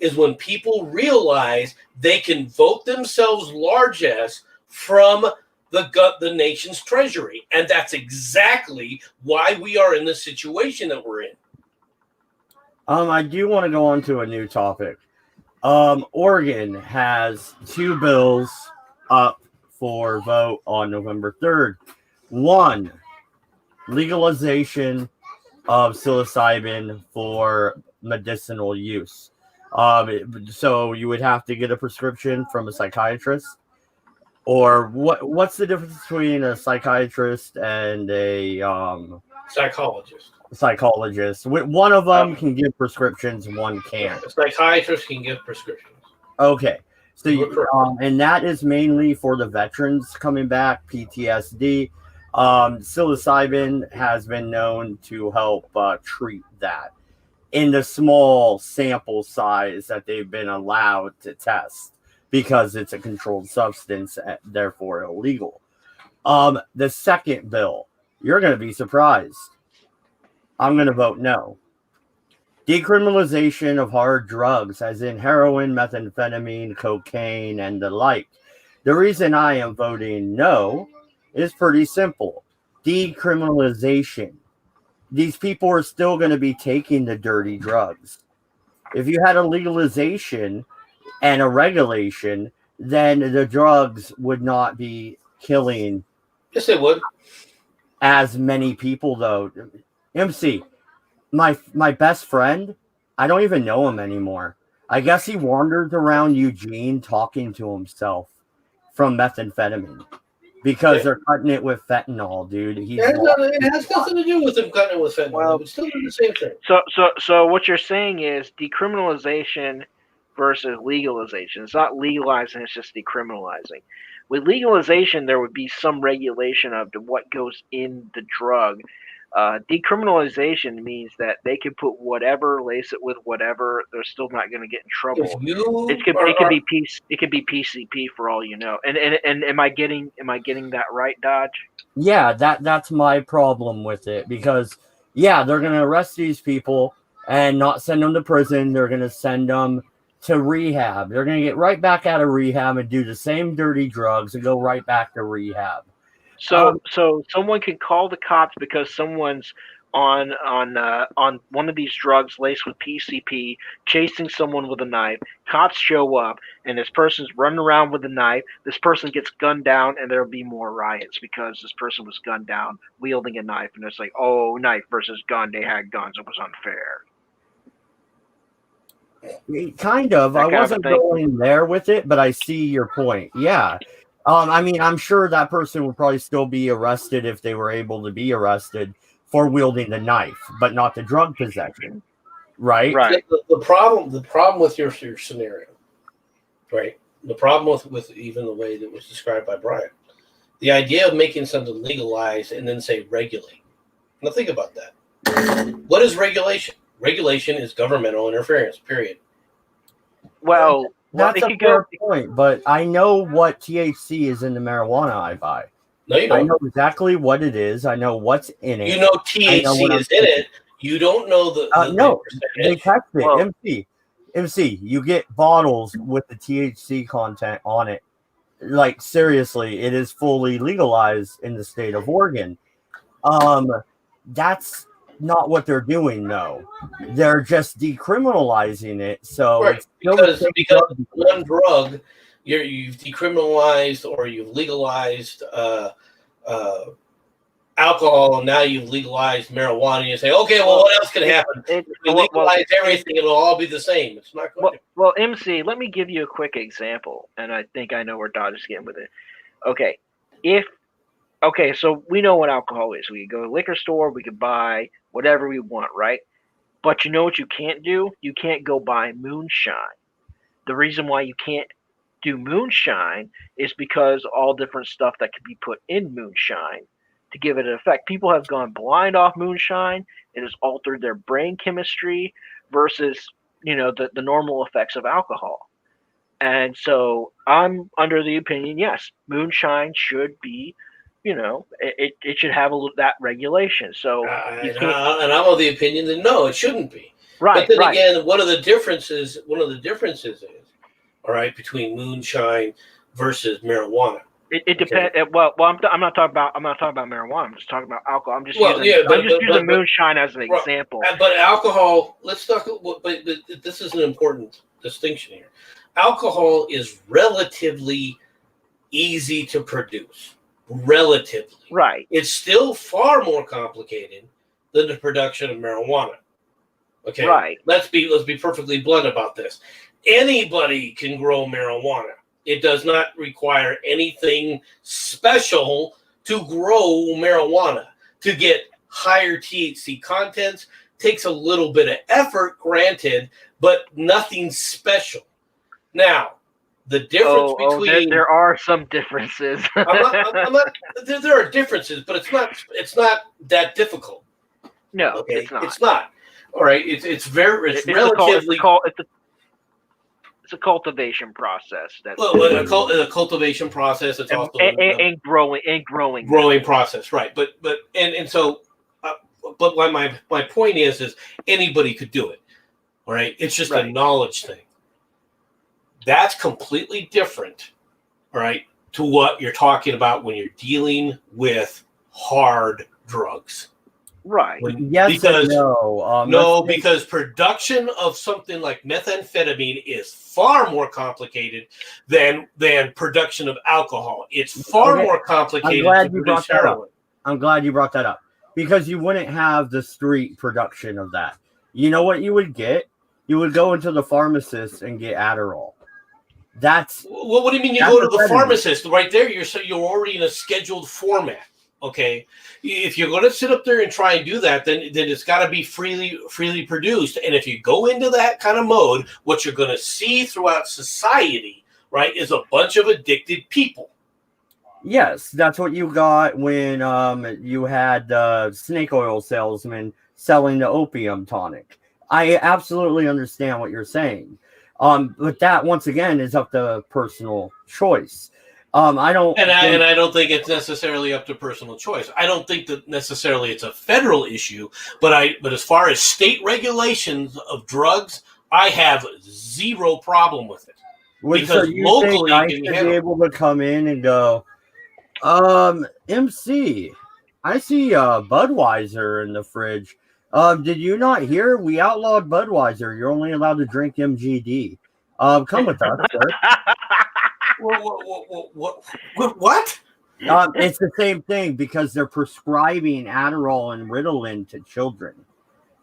S4: is when people realize they can vote themselves largesse from the nation's treasury, and that's exactly why we are in the situation that we're in.
S1: I do want to go on to a new topic. Oregon has 2 bills up for vote on November 3rd. One, legalization of psilocybin for medicinal use. So you would have to get a prescription from a psychiatrist. Or what's the difference between a psychiatrist and a
S4: psychologist?
S1: One of them can give prescriptions, one can't.
S4: A psychiatrist can give prescriptions.
S1: Okay. So, and that is mainly for the veterans coming back, PTSD. Psilocybin has been known to help treat that in the small sample size that they've been allowed to test because it's a controlled substance, therefore illegal. The second bill, you're going to be surprised. I'm going to vote no. Decriminalization of hard drugs, as in heroin, methamphetamine, cocaine, and the like. The reason I am voting no is pretty simple. Decriminalization. These people are still going to be taking the dirty drugs. If you had a legalization and a regulation, then the drugs would not be killing.
S4: Yes, they would.
S1: As many people, though. MC, my best friend, I don't even know him anymore. I guess he wanders around Eugene talking to himself from methamphetamine because they're cutting it with fentanyl, dude.
S4: It has nothing to do with them cutting it with fentanyl. Well, it's still doing the same thing.
S6: So what you're saying is decriminalization versus legalization. It's not legalizing, it's just decriminalizing. With legalization, there would be some regulation of what goes in the drug. Decriminalization means that they can put whatever, lace it with whatever. They're still not going to get in trouble. It could be PCP for all you know. And am I getting that right, Dodge?
S1: Yeah, that's my problem with it because they're going to arrest these people and not send them to prison. They're going to send them to rehab. They're going to get right back out of rehab and do the same dirty drugs and go right back to rehab.
S6: So someone can call the cops because someone's on one of these drugs laced with PCP, chasing someone with a knife. Cops show up, and this person's running around with a knife. This person gets gunned down, and there'll be more riots because this person was gunned down wielding a knife. And it's like, oh, knife versus gun. They had guns. It was unfair.
S1: Kind of. I wasn't going there with it, but I see your point. Yeah. I mean, I'm sure that person would probably still be arrested if they were able to be arrested for wielding the knife, but not the drug possession, right?
S6: Right.
S4: The problem with your scenario, right? The problem with even the way that was described by Brian, the idea of making something legalized and then say regulate. Now think about that. What is regulation? Regulation is governmental interference, period.
S6: Well,
S1: That's a fair point, but I know what THC is in the marijuana I buy.
S4: No, you
S1: I
S4: don't.
S1: know exactly what it is. I know what's in it.
S4: You know THC is in it. You don't know the
S1: no, they
S4: percentage.
S1: test it. MC, you get bottles with the THC content on it. Like, seriously, it is fully legalized in the state of Oregon. That's not what they're doing, though. They're just decriminalizing it. So
S4: Right,
S1: it's still
S4: because one drug, you've decriminalized or you've legalized alcohol, and now you've legalized marijuana. And you say, okay, well, what else can happen? If we legalize everything, it'll all be the same. It's not going to.
S6: Well, MC, let me give you a quick example, and I think I know where Dodge is getting with it. Okay, so we know what alcohol is. We can go to the liquor store, we can buy whatever we want, right? But you know what you can't do? You can't go buy moonshine. The reason why you can't do moonshine is because all different stuff that can be put in moonshine to give it an effect. People have gone blind off moonshine. It has altered their brain chemistry versus, the normal effects of alcohol. And so I'm under the opinion, yes, moonshine should be, it should have that regulation. So
S4: and I'm of the opinion that no, it shouldn't be.
S6: Right.
S4: But then again, one of the differences is, all right, between moonshine versus marijuana.
S6: It depends. Well, I'm not talking about marijuana. I'm just talking about alcohol. I'm just using moonshine as an example.
S4: But alcohol. Let's talk. But this is an important distinction here. Alcohol is relatively easy to produce. Relatively,
S6: right?
S4: It's still far more complicated than the production of marijuana. Okay,
S6: right.
S4: Let's be perfectly blunt about this. Anybody can grow marijuana. It does not require anything special to grow marijuana. To get higher THC contents takes a little bit of effort, granted, but nothing special. Now, the difference between
S6: there are some differences.
S4: I'm not. There are differences, but it's not that difficult.
S6: No,
S4: okay?
S6: It's not.
S4: It's not. All right. It's relatively.
S6: It's a cultivation process.
S4: A cultivation process. It's also
S6: and
S4: growing process, right? But so, but my point is anybody could do it. All right. It's just a knowledge thing. That's completely different, all right, to what you're talking about when you're dealing with hard drugs.
S6: Right.
S4: Because production of something like methamphetamine is far more complicated than production of alcohol. It's far more complicated to produce heroin.
S1: I'm glad you brought that up because you wouldn't have the street production of that. You know what you would get? You would go into the pharmacist and get Adderall.
S4: Well, what do you mean? You go to the pharmacist right there? You're already in a scheduled format. Okay, if you're going to sit up there and try and do that, then it's got to be freely produced. And if you go into that kind of mode, what you're going to see throughout society, right, is a bunch of addicted people.
S1: Yes, that's what you got when you had the snake oil salesman selling the opium tonic. I absolutely understand what you're saying. But that once again is up to personal choice. I don't
S4: think it's necessarily up to personal choice. I don't think that necessarily it's a federal issue, but as far as state regulations of drugs, I have zero problem with it. Because locally
S1: I should be able to come in and go, MC, I see Budweiser in the fridge. Did you not hear? We outlawed Budweiser. You're only allowed to drink MGD. Come with us, sir.
S4: What?
S1: It's the same thing because they're prescribing Adderall and Ritalin to children.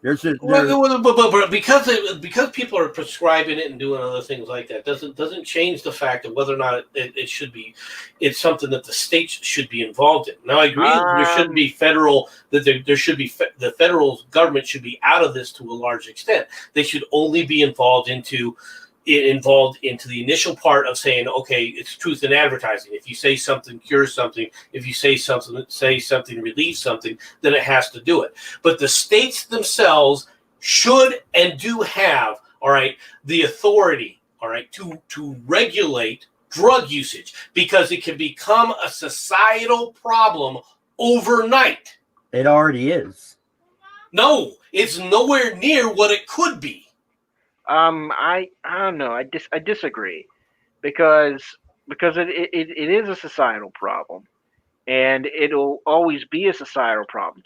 S4: But because people are prescribing it and doing other things like that doesn't change the fact of whether or not it should be. It's something that the states should be involved in. Now I agree that there shouldn't be federal. That there should be the federal government should be out of this to a large extent. They should only be involved into involved into the initial part of saying, okay, it's truth in advertising. If you say something cures something, if you say something relieves something, then it has to do it. But the states themselves should and do have, all right, the authority, all right, to regulate drug usage, because it can become a societal problem overnight.
S1: It already is.
S4: No, it's nowhere near what it could be.
S6: I don't know. I disagree, because it is a societal problem, and it'll always be a societal problem.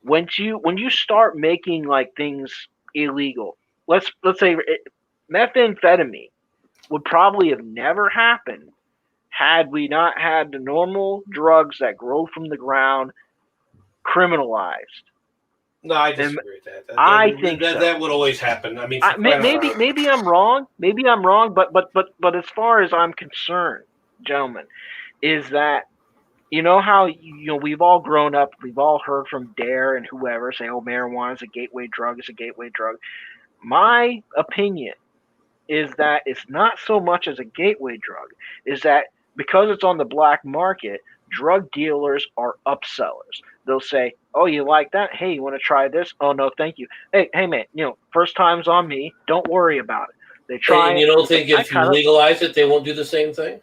S6: When you start making like things illegal, let's say methamphetamine would probably have never happened had we not had the normal drugs that grow from the ground criminalized.
S4: No, I disagree with that.
S6: I think
S4: that would always happen. I mean,
S6: maybe I'm wrong. Maybe I'm wrong. But as far as I'm concerned, gentlemen, is that you know how we've all grown up, we've all heard from Dare and whoever say, "Oh, marijuana is a gateway drug. It's a gateway drug." My opinion is that it's not so much as a gateway drug. Is that because it's on the black market, drug dealers are upsellers. They'll say, "Oh, you like that? Hey, you want to try this? Oh, no, thank you. Hey, man, first time's on me. Don't worry about it." They try.
S4: And you don't think if you legalize it, they won't do the same thing?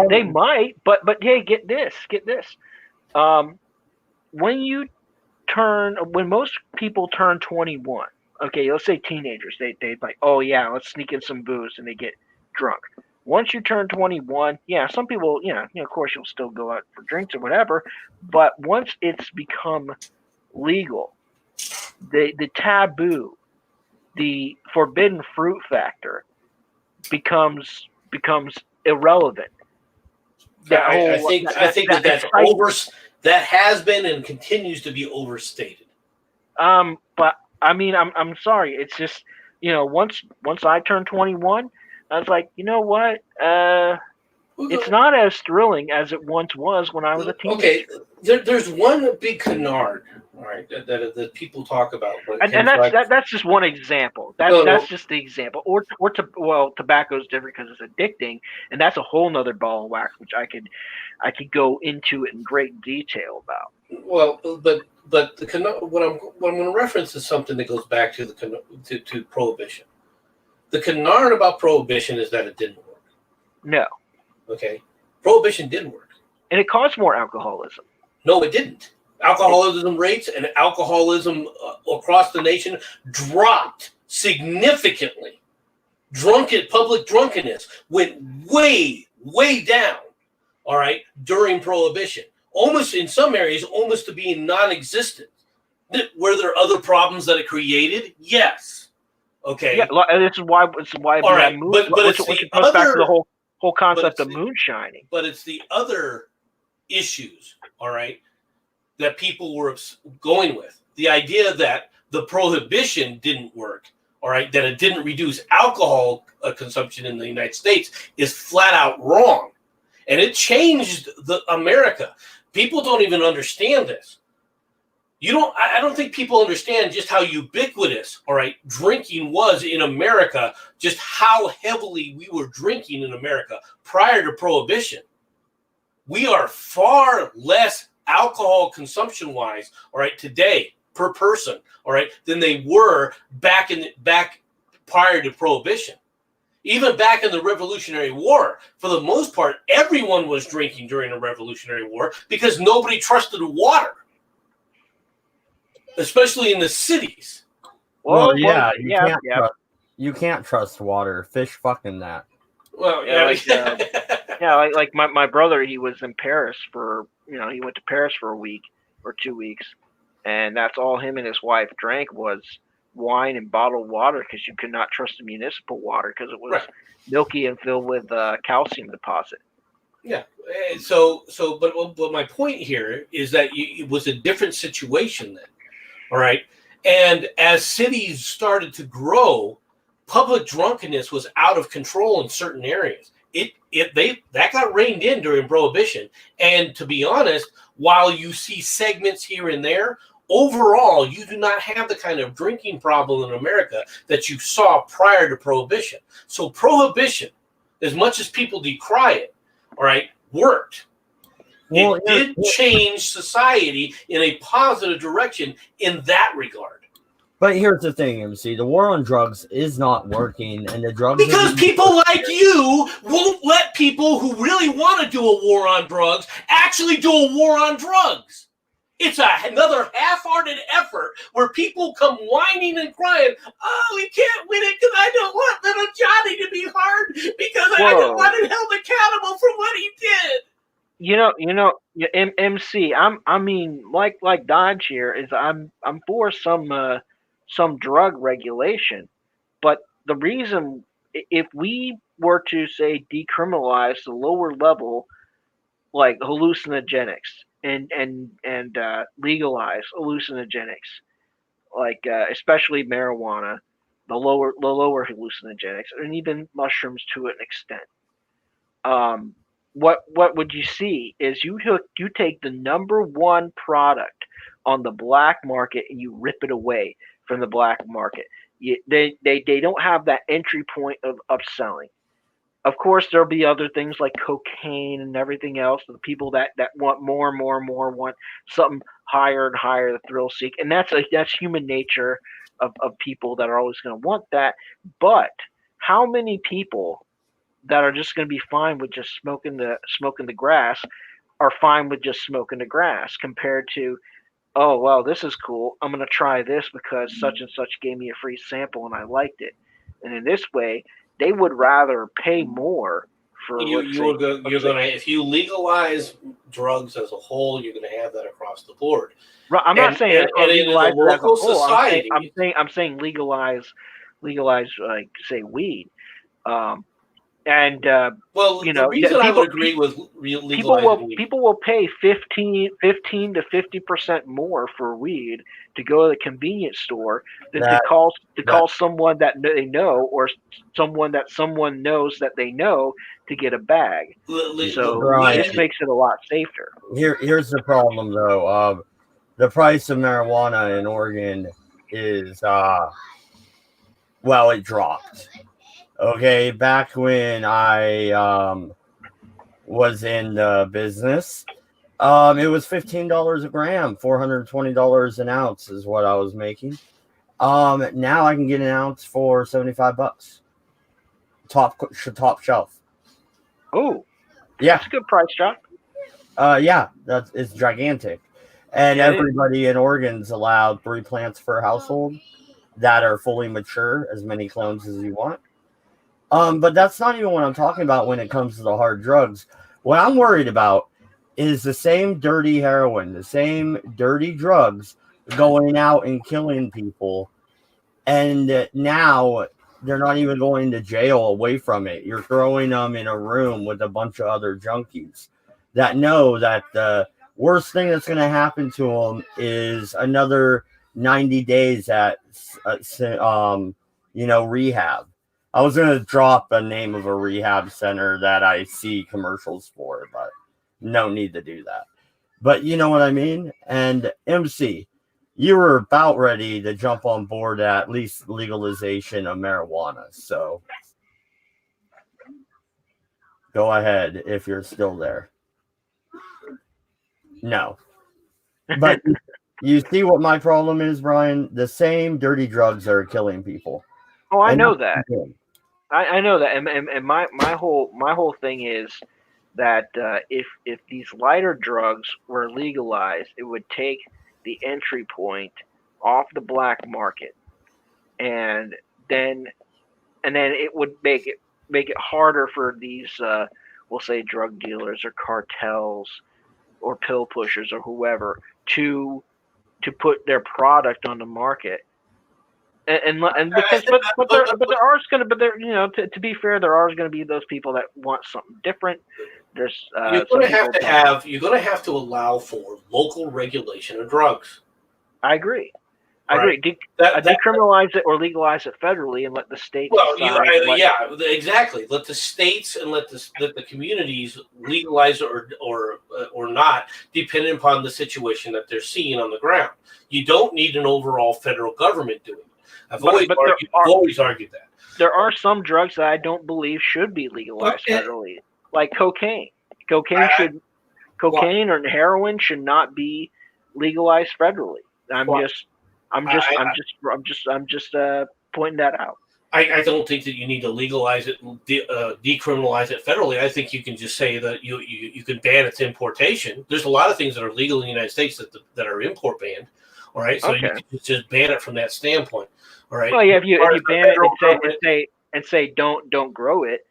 S6: They might, but hey, get this. When most people turn 21, okay, let's say teenagers, they like, oh yeah, let's sneak in some booze, and they get drunk. Once you turn 21, yeah, some people, of course you'll still go out for drinks or whatever, but once it's become legal, the taboo, the forbidden fruit factor becomes irrelevant.
S4: I think that has been and continues to be overstated.
S6: But I mean, I'm sorry. It's just once I turned 21, I was like, you know what? It's not as thrilling as it once was when I was a teenager.
S4: Okay, there's one big canard, all right, that people talk about,
S6: and that's just one example. That's just the example. Or tobacco is different because it's addicting, and that's a whole nother ball of wax, which I could go into it in great detail about.
S4: Well, but what I'm going to reference is something that goes back to to prohibition. The canard about prohibition is that it didn't work.
S6: No.
S4: Okay. Prohibition didn't work.
S6: And it caused more alcoholism.
S4: No, it didn't. Alcoholism rates and alcoholism across the nation dropped significantly. Public drunkenness went way, way down, all right, during Prohibition. Almost in some areas, almost to being non-existent. Were there other problems that it created? Yes. Okay.
S6: Yeah, and this is why
S4: all right, but
S6: which goes back to the whole concept of moonshining.
S4: But it's the other issues, all right, that people were going with. The idea that the prohibition didn't work, all right, that it didn't reduce alcohol consumption in the United States is flat out wrong. And it changed America. People don't even understand this. I don't think people understand just how ubiquitous, all right, drinking was in America, just how heavily we were drinking in America prior to Prohibition. We are far less alcohol consumption-wise, all right, today per person, all right, than they were back prior to Prohibition. Even back in the Revolutionary War, for the most part, everyone was drinking during the Revolutionary War because nobody trusted water. Especially in the cities.
S1: You can't trust water. Fish fucking that.
S4: Well,
S6: like my brother, he was in Paris he went to Paris for a week or 2 weeks, and that's all him and his wife drank was wine and bottled water because you could not trust the municipal water because it was milky and filled with calcium deposit.
S4: Yeah. But my point here is that it was a different situation then. All right. And as cities started to grow, public drunkenness was out of control in certain areas. That got reined in during Prohibition. And to be honest, while you see segments here and there, overall, you do not have the kind of drinking problem in America that you saw prior to Prohibition. So Prohibition, as much as people decry it, all right, worked.
S1: Well,
S4: it did change society in a positive direction in that regard.
S1: But here's the thing, MC. The war on drugs is not working, and the drugs...
S4: Because people like you won't let people who really want to do a war on drugs actually do a war on drugs. It's another half-hearted effort where people come whining and crying, oh, we can't win it because I don't want little Johnny to be hard because I don't want him held accountable for what he did.
S6: MC. I mean, like Dodge here is. I'm for some drug regulation, but the reason, if we were to say decriminalize the lower level, like hallucinogenics, and legalize hallucinogenics, like especially marijuana, the lower hallucinogenics, and even mushrooms to an extent. What would you see is you take the number one product on the black market and you rip it away from the black market. They don't have that entry point of upselling. Of course, there'll be other things like cocaine and everything else. The people that want more and more and more want something higher and higher, the thrill seek, and that's human nature of people that are always going to want that. But how many people that are just going to be fine with just smoking the grass are fine with just smoking the grass compared to, oh, well, this is cool. I'm going to try this because such and such gave me a free sample and I liked it. And in this way, they would rather pay more for
S4: if you legalize drugs as a whole, you're going to have that across the board.
S6: Right, I'm not saying legalize
S4: in a local society.
S6: I'm saying legalize like say weed. The reason I would agree with legalizing people will pay 15 to 50% more for weed to go to the convenience store than to call someone that they know or someone that someone knows that they know to get a bag. So this makes it a lot safer.
S1: Here's the problem, though. The price of marijuana in Oregon is it dropped. Okay, back when I was in the business, it was $15 a gram, $420 an ounce is what I was making. Now I can get an ounce for $75. Top shelf.
S6: Oh,
S1: yeah,
S6: that's a good price drop.
S1: Yeah, it's gigantic, and everybody in Oregon's allowed 3 plants per household that are fully mature, as many clones as you want. But that's not even what I'm talking about when it comes to the hard drugs. What I'm worried about is the same dirty heroin, the same dirty drugs going out and killing people. And now they're not even going to jail away from it. You're throwing them in a room with a bunch of other junkies that know that the worst thing that's going to happen to them is another 90 days at, rehab. I was going to drop a name of a rehab center that I see commercials for, but no need to do that. But you know what I mean? And MC, you were about ready to jump on board at least legalization of marijuana. So go ahead if you're still there. No. But you see what my problem is, Brian? The same dirty drugs are killing people.
S6: Oh, I know that. I know that, and my whole thing is that if these lighter drugs were legalized, it would take the entry point off the black market, and then it would make it harder for these we'll say drug dealers or cartels or pill pushers or whoever to put their product on the market. And because there are going to to be fair, there are going to be those people that want something different. There's
S4: you're going to have to allow for local regulation of drugs.
S6: I agree. I
S4: right?
S6: agree. Decriminalize it or legalize it federally and let the states decide.
S4: Yeah, exactly. Let the states and let the communities legalize it or not, depending upon the situation that they're seeing on the ground. You don't need an overall federal government doing it. I've always argued that.
S6: There are some drugs that I don't believe should be legalized federally, like cocaine. Cocaine or heroin should not be legalized federally. I'm just pointing that out.
S4: I don't think that you need to legalize it, decriminalize it federally. I think you can just say that you can ban its importation. There's a lot of things that are legal in the United States that are import banned. All right, so you can just ban it from that standpoint. All right.
S6: Well, yeah, if you ban it and say don't grow it,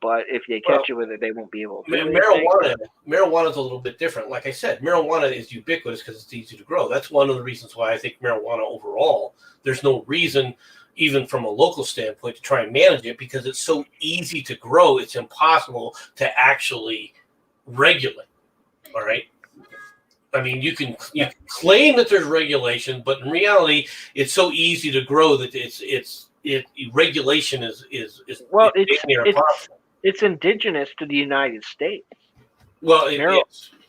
S6: but if they catch you with it, they won't be able to.
S4: Marijuana is a little bit different. Like I said, marijuana is ubiquitous because it's easy to grow. That's one of the reasons why I think marijuana overall, there's no reason, even from a local standpoint, to try and manage it because it's so easy to grow. It's impossible to actually regulate. All right. I mean, you can claim that there's regulation, but in reality, it's so easy to grow that regulation is
S6: it's indigenous to the United States.
S4: Well,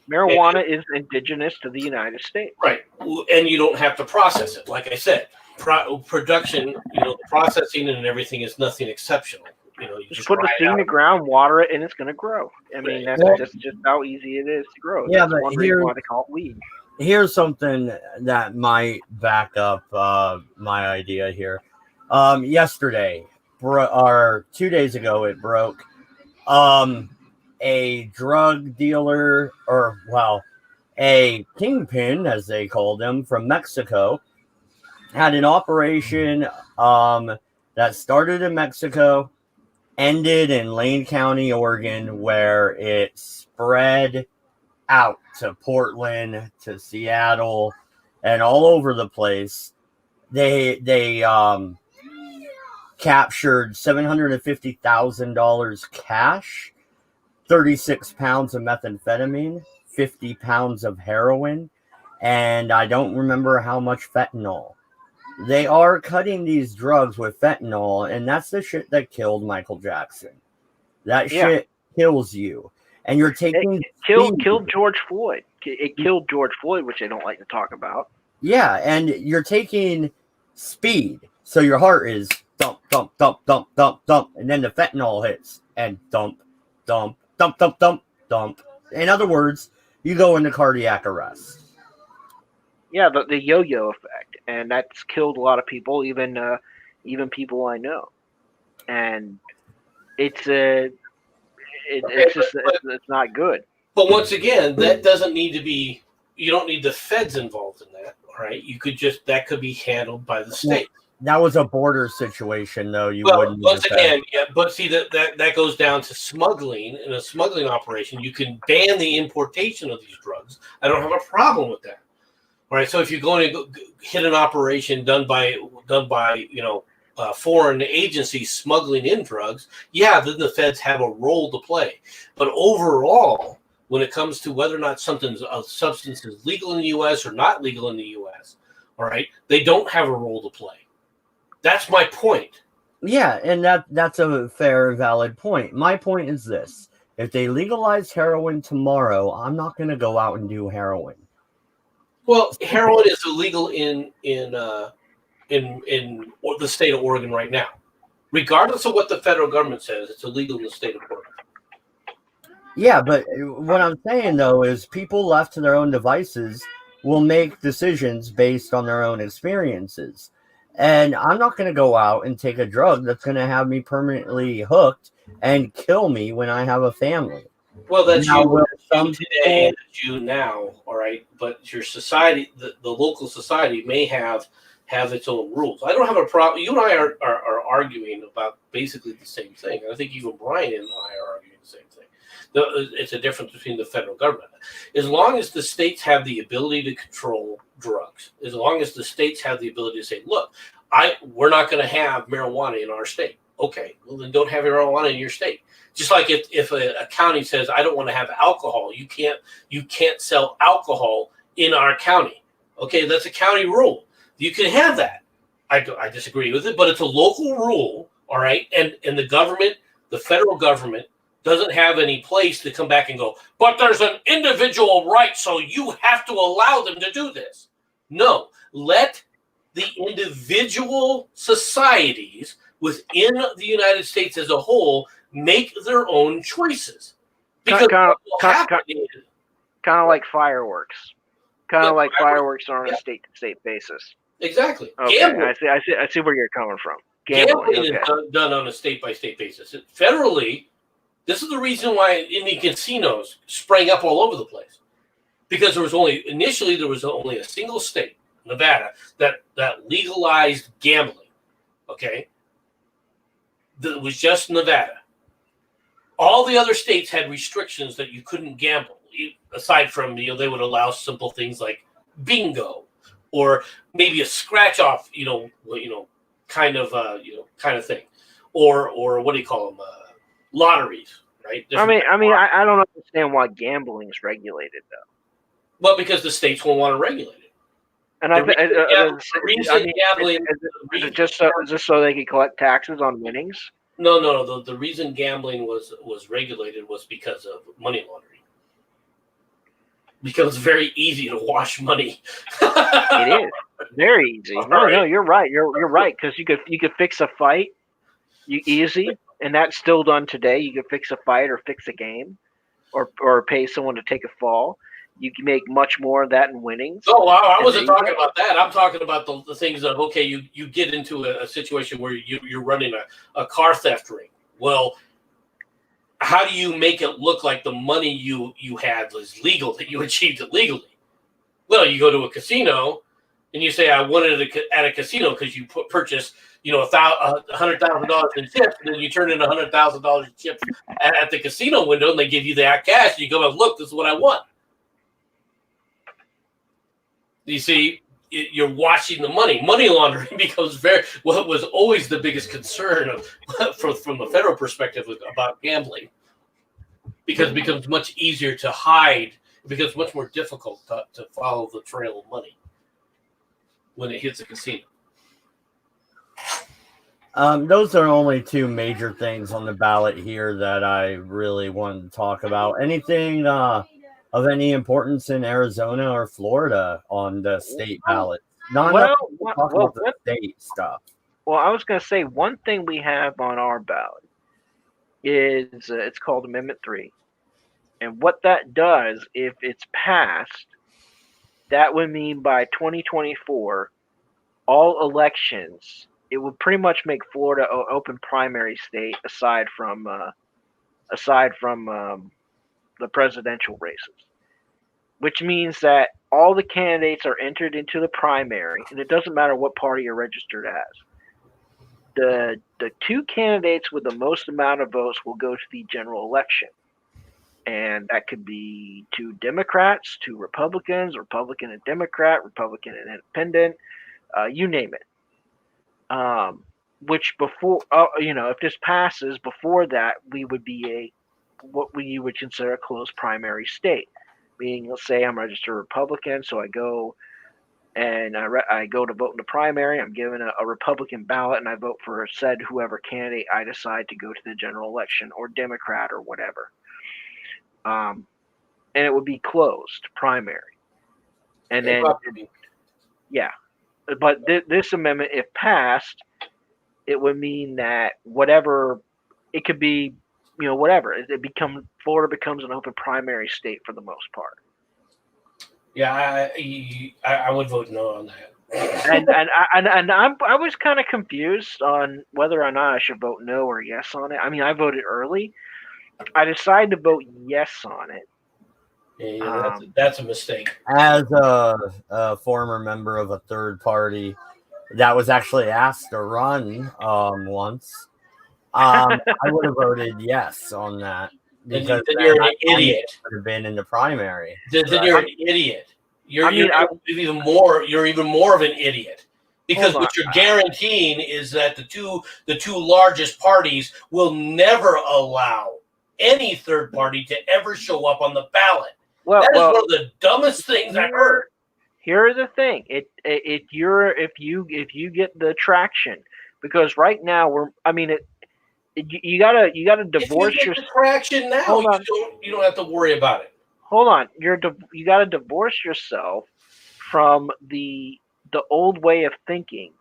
S6: marijuana is indigenous to the United States,
S4: right? And you don't have to process it, like I said. Production, processing and everything is nothing exceptional. You
S6: just put the seed in the ground, water it, and it's going to grow. I mean, that's just how easy it is to grow.
S1: Yeah,
S6: that's
S1: but
S6: one reason why they call it weed.
S1: Here's something that might back up my idea here. Yesterday, or 2 days ago, it broke. A drug dealer, a kingpin, as they called him, from Mexico, had an operation that started in Mexico, ended in Lane County, Oregon, where it spread out to Portland, to Seattle, and all over the place. They captured $750,000 cash, 36 pounds of methamphetamine, 50 pounds of heroin, and I don't remember how much fentanyl. They are cutting these drugs with fentanyl, and that's the shit that killed Michael Jackson. That shit kills you. And you're taking...
S6: It killed George Floyd. It killed George Floyd, which they don't like to talk about.
S1: Yeah, and you're taking speed. So your heart is dump, dump, dump, dump, dump, dump, and then the fentanyl hits, and dump, dump, dump, dump, dump, dump. In other words, you go into cardiac arrest.
S6: Yeah, the yo-yo effect, and that's killed a lot of people, even people I know, and it's not good.
S4: But once again, that doesn't need to be. You don't need the feds involved in that, right? That could be handled by the state.
S1: That was a border situation, though.
S4: Once again, but see that goes down to smuggling. In a smuggling operation, you can ban the importation of these drugs. I don't have a problem with that. All right, so if you're going to hit an operation done by foreign agencies smuggling in drugs, then the feds have a role to play. But overall, when it comes to whether or not a substance is legal in the U.S. or not legal in the U.S., all right, they don't have a role to play. That's my point.
S1: Yeah, and that's a fair and valid point. My point is this: if they legalize heroin tomorrow, I'm not going to go out and do heroin.
S4: Well, heroin is illegal in the state of Oregon right now. Regardless of what the federal government says, it's illegal in the state of Oregon.
S1: Yeah, but what I'm saying, though, is people left to their own devices will make decisions based on their own experiences. And I'm not going to go out and take a drug that's going to have me permanently hooked and kill me when I have a family.
S4: Well, that's you today and that's you now, all right? But your society, the local society may have its own rules. I don't have a problem. You and I are arguing about basically the same thing. I think even Brian and I are arguing the same thing. It's a difference between the federal government. As long as the states have the ability to control drugs, as long as the states have the ability to say, look, we're not going to have marijuana in our state. Okay, well, then don't have marijuana in your state. Just like if a county says, I don't want to have alcohol, you can't sell alcohol in our county. Okay, that's a county rule. You can have that. I disagree with it, but it's a local rule, all right? And the government, the federal government, doesn't have any place to come back and go, but there's an individual right, so you have to allow them to do this. No, let the individual societies within the United States as a whole make their own choices. Because
S6: kind of like fireworks. Kind of like fireworks are on a state-to-state basis.
S4: Exactly.
S6: Okay, I see where you're coming from. Gambling
S4: is done on a state-by-state basis. Federally, this is the reason why Indian casinos sprang up all over the place. Because there was only a single state, Nevada, that legalized gambling. Okay? That was just Nevada. All the other states had restrictions that you couldn't gamble. Aside from, they would allow simple things like bingo or maybe a scratch off, kind of thing. Or what do you call them? Lotteries, right?
S6: I don't understand why gambling is regulated though.
S4: Well, because the states won't want to regulate it.
S6: And is it just so they can collect taxes on winnings?
S4: No. The reason gambling was regulated was because of money laundering. Because it's very easy to wash money.
S6: It is very easy. No, you're right. You're right, because you could fix a fight, easy, and that's still done today. You could fix a fight or fix a game, or pay someone to take a fall. You can make much more of that in winnings.
S4: Oh, I wasn't talking about that. I'm talking about the things of, okay, you get into a situation where you're running a car theft ring. Well, how do you make it look like the money you had was legal, that you achieved it legally? Well, you go to a casino and you say, I wanted it at a casino because you purchased, $100,000 in chips, and then you turn in $100,000 in chips at the casino window, and they give you that cash. And you go, look, this is what I want. You see, you're washing the money. Money laundering becomes what was always the biggest concern from the federal perspective about gambling, because it becomes much easier to hide. It becomes much more difficult to follow the trail of money when it hits a casino.
S1: Those are only two major things on the ballot here that I really wanted to talk about. Anything of any importance in Arizona or Florida on the state ballot? About the state stuff.
S6: Well, I was going to say one thing we have on our ballot is it's called Amendment 3. And what that does, if it's passed, that would mean by 2024, all elections, it would pretty much make Florida an open primary state aside from the presidential races, which means that all the candidates are entered into the primary, and it doesn't matter what party you're registered as. The two candidates with the most amount of votes will go to the general election. And that could be two Democrats, two Republicans, Republican and Democrat, Republican and Independent, you name it. Which before, if this passes, before that, we would be what you would consider a closed primary state. Meaning, let's say I'm registered Republican, so I go and I go to vote in the primary. I'm given a Republican ballot, and I vote for said whoever candidate I decide to go to the general election, or Democrat or whatever. And it would be closed primary. And then, yeah. But this amendment, if passed, it would mean that whatever, it could be, whatever. Florida becomes an open primary state for the most part.
S4: Yeah, I would vote no on that.
S6: and I was kind of confused on whether or not I should vote no or yes on it. I mean, I voted early. I decided to vote yes on it.
S4: Yeah, that's a mistake.
S1: As a former member of a third party that was actually asked to run once, I would have voted yes on that.
S4: Because then you're an idiot.
S1: Would have been in the primary.
S4: Then you're an idiot. You're even more of an idiot. Because what you're guaranteeing is that the two largest parties will never allow any third party to ever show up on the ballot. That is one of the dumbest things I've heard.
S6: here's the thing. If you get the traction, because right now you gotta divorce
S4: if you
S6: your.
S4: get the traction now,
S6: Hold on.
S4: you don't have to worry about it.
S6: Hold on. You gotta divorce yourself from the old way of thinking,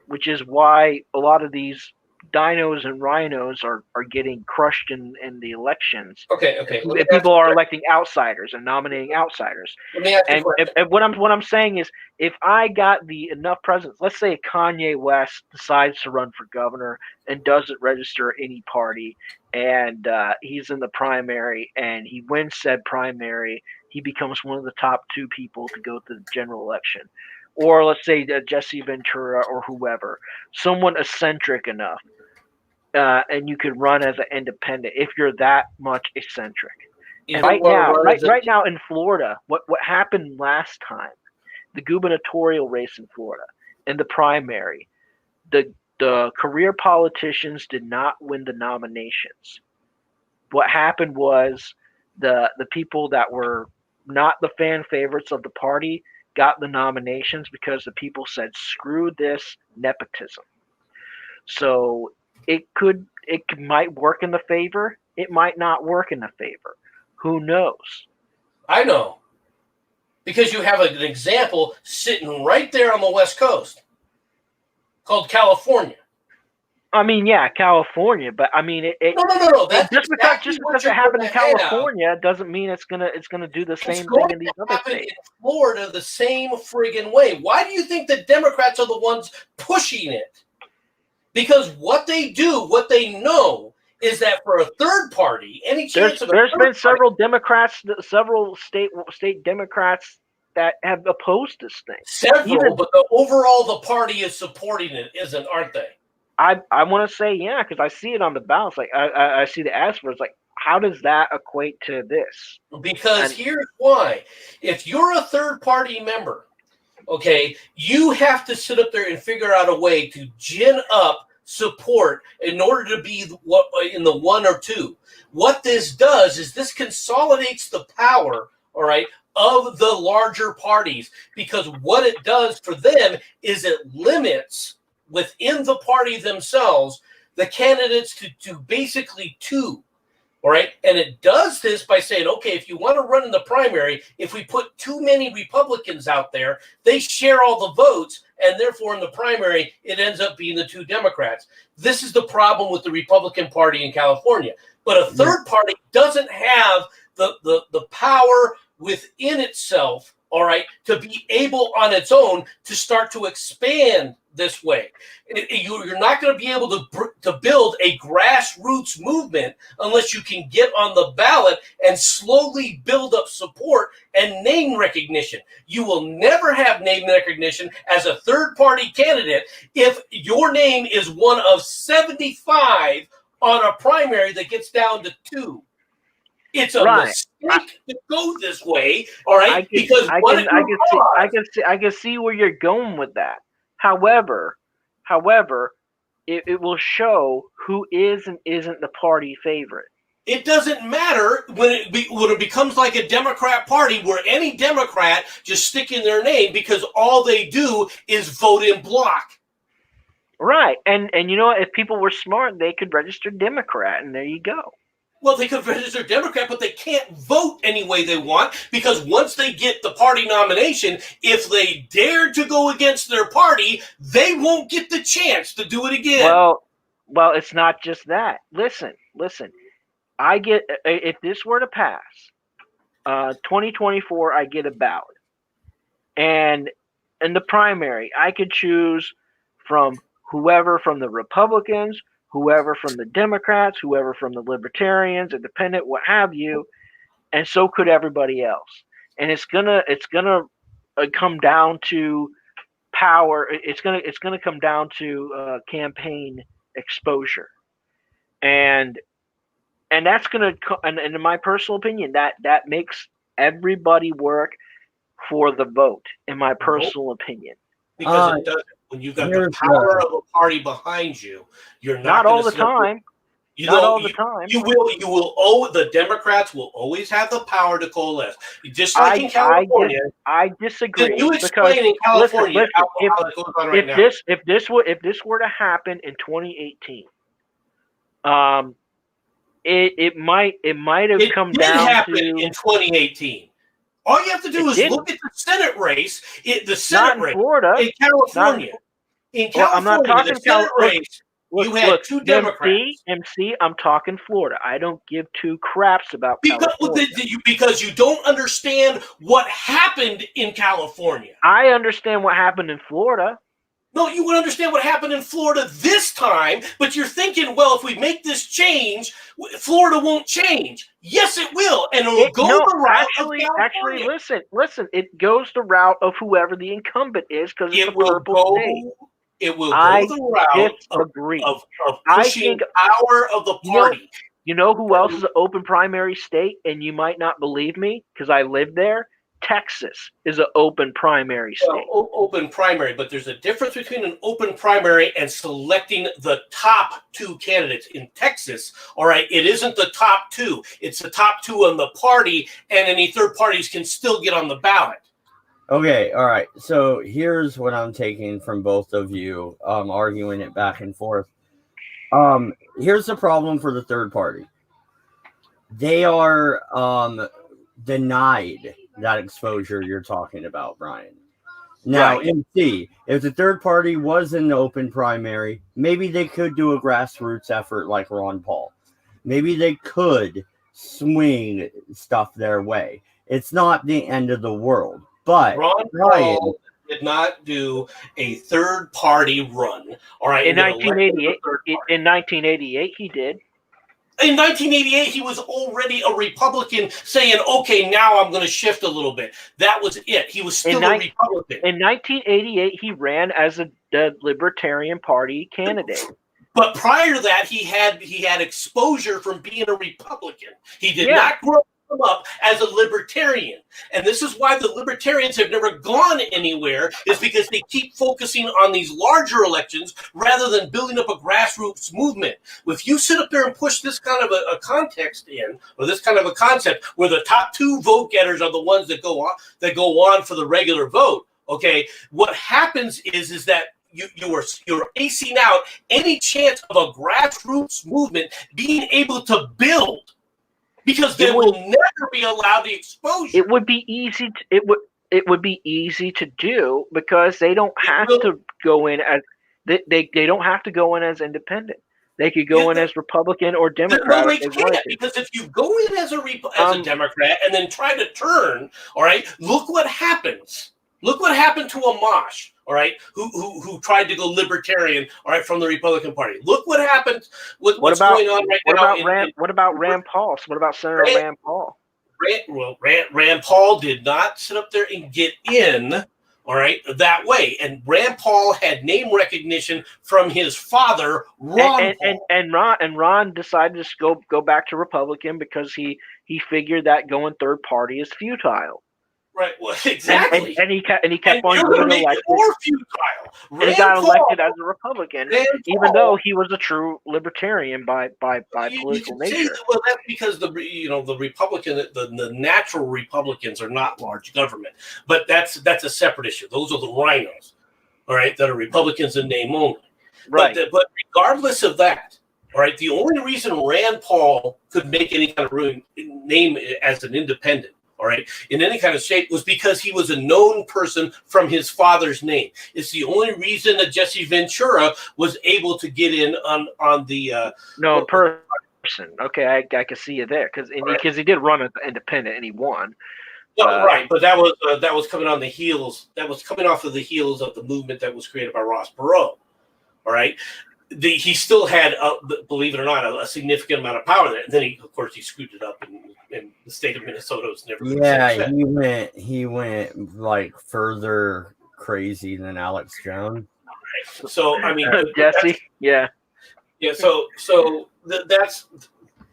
S6: which is why a lot of these dinos and rhinos are getting crushed in the elections.
S4: Okay.
S6: People are electing outsiders and nominating outsiders.
S4: Let me ask you a
S6: And
S4: question.
S6: what I'm saying is, if I got enough presence, let's say Kanye West decides to run for governor and doesn't register any party, and he's in the primary and he wins said primary, he becomes one of the top 2 people to go to the general election. Or let's say Jesse Ventura or whoever, someone eccentric enough, and you could run as an independent if you're that much eccentric. And right now in Florida, what happened last time, the gubernatorial race in Florida, in the primary, the career politicians did not win the nominations. What happened was the people that were not the fan favorites of the party got the nominations because the people said, screw this nepotism. So it might work in the favor. It might not work in the favor. Who knows?
S4: I know. Because you have an example sitting right there on the West Coast called California.
S6: I mean, yeah, California, but I mean,
S4: No. That's
S6: just because it happened in California doesn't mean it's gonna do the same thing in these other states.
S4: In Florida, the same friggin' way. Why do you think the Democrats are the ones pushing it? Because what they do, what they know, is that for a third party,
S6: there's been several Democrats, several state Democrats that have opposed this thing.
S4: But overall, the party is supporting it, aren't they?
S6: I want to say yeah, because I see it on the ballots. Like I see the ads for it. It's like, how does that equate to this?
S4: Because here's why: if you're a third party member, okay, you have to sit up there and figure out a way to gin up support in order to be in the 1 or 2. What this does is this consolidates the power, all right, of the larger parties, because what it does for them is it limits within the party themselves the candidates to basically 2. All right. And it does this by saying, okay, if you want to run in the primary, if we put too many Republicans out there, they share all the votes. And therefore, in the primary, it ends up being the 2 Democrats. This is the problem with the Republican Party in California. But a third party doesn't have the power within itself, all right, to be able on its own to start to expand this way. You're not going to be able to build a grassroots movement unless you can get on the ballot and slowly build up support and name recognition. You will never have name recognition as a third-party candidate if your name is one of 75 on a primary that gets down to 2. It's a mistake to go this way, all right?
S6: I can see where you're going with that. However, it will show who is and isn't the party favorite.
S4: It doesn't matter when it becomes like a Democrat party where any Democrat just stick in their name because all they do is vote in block.
S6: Right, and you know what? If people were smart, they could register Democrat, and there you go.
S4: Well, they could register Democrat, but they can't vote any way they want because once they get the party nomination, if they dare to go against their party, they won't get the chance to do it again.
S6: Well, it's not just that. Listen. If this were to pass, 2024, I get a ballot, and in the primary, I could choose from whoever from the Republicans, whoever from the Democrats, whoever from the Libertarians, Independent, what have you, and so could everybody else. And it's gonna come down to power. It's gonna come down to campaign exposure, and that's gonna. And in my personal opinion, that makes everybody work for the vote. In my personal opinion,
S4: because it doesn't. When you've got the power of a party behind you, you're
S6: not all the time. Not all the time.
S4: You will. The Democrats will always have the power to coalesce, just like in California.
S6: I disagree.
S4: Can you explain in California how that goes on right now?
S6: If this were to happen in 2018, it might have come down
S4: happen
S6: to
S4: in 2018. All you have to do is look at the Senate race. The Senate race
S6: Florida,
S4: in California.
S6: I'm not talking
S4: the Senate race. You had two Democrats.
S6: MC, I'm talking Florida. I don't give two craps about California.
S4: Because you don't understand what happened in California.
S6: I understand what happened in Florida.
S4: No, you would understand what happened in Florida this time, but you're thinking, well, if we make this change, Florida won't change. Yes, it will, and it will go the route of California.
S6: Listen. It goes the route of whoever the incumbent is because it's a purple state.
S4: It will go the route of pushing power of the party.
S6: You know who else is an open primary state, and you might not believe me because I lived there? Texas is an open primary state.
S4: Open primary, but there's a difference between an open primary and selecting the top two candidates. In Texas, all right, it isn't the top two. It's the top two on the party, and any third parties can still get on the ballot.
S1: Okay, all right. So here's what I'm taking from both of you, arguing it back and forth. Here's the problem for the third party. They are denied that exposure you're talking about, Brian. Now, right. MC, if the third party was in the open primary, maybe they could do a grassroots effort like Ron Paul. Maybe they could swing stuff their way. It's not the end of the world. But
S4: Ron Paul did not do a third party run. All right.
S6: In 1988, he did.
S4: In 1988, he was already a Republican saying, okay, now I'm going to shift a little bit. That was it. He was still a Republican.
S6: In 1988, he ran as the Libertarian Party candidate.
S4: But prior to that, he had exposure from being a Republican. He did not grow up as a libertarian, and this is why the libertarians have never gone anywhere, is because they keep focusing on these larger elections rather than building up a grassroots movement. If you sit up there and push this kind of a context in, or this kind of a concept where the top two vote getters are the ones that go on for the regular vote, okay, what happens is that you're acing out any chance of a grassroots movement being able to build. Because they will never be allowed the exposure.
S6: It would be easy. It would be easy to do because they don't have to go in as they don't have to go in as independent. They could go in as Republican or Democrat.
S4: No, they can't, because if you go in as a Democrat and then try to turn, all right, look what happens. Look what happened to Amash, all right, who tried to go libertarian, all right, from the Republican Party. Look what happened with what's going on right now.
S6: What about Rand Paul? What about Senator Rand Paul?
S4: Rand Paul did not sit up there and get in, all right, that way. And Rand Paul had name recognition from his father, Ron Paul.
S6: And Ron decided to go back to Republican because he figured that going third party is futile.
S4: Right. Well, exactly.
S6: And he kept on getting elected.
S4: More futile.
S6: And he got elected as a Republican, even though he was a true libertarian by political nature.
S4: Well, that's because the Republican, the natural Republicans are not large government, but that's a separate issue. Those are the rhinos, all right, that are Republicans in name only.
S6: Right.
S4: But regardless of that, all right, the only reason Rand Paul could make any kind of name as an independent, all right, in any kind of shape, was because he was a known person from his father's name. It's the only reason that Jesse Ventura was able to get in on the
S6: person. Okay, I can see you there because he did run as an independent and he won.
S4: Right, but that was coming on the heels. That was coming off of the heels of the movement that was created by Ross Perot. All right. He still had, believe it or not, a significant amount of power there. And then he screwed it up, and the state of Minnesota was never.
S1: Yeah, he went like further crazy than Alex Jones.
S4: Right. So I mean,
S6: Jesse, yeah.
S4: So that's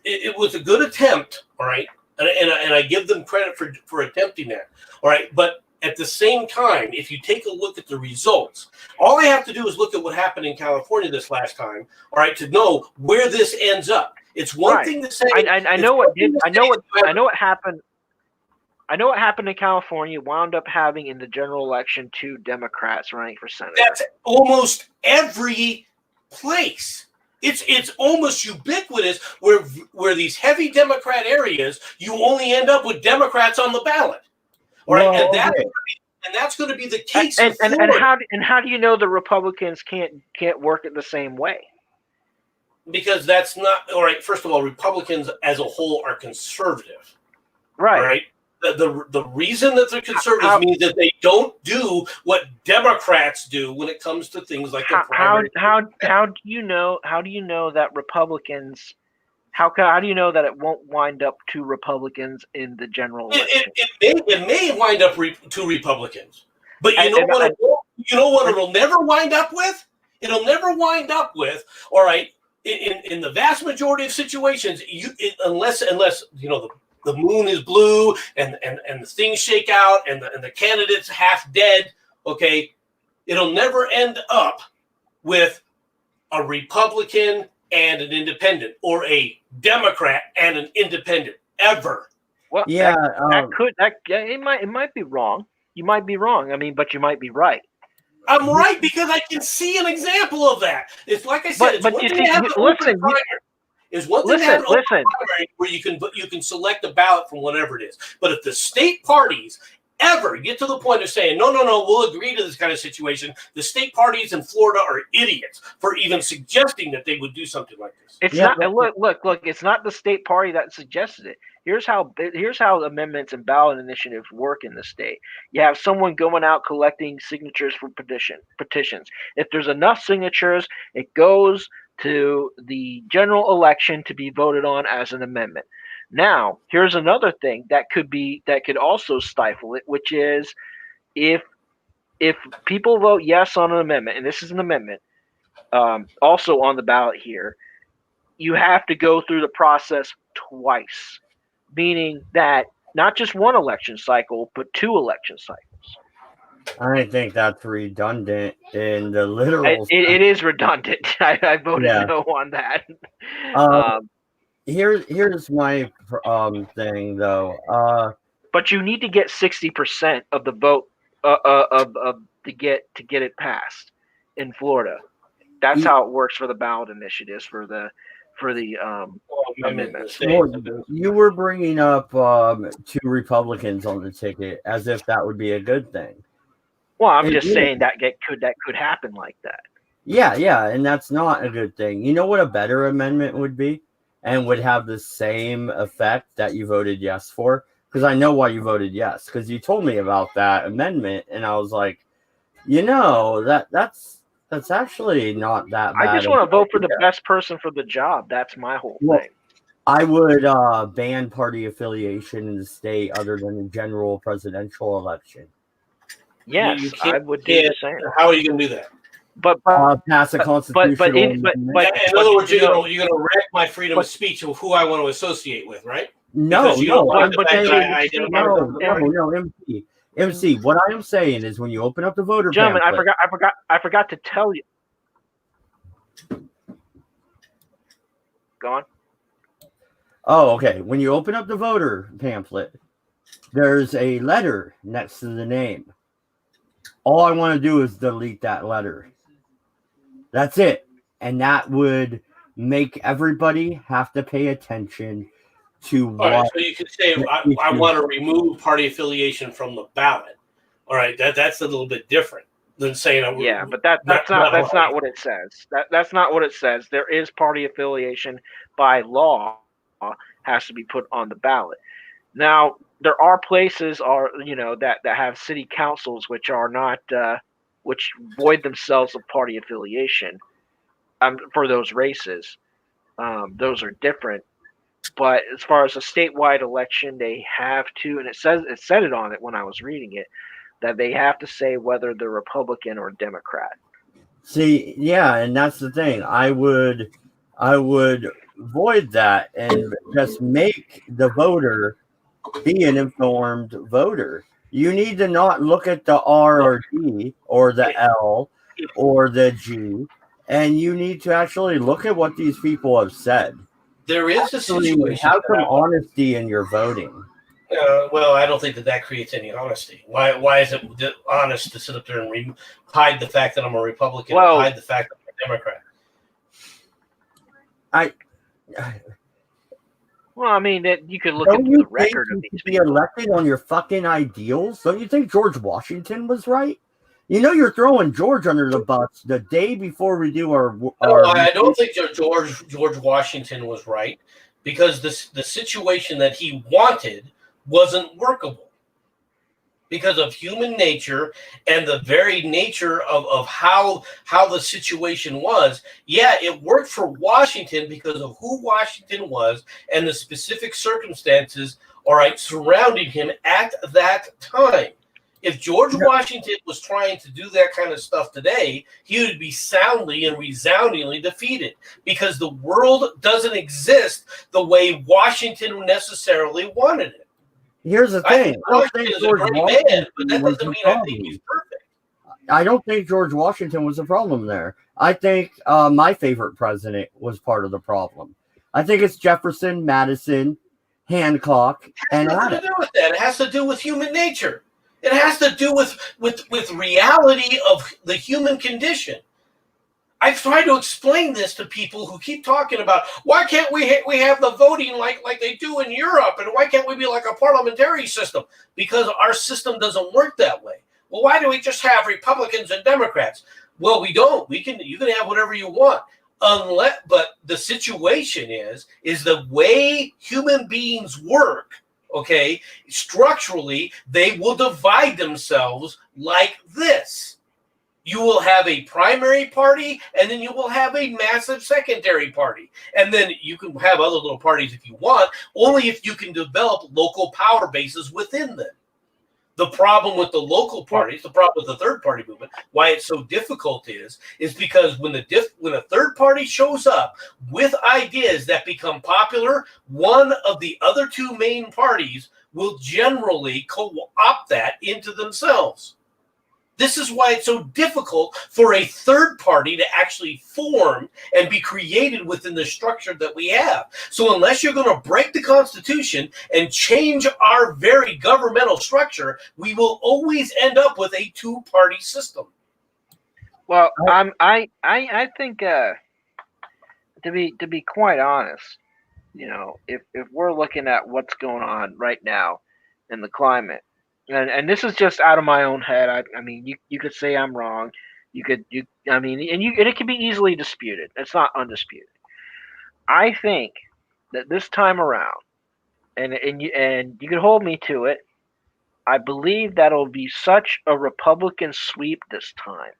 S4: it was a good attempt, all right, and I give them credit for attempting that, all right. But at the same time, if you take a look at the results, all I have to do is look at what happened in California this last time, all right, to know where this ends up. It's one thing to say.
S6: I know what did. I know what happened. I know what happened in California. Wound up having in the general election 2 Democrats running for senator.
S4: That's almost every place. It's almost ubiquitous where these heavy Democrat areas, you only end up with Democrats on the ballot. All right,
S1: Well,
S4: and that's going to be the case.
S6: And how do you know the Republicans can't work it the same way?
S4: Because that's not all right. First of all, Republicans as a whole are conservative.
S6: Right.
S4: All right. The reason that they're conservative means that they don't do what Democrats do when it comes to things like the primary.
S6: How do you know that Republicans? How do you know that it won't wind up 2 Republicans in the general election?
S4: It may wind up 2 Republicans, but you know what it'll never wind up with? It'll never wind up with. All right. In the vast majority of situations, unless you know the moon is blue and the things shake out and the candidate's half dead, okay, it'll never end up with a Republican and an independent or a Democrat and an independent ever.
S6: Well, yeah, it might be wrong. You might be wrong. I mean, but you might be right.
S4: I'm right because I can see an example of that. It's like I said.
S6: But you see, listen.
S4: Is one thing to have an open primary where you can select a ballot from whatever it is. But if the state parties ever get to the point of saying no, we'll agree to this kind of situation, the state parties in Florida are idiots for even suggesting that they would do something like this.
S6: It's not. Look. It's not the state party that suggested it. Here's how amendments and ballot initiatives work in the state. You have someone going out collecting signatures for petitions. If there's enough signatures, it goes to the general election to be voted on as an amendment. Now, here's another thing that could also stifle it, which is if people vote yes on an amendment, and this is an amendment, also on the ballot here, you have to go through the process twice, meaning that not just 1 election cycle, but 2 election cycles.
S1: I think that's redundant in the literal.
S6: It is redundant. I voted no on that.
S1: Here's my thing though.
S6: But you need to get 60% of the vote to get it passed in Florida. That's how it works for the ballot initiatives for the amendments.
S1: Well, you were bringing up 2 Republicans on the ticket as if that would be a good thing.
S6: Well, I'm just saying that could happen like that.
S1: Yeah, and that's not a good thing. You know what a better amendment would be, and would have the same effect that you voted yes for? Because I know why you voted yes. Because you told me about that amendment, and I was like, that's actually not that bad.
S6: I just want to vote for the best person for the job. That's my whole thing.
S1: I would ban party affiliation in the state other than the general presidential election.
S6: Yes, I would do the same.
S4: How are you going to do that?
S1: But pass a constitutional
S4: in other words, you're going to wreck my freedom of speech of who I want to associate with, right?
S1: No, MC. What I am saying is, when you open up the voter
S6: gentlemen,
S1: pamphlet,
S6: I forgot to tell you. Go on.
S1: Oh, okay. When you open up the voter pamphlet, there's a letter next to the name. All I want to do is delete that letter. That's it. And that would make everybody have to pay attention to what.
S4: All right, so you could say, I want to remove party affiliation from the ballot. All right, that's a little bit different than saying.
S6: But that's not what it says. That's not what it says. There is party affiliation by law has to be put on the ballot. Now, there are places that have city councils which are not which void themselves of party affiliation for those races. Those are different. But as far as a statewide election, they have to, and it said it on it when I was reading it, that they have to say whether they're Republican or Democrat.
S1: See, yeah, and that's the thing. I would void that and just make the voter be an informed voter. You need to not look at the R or D or the L or the G, and you need to actually look at what these people have said.
S4: There is a situation.
S1: Have some honesty in your voting.
S4: Well, I don't think that creates any honesty. Why is it honest to sit up there and hide the fact that I'm a Republican, or hide the fact that I'm a Democrat?
S6: Well, I mean, that you could look at the record of these
S1: people. Be elected on your fucking ideals? Don't you think George Washington was right? You know, you're throwing George under the bus the day before we do our.
S4: No, I don't think George Washington was right, because the situation that he wanted wasn't workable because of human nature and the very nature of how the situation was. Yeah, it worked for Washington because of who Washington was and the specific circumstances, all right, surrounding him at that time. If George Washington was trying to do that kind of stuff today, he would be soundly and resoundingly defeated, because the world doesn't exist the way Washington necessarily wanted it.
S1: Here's the thing. I don't think George Washington was the problem there. I think my favorite president was part of the problem. I think it's Jefferson, Madison, Hancock, and Adams.
S4: It has to do with that. It has to do with human nature. It has to do with reality of the human condition. I've tried to explain this to people who keep talking about, why can't we have the voting like they do in Europe, and why can't we be like a parliamentary system? Because our system doesn't work that way. Well, why do we just have Republicans and Democrats? Well, we don't. You can have whatever you want, but the situation is the way human beings work. Okay, structurally, they will divide themselves like this. You will have a primary party, and then you will have a massive secondary party. And then you can have other little parties if you want, only if you can develop local power bases within them. The problem with the local parties, the problem with the third party movement, why it's so difficult is because when a third party shows up with ideas that become popular, one of the other two main parties will generally co-opt that into themselves. This is why it's so difficult for a third party to actually form and be created within the structure that we have. So unless you're going to break the Constitution and change our very governmental structure, we will always end up with a two-party system.
S6: Well, I think to be quite honest, if we're looking at what's going on right now in the climate. And this is just out of my own head. I mean, you could say I'm wrong. And it can be easily disputed. It's not undisputed. I think that this time around, and you can hold me to it, I believe that it'll be such a Republican sweep this time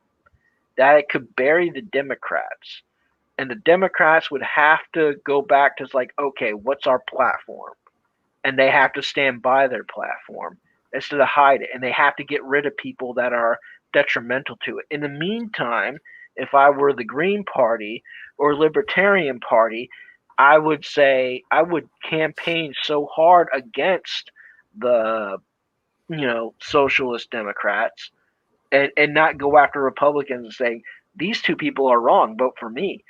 S6: that it could bury the Democrats, and the Democrats would have to go back to okay, what's our platform, and they have to stand by their platform instead of hide it, and they have to get rid of people that are detrimental to it. In the meantime, if I were the Green Party or Libertarian Party, I would say I would campaign so hard against the socialist Democrats and not go after Republicans and say, these two people are wrong, vote for me.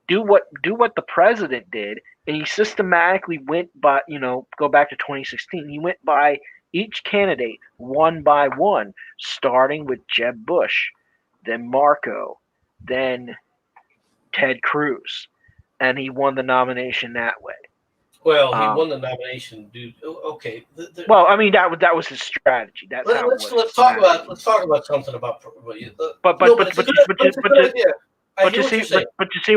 S6: Do what the president did, and he systematically went by, go back to 2016, he went by each candidate one by one, starting with Jeb Bush, then Marco, then Ted Cruz, and he won the nomination that way.
S4: Well, he won the nomination, dude. Okay.
S6: Well, I mean that was his strategy.
S4: Let's talk about something about.
S6: But you see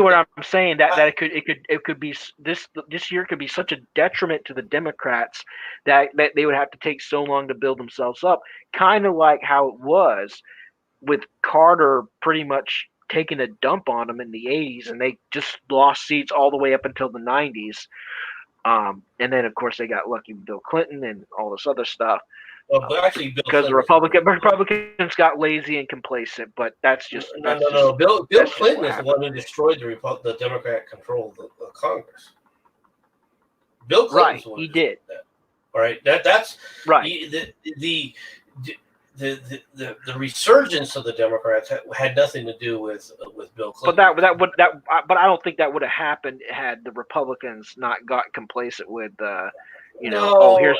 S6: what I'm saying, that it could be this year could be such a detriment to the Democrats that they would have to take so long to build themselves up, kind of like how it was with Carter pretty much taking a dump on them in the 80s, and they just lost seats all the way up until the 90s. And then of course they got lucky with Bill Clinton and all this other stuff.
S4: Well, actually,
S6: because the Republicans got lazy and complacent, but that's just
S4: no. Bill Clinton is the one who destroyed the Democratic control of the Congress. Bill Clinton,
S6: he did.
S4: All right, that's
S6: right.
S4: The resurgence of the Democrats had nothing to do with Bill Clinton.
S6: But I don't think that would have happened had the Republicans not got complacent with here's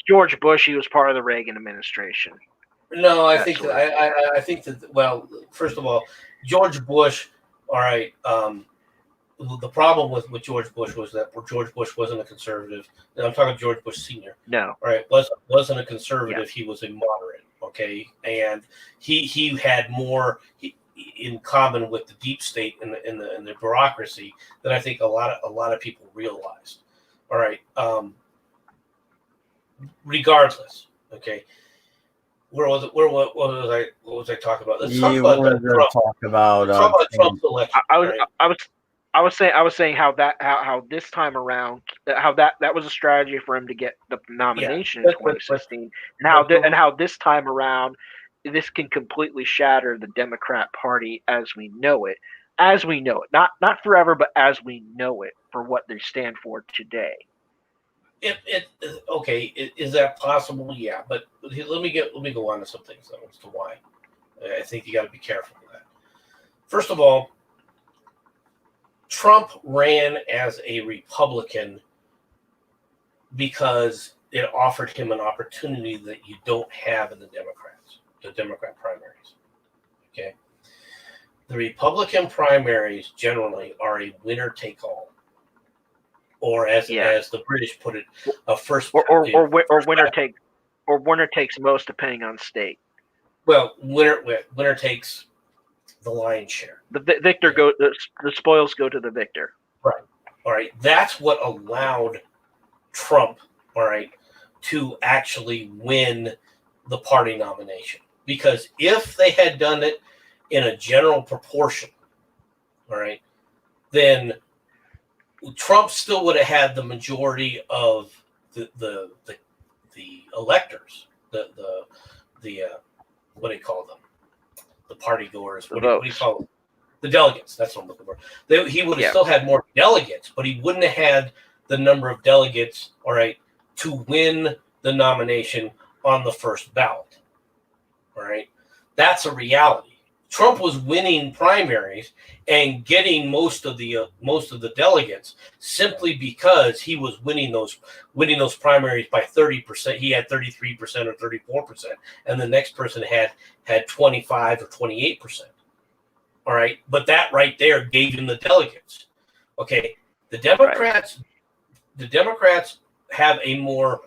S6: George Bush. He was part of the Reagan administration.
S4: No, I think that. Well, first of all, George Bush. All right. The problem with George Bush was that George Bush wasn't a conservative. And I'm talking George Bush Sr.
S6: No.
S4: All right. Wasn't a conservative. Yeah. He was a moderate. Okay. And he had more in common with the deep state and the bureaucracy that I think a lot of people realized. All right. Regardless. Okay. What was I talking about? Let's talk about Trump.
S1: Talk about
S4: Trump's election.
S6: I was saying how this time around how that was a strategy for him to get the nomination in 2016, and how this time around this can completely shatter the Democrat Party as we know it, not forever, but as we know it for what they stand for today.
S4: Is that possible? Yeah, but let me go on to some things though as to why. I think you got to be careful with that. First of all, Trump ran as a Republican because it offered him an opportunity that you don't have in the Democrat primaries. Okay, the Republican primaries generally are a winner take all. Or as the British put it, a first
S6: winner takes most, depending on state.
S4: Well, winner takes the lion's share.
S6: The spoils go to the victor.
S4: Right. All right. That's what allowed Trump, all right, to actually win the party nomination. Because if they had done it in a general proportion, all right, then Trump still would have had the majority of the electors, the what do you call them? The party goers. What do you call them? The delegates. That's what I'm looking for. He would have still had more delegates, but he wouldn't have had the number of delegates, all right, to win the nomination on the first ballot. All right, that's a reality. Trump was winning primaries and getting most of the delegates simply because he was winning those primaries by 30%. He had 33% or 34%, and the next person had 25 or 28%. All right, but that right there gave him the delegates. Okay, the Democrats have a more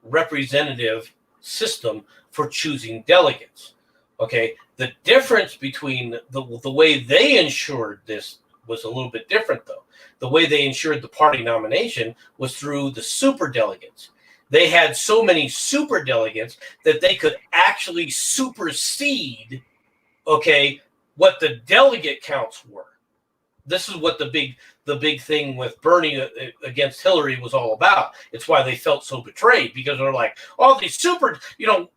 S4: representative system for choosing delegates. Okay, the difference between the way they ensured this was a little bit different, though. The way they ensured the party nomination was through the super delegates. They had so many super delegates that they could actually supersede, okay, what the delegate counts were. This is what the big thing with Bernie against Hillary was all about. It's why they felt so betrayed, because they're like, oh, these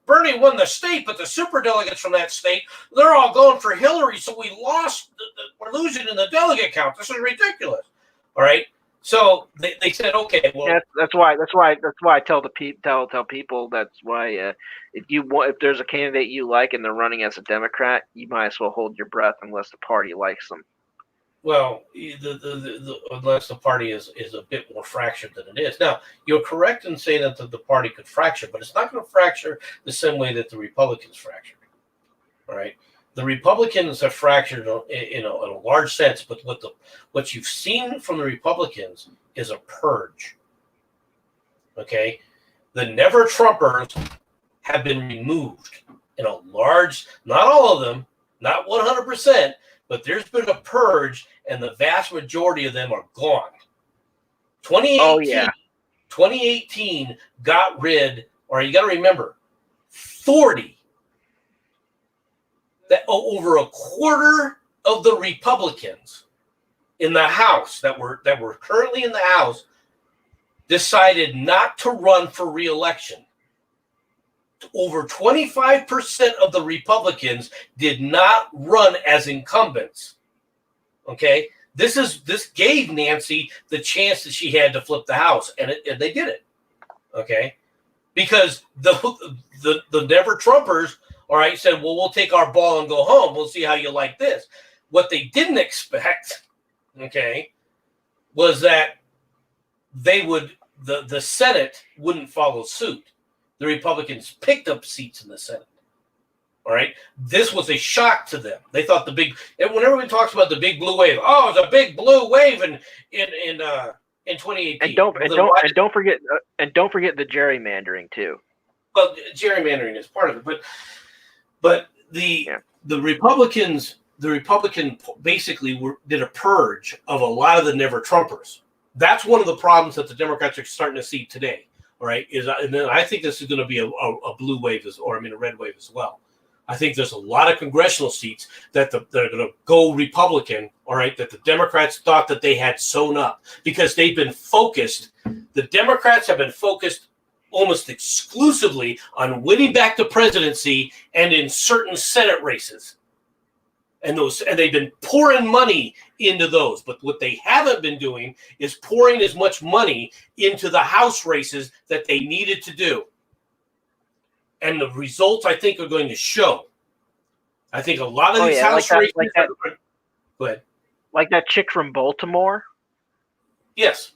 S4: Bernie won the state, but the super delegates from that state, they're all going for Hillary, so we lost. We're losing in the delegate count. This is ridiculous. All right. So they said, okay, well,
S6: that's why I tell people that's why if there's a candidate you like and they're running as a Democrat, you might as well hold your breath unless the party likes them.
S4: Well, unless the party is a bit more fractured than it is. Now, you're correct in saying that the party could fracture, but it's not going to fracture the same way that the Republicans fractured. All right, the Republicans have fractured in a large sense, but what you've seen from the Republicans is a purge. Okay, the Never Trumpers have been removed in a large, not all of them, not 100%. But there's been a purge, and the vast majority of them are gone. 2018 got rid, or you got to remember, 40. Over a quarter of the Republicans in the House that were currently in the House decided not to run for re-election. Over 25% of the Republicans did not run as incumbents. Okay, this gave Nancy the chance that she had to flip the House, and they did it. Okay, because the Never Trumpers, all right, said, well, we'll take our ball and go home. We'll see how you like this. What they didn't expect, okay, was that they would the Senate wouldn't follow suit. The Republicans picked up seats in the Senate. All right, this was a shock to them. They thought when everyone talks about the big blue wave, oh, it's a big blue wave in 2018.
S6: And don't forget the gerrymandering too.
S4: Well, gerrymandering is part of it, but the Republicans basically did a purge of a lot of the Never Trumpers. That's one of the problems that the Democrats are starting to see today. All right, and then I think this is going to be a blue wave a red wave as well. I think there's a lot of congressional seats that are going to go Republican, all right, that the Democrats thought that they had sewn up because they've been focused. The Democrats have been focused almost exclusively on winning back the presidency and in certain Senate races. And they've been pouring money into those. But what they haven't been doing is pouring as much money into the House races that they needed to do. And the results, I think, are going to show. I think a lot of these House races go ahead.
S6: Like that chick from Baltimore?
S4: Yes.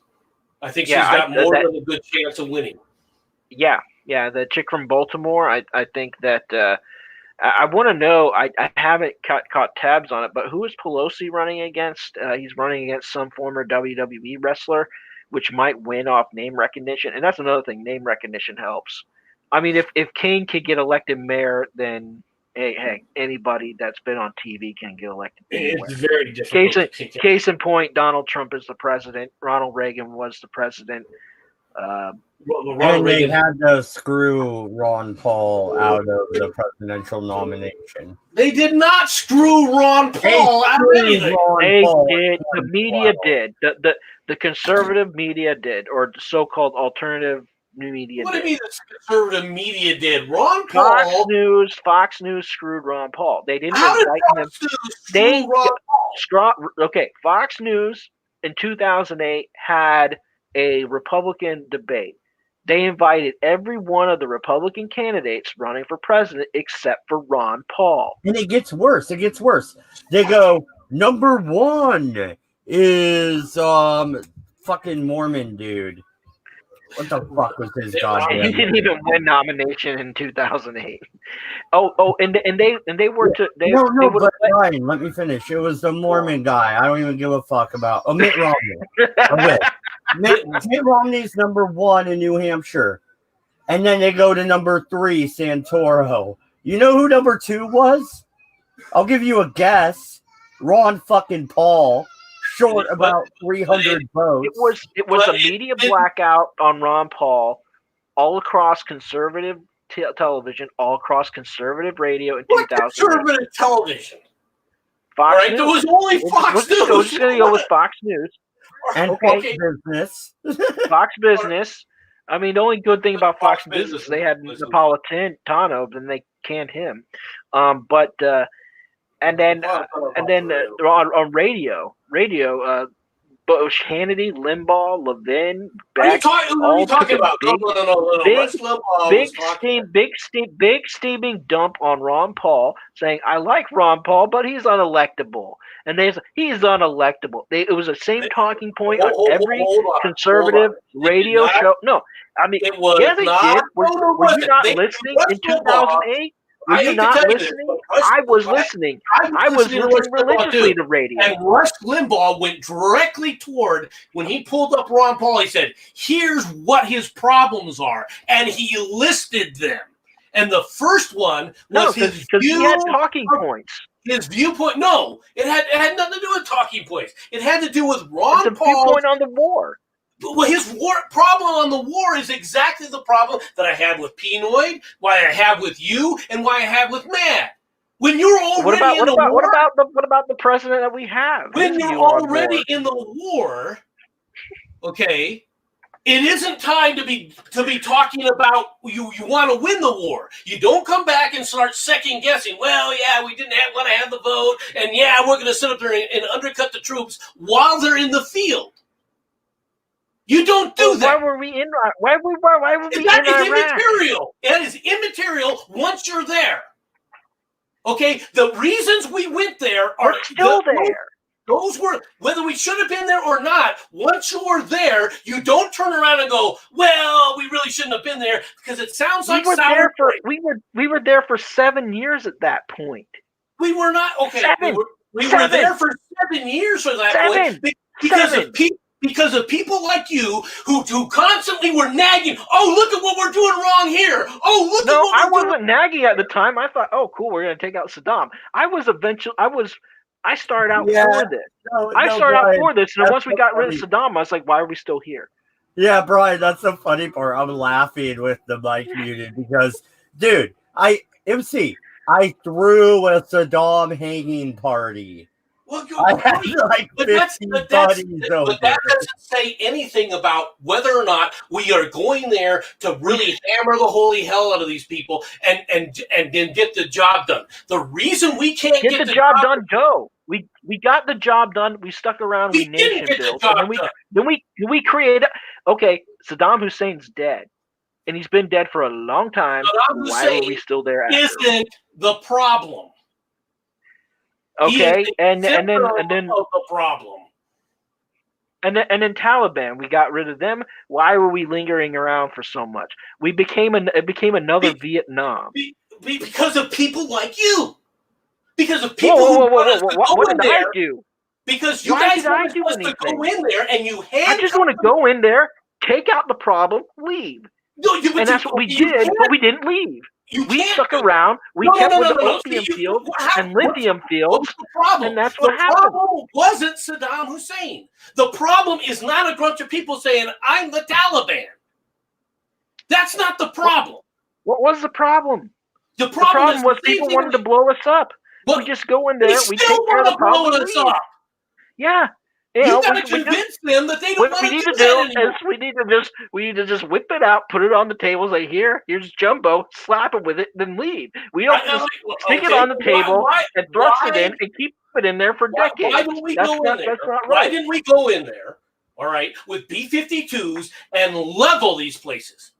S4: I think she's got more than a good chance of winning.
S6: Yeah, the chick from Baltimore, I think that I want to know, I haven't caught tabs on it, but who is Pelosi running against? He's running against some former WWE wrestler, which might win off name recognition. And that's another thing, name recognition helps. I mean, if King could get elected mayor, then hey, anybody that's been on TV can get elected anywhere.
S4: It's very difficult.
S6: Case in point, Donald Trump is the president. Ronald Reagan was the president.
S1: And they had to screw Ron Paul out of the presidential nomination.
S4: They did not screw Ron Paul out of anything.
S6: They did. The media did. The conservative media did, or the so-called alternative new media.
S4: What do you mean the conservative media did? Ron Paul.
S6: Fox News screwed Ron Paul. They didn't
S4: invite him.
S6: Okay, Fox News in 2008 had a Republican debate. They invited every one of the Republican candidates running for president except for Ron Paul.
S1: And it gets worse. They go, number one is fucking Mormon dude. What the fuck was his goddamn?
S6: He didn't even win nomination in 2008. And they were to they.
S1: No, but Ryan, let me finish. It was the Mormon guy. I don't even give a fuck about Mitt Romney. Mitt Romney's number one in New Hampshire, and then they go to number 3, Santoro. You know who number 2 was? I'll give you a guess. Ron fucking Paul. Short about 300 votes.
S6: It was a media blackout on Ron Paul, all across conservative television, all across conservative radio in 2000.
S4: Conservative television?
S6: Fox News.
S4: There was only Fox News.
S6: So we're just going to go with Fox News.
S1: And Fox Business.
S6: Fox Business. I mean, the only good thing about Fox Business, they had Napolitano, then they canned him. And then on radio, Bush, Hannity, Limbaugh, Levin, Beck.
S4: What are you talking about?
S6: Big steaming dump on Ron Paul, saying, I like Ron Paul, but he's unelectable. And he's unelectable. It was the same talking point on every conservative radio show. No, I mean, yeah, they did. Were you not listening in 2008? Were you not listening? I was listening. I was listening religiously to radio.
S4: And Rush Limbaugh went directly toward, when he pulled up Ron Paul, he said, here's what his problems are. And he listed them. And the first one was his view.
S6: He had talking points.
S4: His viewpoint. No, it had nothing to do with talking points. It had to do with Ron Paul's
S6: viewpoint on the war.
S4: Well, his problem on the war is exactly the problem that I had with Pinoy, why I have with you, and why I have with Matt. When you're already in the war,
S6: what about the president that we have?
S4: When you're already in the war, okay, it isn't time to be talking about you want to win the war. You don't come back and start second guessing. Well, yeah, we didn't want to have the vote, and yeah, we're going to sit up there and undercut the troops while they're in the field. You don't do that.
S6: Why were we in? Why were we in
S4: That is
S6: Iraq?
S4: immaterial. It is immaterial once you're there. Okay, the reasons we went there are
S6: We're still there.
S4: Those were, whether we should have been there or not, once you're there, you don't turn around and go, well, we really shouldn't have been there, because it sounds like sour grapes.
S6: We were there for 7 years at that point.
S4: We were not, okay.
S6: Seven.
S4: We were there for 7 years for that point because of people like you who constantly were nagging, oh, look at what we're doing wrong here. Oh, look at what we're doing.
S6: I wasn't nagging at the time. I thought, oh, cool, we're going to take out Saddam. I started out for this. I started out for this, and once we got rid of Saddam, I was like, why are we still here?
S1: Yeah, Brian, that's the funny part. I'm laughing with the mic muted because, dude, I threw a Saddam hanging party.
S4: Well,
S1: I had like 50 buddies over.
S4: But that doesn't say anything about whether or not we are going there to really hammer the holy hell out of these people and then get the job done. The reason we can't
S6: get the job done, Joe. We got the job done. We stuck around. We nation built. And then we created. Okay, Saddam Hussein's dead, and he's been dead for a long time. Why are we still there?
S4: Isn't the problem?
S6: Okay, and then
S4: the problem.
S6: And then Taliban, we got rid of them. Why were we lingering around for so much? It became another Vietnam.
S4: Because of people like you. Because of people
S6: what did I do?
S4: Because you guys want us to go in there and you
S6: I just want to go in there, take out the problem, leave. And that's what we did, but we didn't leave. We stuck around. We kept with the opium fields and lithium fields, and that's what happened.
S4: The problem wasn't Saddam Hussein. The problem is not a bunch of people saying, I'm the Taliban. That's not the problem.
S6: What was the problem?
S4: The problem
S6: was people wanted to blow us up. We just go in there, we take care of the problem. Yeah.
S4: You got to convince them that they don't want to do that anymore.
S6: We need to just whip it out, put it on the table, say, here's Jumbo, slap it with it, then leave. We don't just stick it on the table and thrust it in and keep it in there for decades.
S4: Why don't we go in there?
S6: That's not right.
S4: Why didn't we go in there, all right, with B-52s and level these places?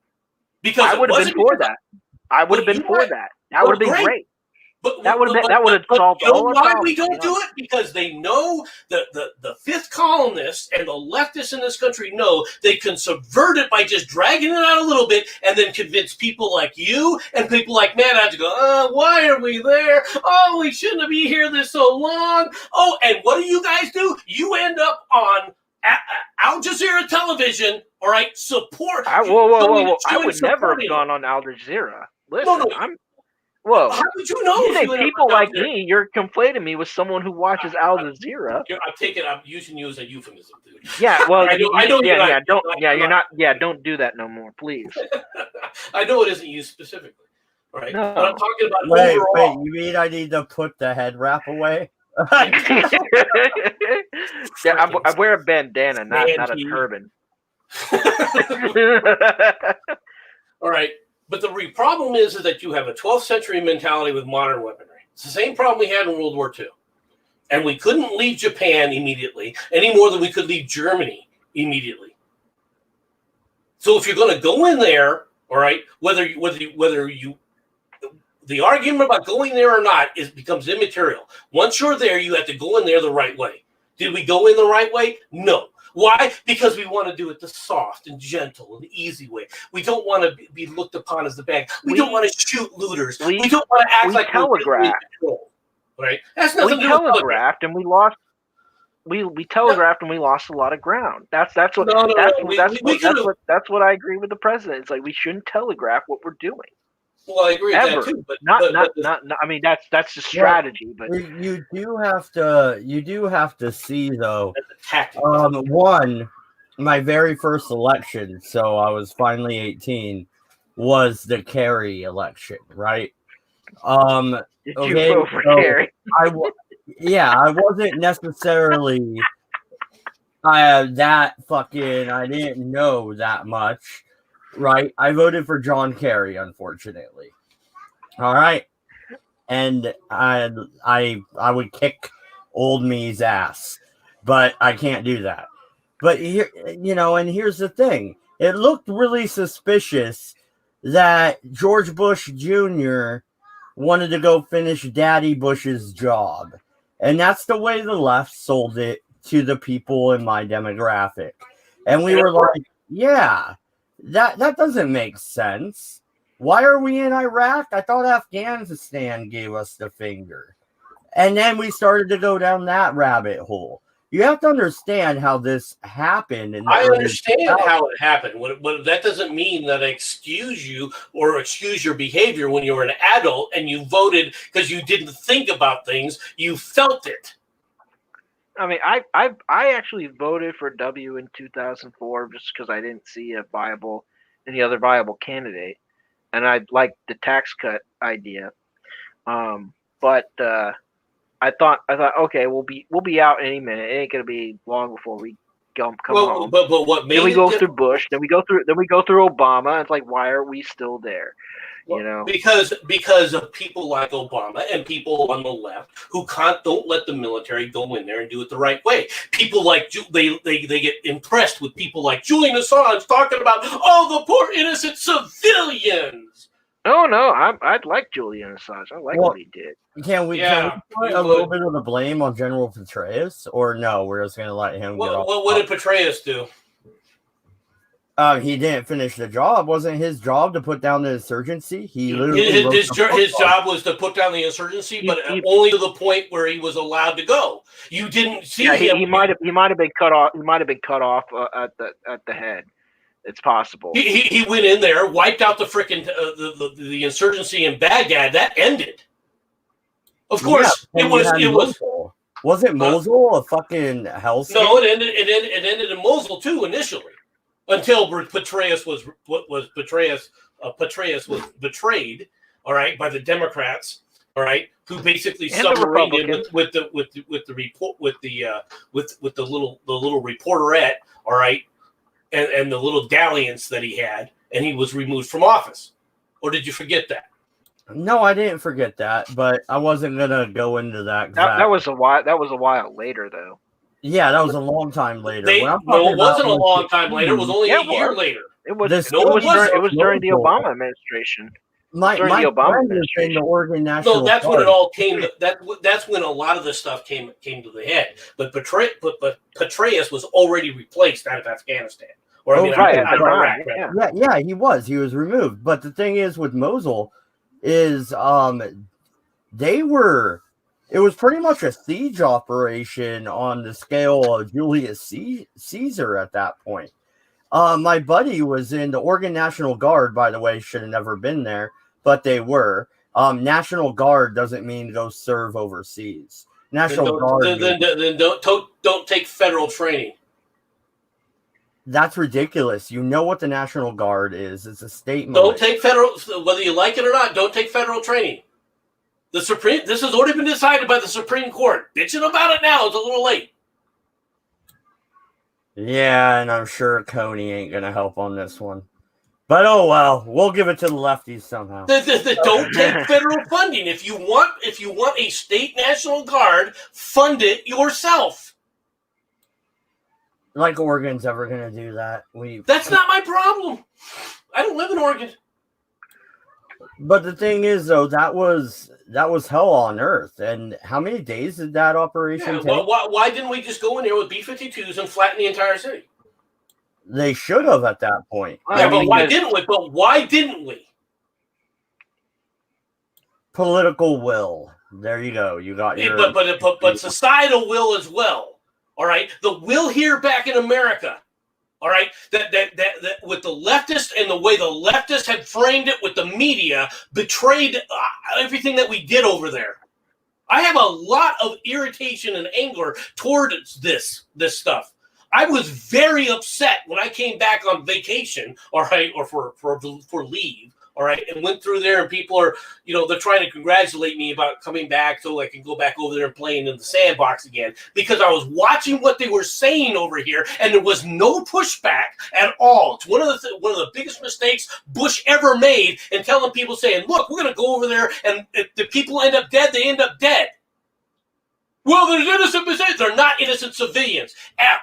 S4: Because
S6: I would have been for that. I would have been for that. That would have been great.
S4: But
S6: that would have solved all our problems.
S4: Why we don't do it? Because they know the fifth columnists and the leftists in this country know they can subvert it by just dragging it out a little bit and then convince people like you and people like Matt to go, why are we there? Oh, we shouldn't be here this so long. Oh, and what do you guys do? You end up on Al Jazeera television, all right, support.
S6: Whoa. I would never have gone on Al Jazeera. Listen, Whoa!
S4: How would you know?
S6: You think people like me? You're conflating me with someone who watches Al Jazeera.
S4: I'm using you as a euphemism, dude.
S6: Yeah, well,
S4: I know.
S6: Don't do that no more, please.
S4: I know it isn't you specifically, right?
S6: No.
S4: But I'm talking about overall.
S1: Wait, you mean I need to put the head wrap away?
S6: Yeah, I wear a bandana, not a turban.
S4: All right. But the problem is that you have a 12th century mentality with modern weaponry. It's the same problem we had in World War II. And we couldn't leave Japan immediately any more than we could leave Germany immediately. So if you're going to go in there, all right, whether you the argument about going there or not becomes immaterial. Once you're there, you have to go in there the right way. Did we go in the right way? No. Why? Because we want to do it the soft and gentle and easy way. We don't want to be looked upon as the bad. We don't want to shoot looters. We don't want to act like
S6: telegraphed.
S4: We're in control, right? That's nothing to do with
S6: telegraphed, and we lost. We telegraphed and we lost a lot of ground. That's what I agree with the president. It's like we shouldn't telegraph what we're doing.
S4: Well, I agree with that too, but
S6: not. I mean, that's the strategy. But
S1: you do have to see though.
S4: Tactic.
S1: One, my very first election, so I was finally 18, was the Kerry election, right?
S6: Did you vote for Kerry?
S1: I wasn't necessarily that fucking. I didn't know that much. Right, I voted for John Kerry, unfortunately. All right, and I would kick old me's ass, but I can't do that. But here, and here's the thing: it looked really suspicious that George Bush Jr. wanted to go finish Daddy Bush's job, and that's the way the left sold it to the people in my demographic. And we were like, "Yeah, that doesn't make sense. Why are we in Iraq? I thought Afghanistan gave us the finger." And then we started to go down that rabbit hole. You have to understand how this happened.
S4: I understand how it happened, but that doesn't mean that I excuse you or excuse your behavior when you were an adult and you voted because you didn't think about things. You felt it.
S6: I mean, I actually voted for W in 2004 just because I didn't see any other viable candidate, and I liked the tax cut idea. But I thought, okay, we'll be out any minute. It ain't gonna be long before we come home.
S4: But what made
S6: then we go through Bush, then we go through Obama. It's like, why are we still there?
S4: Because of people like Obama and people on the left who don't let the military go in there and do it the right way. People like they get impressed with people like Julian Assange talking about the poor innocent civilians.
S6: No, I'd like Julian Assange. I like what he did.
S1: Can we put a little bit of the blame on General Petraeus, or no? We're just going to let him get off.
S4: What did Petraeus do?
S1: He didn't finish the job. Wasn't his job to put down the insurgency?
S4: His job was to put down the insurgency, but only to the point where he was allowed to go. You didn't see him.
S6: He might have been cut off. He might have been cut off at the head. It's possible.
S4: He went in there, wiped out the frickin' the insurgency in Baghdad. That ended. Of course, it was.
S1: Wasn't Mosul a fucking hellscape?
S4: No, it ended in Mosul too initially, until Petraeus was betrayed. All right, by the Democrats. All right, who basically submarined in with the report with the little reporterette. All right. And the little dalliance that he had, and he was removed from office. Or did you forget that?
S1: No, I didn't forget that, but I wasn't gonna go into that.
S6: That was a while later, though.
S1: Yeah, that was a long time later.
S4: It wasn't a long time later. It was only a year later.
S6: It was during the Obama administration.
S1: My friend is in the Oregon National
S4: No, that's
S1: Guard.
S4: when it all came. That's when a lot of this stuff came to the head. But Petraeus was already replaced out of Afghanistan. Or out of Iraq.
S1: Yeah, he was removed. But the thing is with Mosul is it was pretty much a siege operation on the scale of Julius Caesar at that point. My buddy was in the Oregon National Guard, by the way, should have never been there, but they were. National Guard doesn't mean go serve overseas. National Guard.
S4: Then don't take federal training.
S1: That's ridiculous. You know what the National Guard is. It's a state
S4: Don't take federal, whether you like it or not, don't take federal training. This has already been decided by the Supreme Court. Bitching about it now is a little late.
S1: Yeah, and I'm sure Coney ain't going to help on this one. But oh well, we'll give it to the lefties somehow.
S4: Don't take federal funding. If you want a state National Guard, fund it yourself.
S1: Like Oregon's ever going to do that.
S4: That's not my problem. I don't live in Oregon.
S1: But the thing is, though, that was hell on earth. And how many days did that operation take?
S4: Well, why didn't we just go in there with B-52s and flatten the entire city?
S1: They should have at that point.
S4: Yeah, but why didn't we?
S1: Political will. There you go. You got your.
S4: But societal will as well. All right, the will here back in America. All right, that with the leftists and the way the leftists had framed it with the media betrayed everything that we did over there. I have a lot of irritation and anger towards this stuff. I was very upset when I came back on vacation, all right, or for leave. All right, and went through there, and people are, they're trying to congratulate me about coming back so I can go back over there and playing in the sandbox again, because I was watching what they were saying over here, and there was no pushback at all. It's one of the biggest mistakes Bush ever made in telling people, saying, "Look, we're going to go over there, and if the people end up dead, they end up dead." Well, there's innocent civilians. They're not innocent civilians. At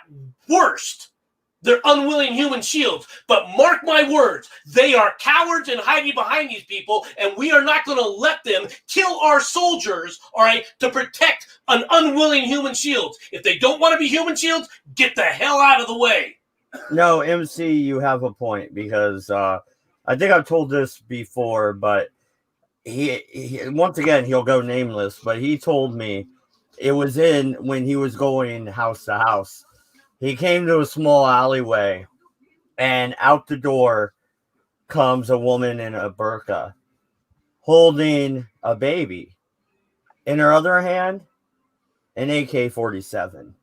S4: worst, They're unwilling human shields. But mark my words, they are cowards and hiding behind these people, and we are not going to let them kill our soldiers, all right, to protect an unwilling human shield. If they don't want to be human shields, get the hell out of the way.
S1: No, MC, you have a point, because I think I've told this before, but he once again, he'll go nameless, but he told me it was when he was going house to house. He came to a small alleyway, and out the door comes a woman in a burqa holding a baby. In her other hand, an AK-47.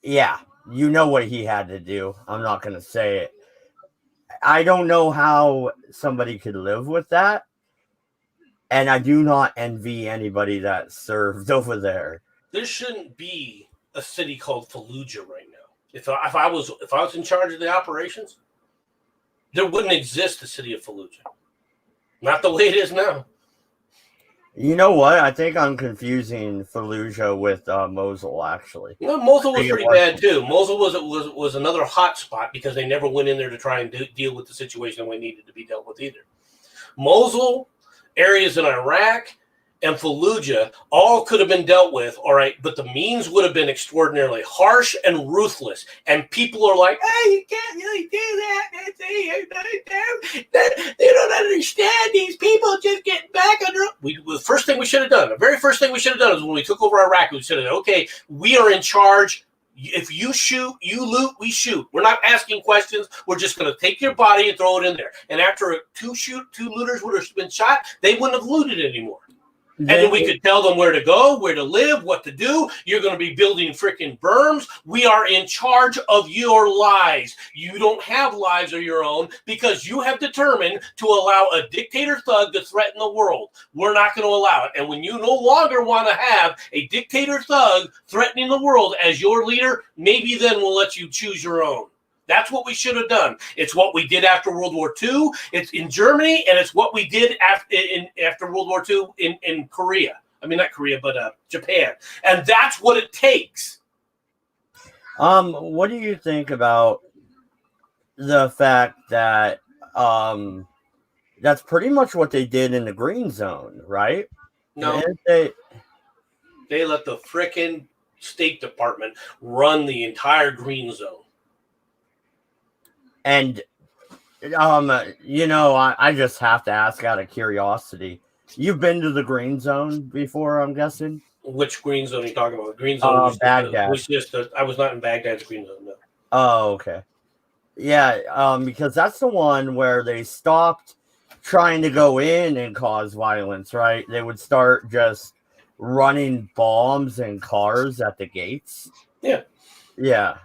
S1: Yeah, you know what he had to do. I'm not going to say it. I don't know how somebody could live with that. And I do not envy anybody that served over there.
S4: There shouldn't be a city called Fallujah right now. If I was in charge of the operations, there wouldn't exist a city of Fallujah. Not the way it is now.
S1: You know what? I think I'm confusing Fallujah with Mosul, actually.
S4: No, Mosul was pretty bad too. Mosul was another hot spot because they never went in there to try and deal with the situation the way it needed to be dealt with either. Mosul, areas in Iraq, and Fallujah all could have been dealt with, all right, but the means would have been extraordinarily harsh and ruthless. And people are like, hey, you can't really do that. They don't understand. These people just getting back under. The first thing we should have done, the very first thing we should have done is when we took over Iraq, we said, okay, we are in charge. If you shoot, you loot, we shoot. We're not asking questions. We're just going to take your body and throw it in there. And after two looters would have been shot, they wouldn't have looted anymore. And then we could tell them where to go, where to live, what to do. You're going to be building freaking berms. We are in charge of your lives. You don't have lives of your own because you have determined to allow a dictator thug to threaten the world. We're not going to allow it. And when you no longer want to have a dictator thug threatening the world as your leader, maybe then we'll let you choose your own. That's what we should have done. It's what we did after World War II. It's in Germany, and it's what we did after World War II in Korea. I mean, not Korea, but Japan. And that's what it takes.
S1: What do you think about the fact that that's pretty much what they did in the Green Zone, right?
S4: No. They let the frickin' State Department run the entire Green Zone.
S1: And, I just have to ask out of curiosity. You've been to the Green Zone before, I'm guessing?
S4: Which Green Zone are you talking about? The Green Zone
S1: Baghdad.
S4: I was not in Baghdad's Green Zone, no.
S1: Oh, okay. Yeah, because that's the one where they stopped trying to go in and cause violence, right? They would start just running bombs and cars at the gates.
S4: Yeah.
S1: Yeah.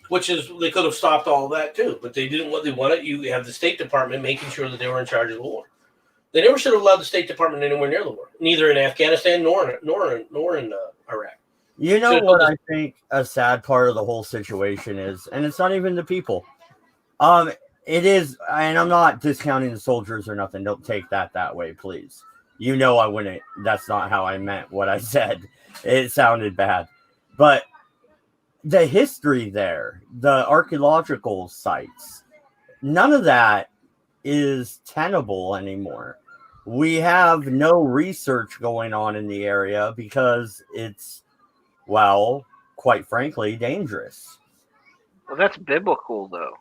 S4: Which is, they could have stopped all of that too, but they didn't. What they wanted, you have the State Department making sure that they were in charge of the war. They never should have allowed the State Department anywhere near the war, neither in Afghanistan nor in Iraq.
S1: You know what I think a sad part of the whole situation is, and it's not even the people. It is, and I'm not discounting the soldiers or nothing. Don't take that way, please. You know I wouldn't. That's not how I meant what I said. It sounded bad, but the history there, the archaeological sites, none of that is tenable anymore. We have no research going on in the area because it's, well, quite frankly, dangerous.
S6: Well, that's biblical, though.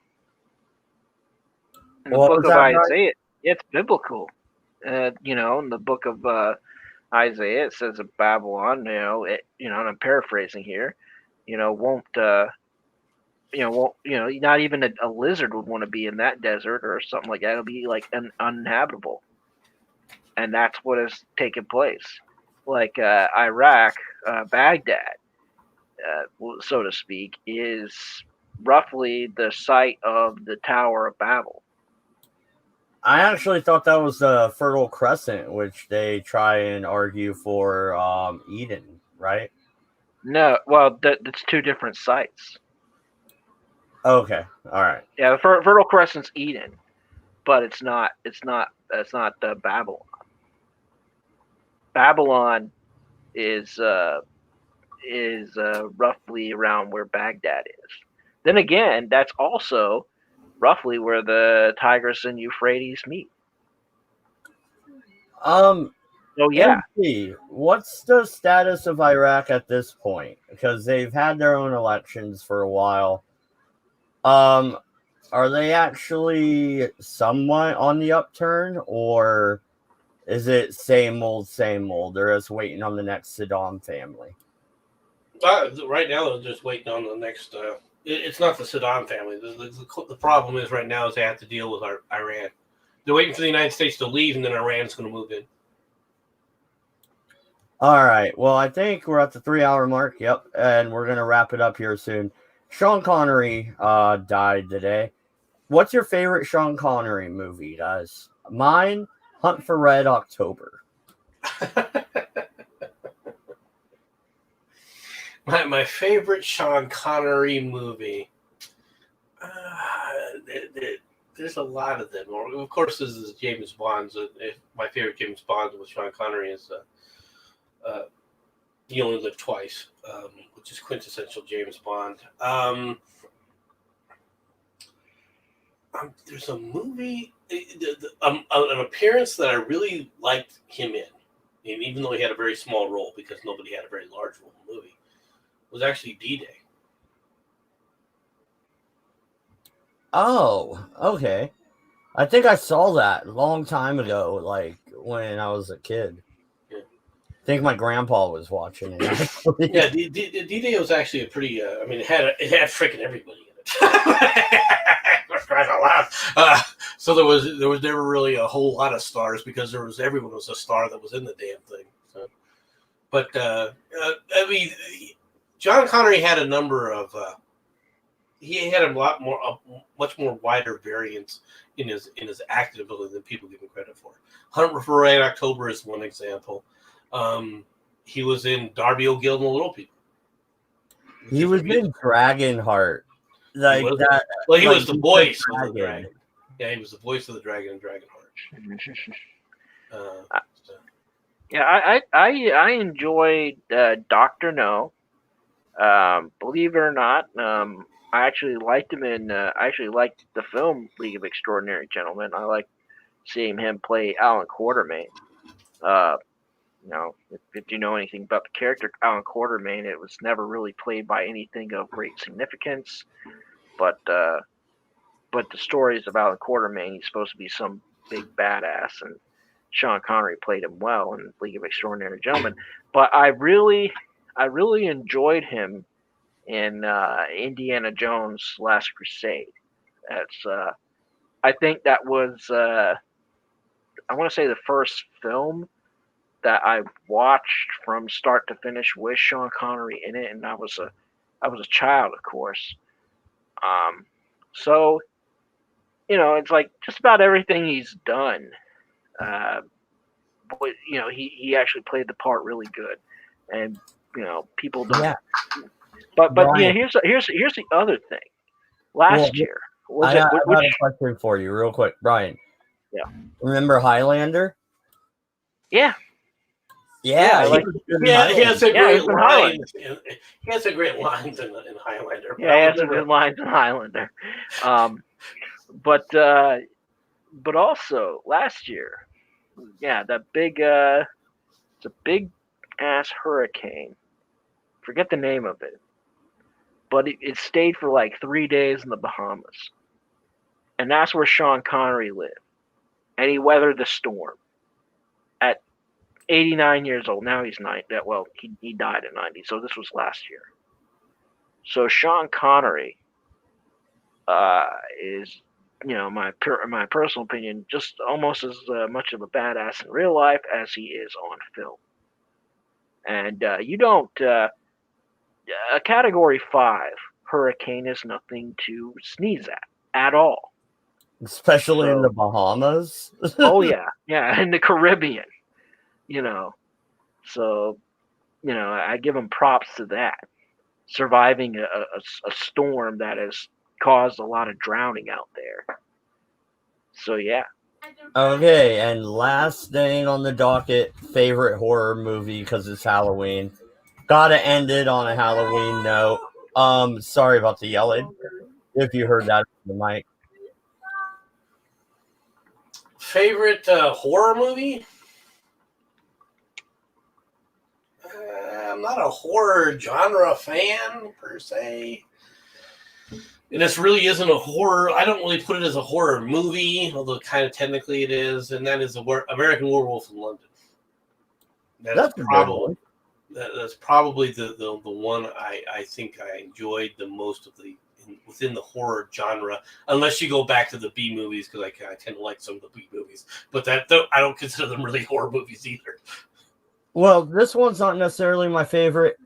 S6: In the book of Isaiah, right? It's biblical. In the book of Isaiah, it says of Babylon, and I'm paraphrasing here, not even a lizard would want to be in that desert or something like that. It'll be like uninhabitable. And that's what has taken place. Like Iraq, Baghdad, so to speak, is roughly the site of the Tower of Babel.
S1: I actually thought that was the Fertile Crescent, which they try and argue for Eden, right?
S6: No, well, that's two different sites.
S1: Okay, all right.
S6: Yeah, the Fertile Crescent's Eden, but it's not Babylon. Babylon is is roughly around where Baghdad is. Then again, that's also roughly where the Tigris and Euphrates meet. So yeah,
S1: MP, what's the status of Iraq at this point? Because they've had their own elections for a while. Are they actually somewhat on the upturn, or is it same old, same old? They're just waiting on the next Saddam family.
S4: Right now, they're just waiting on the next. It's not the Saddam family. The problem is right now is they have to deal with Iran. They're waiting for the United States to leave, and then Iran's going to move in.
S1: All right. Well, I think we're at the 3-hour mark. Yep. And we're going to wrap it up here soon. Sean Connery died today. What's your favorite Sean Connery movie, guys? Mine, Hunt for Red October.
S4: My favorite Sean Connery movie. There's a lot of them. Of course, this is James Bond's. My favorite James Bond with Sean Connery is You Only Live Twice, which is quintessential James Bond. There's a movie, an appearance that I really liked him in, and even though he had a very small role because nobody had a very large role in the movie, was actually D-Day.
S1: Oh, okay. I think I saw that a long time ago, like when I was a kid.
S4: Yeah.
S1: I think my grandpa was watching it.
S4: Yeah, D-Day was actually a pretty. It had freaking everybody in it. Crying out loud. So there was never really a whole lot of stars because everyone was a star that was in the damn thing. So, but John Connery had a number of. He had a much more wider variance in his acting ability than people give him credit for. Hunt for Red October is one example. He was in Darby O'Gill and the Little People.
S1: He was in Dragonheart. Like that.
S4: Well, he was the voice of the dragon. Yeah, he was the voice of the dragon in Dragonheart.
S6: Yeah, I enjoyed Dr. No. Believe it or not, I actually liked him in. I actually liked the film League of Extraordinary Gentlemen. I liked seeing him play Alan Quatermain. If you know anything about the character Alan Quatermain, it was never really played by anything of great significance. But the stories of Alan Quatermain, he's supposed to be some big badass, and Sean Connery played him well in League of Extraordinary Gentlemen. But I really enjoyed him in Indiana Jones Last Crusade. That's I think that was I want to say the first film that I watched from start to finish with Sean Connery in it, and I was a child, of course. So it's like just about everything he's done. But he actually played the part really good, and people don't.
S1: Yeah.
S6: But here's the other thing. Last year,
S1: I have a question for you, real quick, Brian.
S6: Yeah.
S1: Remember Highlander?
S6: Yeah.
S1: Yeah,
S4: he has a great line. He has a great lines in Highlander.
S6: Yeah, he has some good lines in Highlander. But also last year, that big it's a big ass hurricane. Forget the name of it. But it stayed for like 3 days in the Bahamas. And that's where Sean Connery lived. And he weathered the storm. At 89 years old. Now he's 90. Well, he died at 90. So this was last year. So Sean Connery is, my personal opinion, just almost as much of a badass in real life as he is on film. And you don't... a Category 5 hurricane is nothing to sneeze at all.
S1: Especially in the Bahamas.
S6: Oh, yeah. Yeah, in the Caribbean. So, I give him props to that. Surviving a storm that has caused a lot of drowning out there. So, yeah.
S1: Okay, and last thing on the docket, favorite horror movie because it's Halloween. Gotta end it on a Halloween note. Sorry about the yelling. If you heard that on the mic.
S4: Favorite horror movie? I'm not a horror genre fan per se. And this really isn't a horror. I don't really put it as a horror movie, although kind of technically it is. And that is American Werewolf in London. That's probably the one I think I enjoyed the most within the horror genre. Unless you go back to the B movies, because I tend to like some of the B movies, but I don't consider them really horror movies either.
S1: Well, this one's not necessarily my favorite,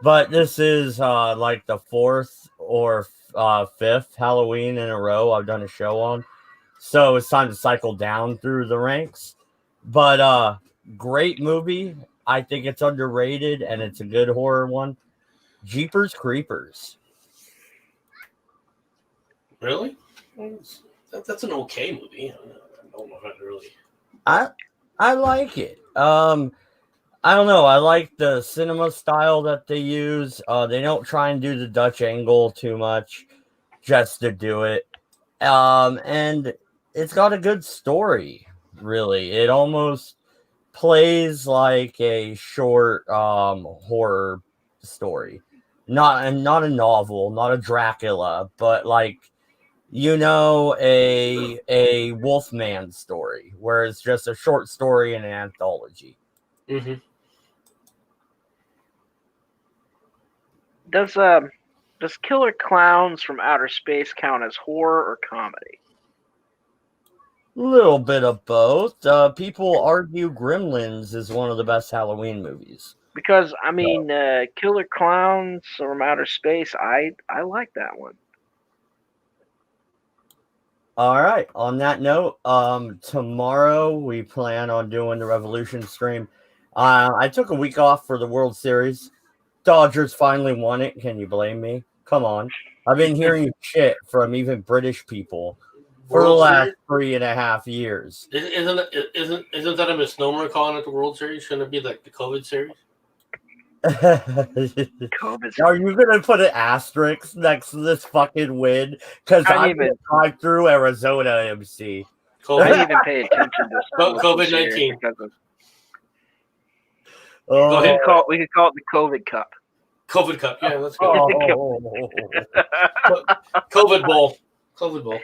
S1: but this is like the fourth or fifth Halloween in a row I've done a show on. So it's time to cycle down through the ranks. But great movie. I think it's underrated and it's a good horror one. Jeepers Creepers.
S4: Really? That's an okay movie. I don't know if I really.
S1: I like it. I don't know. I like the cinema style that they use. They don't try and do the Dutch angle too much just to do it. And it's got a good story, really. It almost plays like a short horror story. Not a novel, not a Dracula, but like a Wolfman story, where it's just a short story in an anthology.
S4: Mm-hmm.
S6: Does Killer Clowns from Outer Space count as horror or comedy?
S1: Little bit of both. People argue Gremlins is one of the best Halloween movies.
S6: Because I mean, Killer Clowns from Outer Space, I like that one.
S1: All right. On that note, tomorrow we plan on doing the Revolution stream. I took a week off for the World Series. Dodgers finally won it. Can you blame me? Come on. I've been hearing shit from even British people for the last 3.5 years.
S4: Isn't that a misnomer calling it the World Series? Shouldn't it be like the COVID series?
S6: COVID.
S1: Are you gonna put an asterisk next to this fucking win? Because I'm gonna drive through Arizona, MC.
S6: I didn't even pay attention to
S4: COVID-19.
S6: We could call it the COVID Cup.
S4: COVID Cup, yeah, let's go. COVID Bowl. COVID Bowl.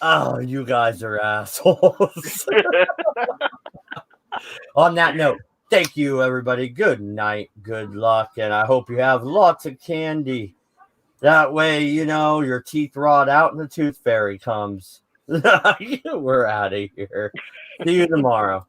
S1: Oh, you guys are assholes. On that note, thank you, everybody. Good night, good luck, and I hope you have lots of candy. That way, your teeth rot out and the tooth fairy comes. We're out of here. See you tomorrow.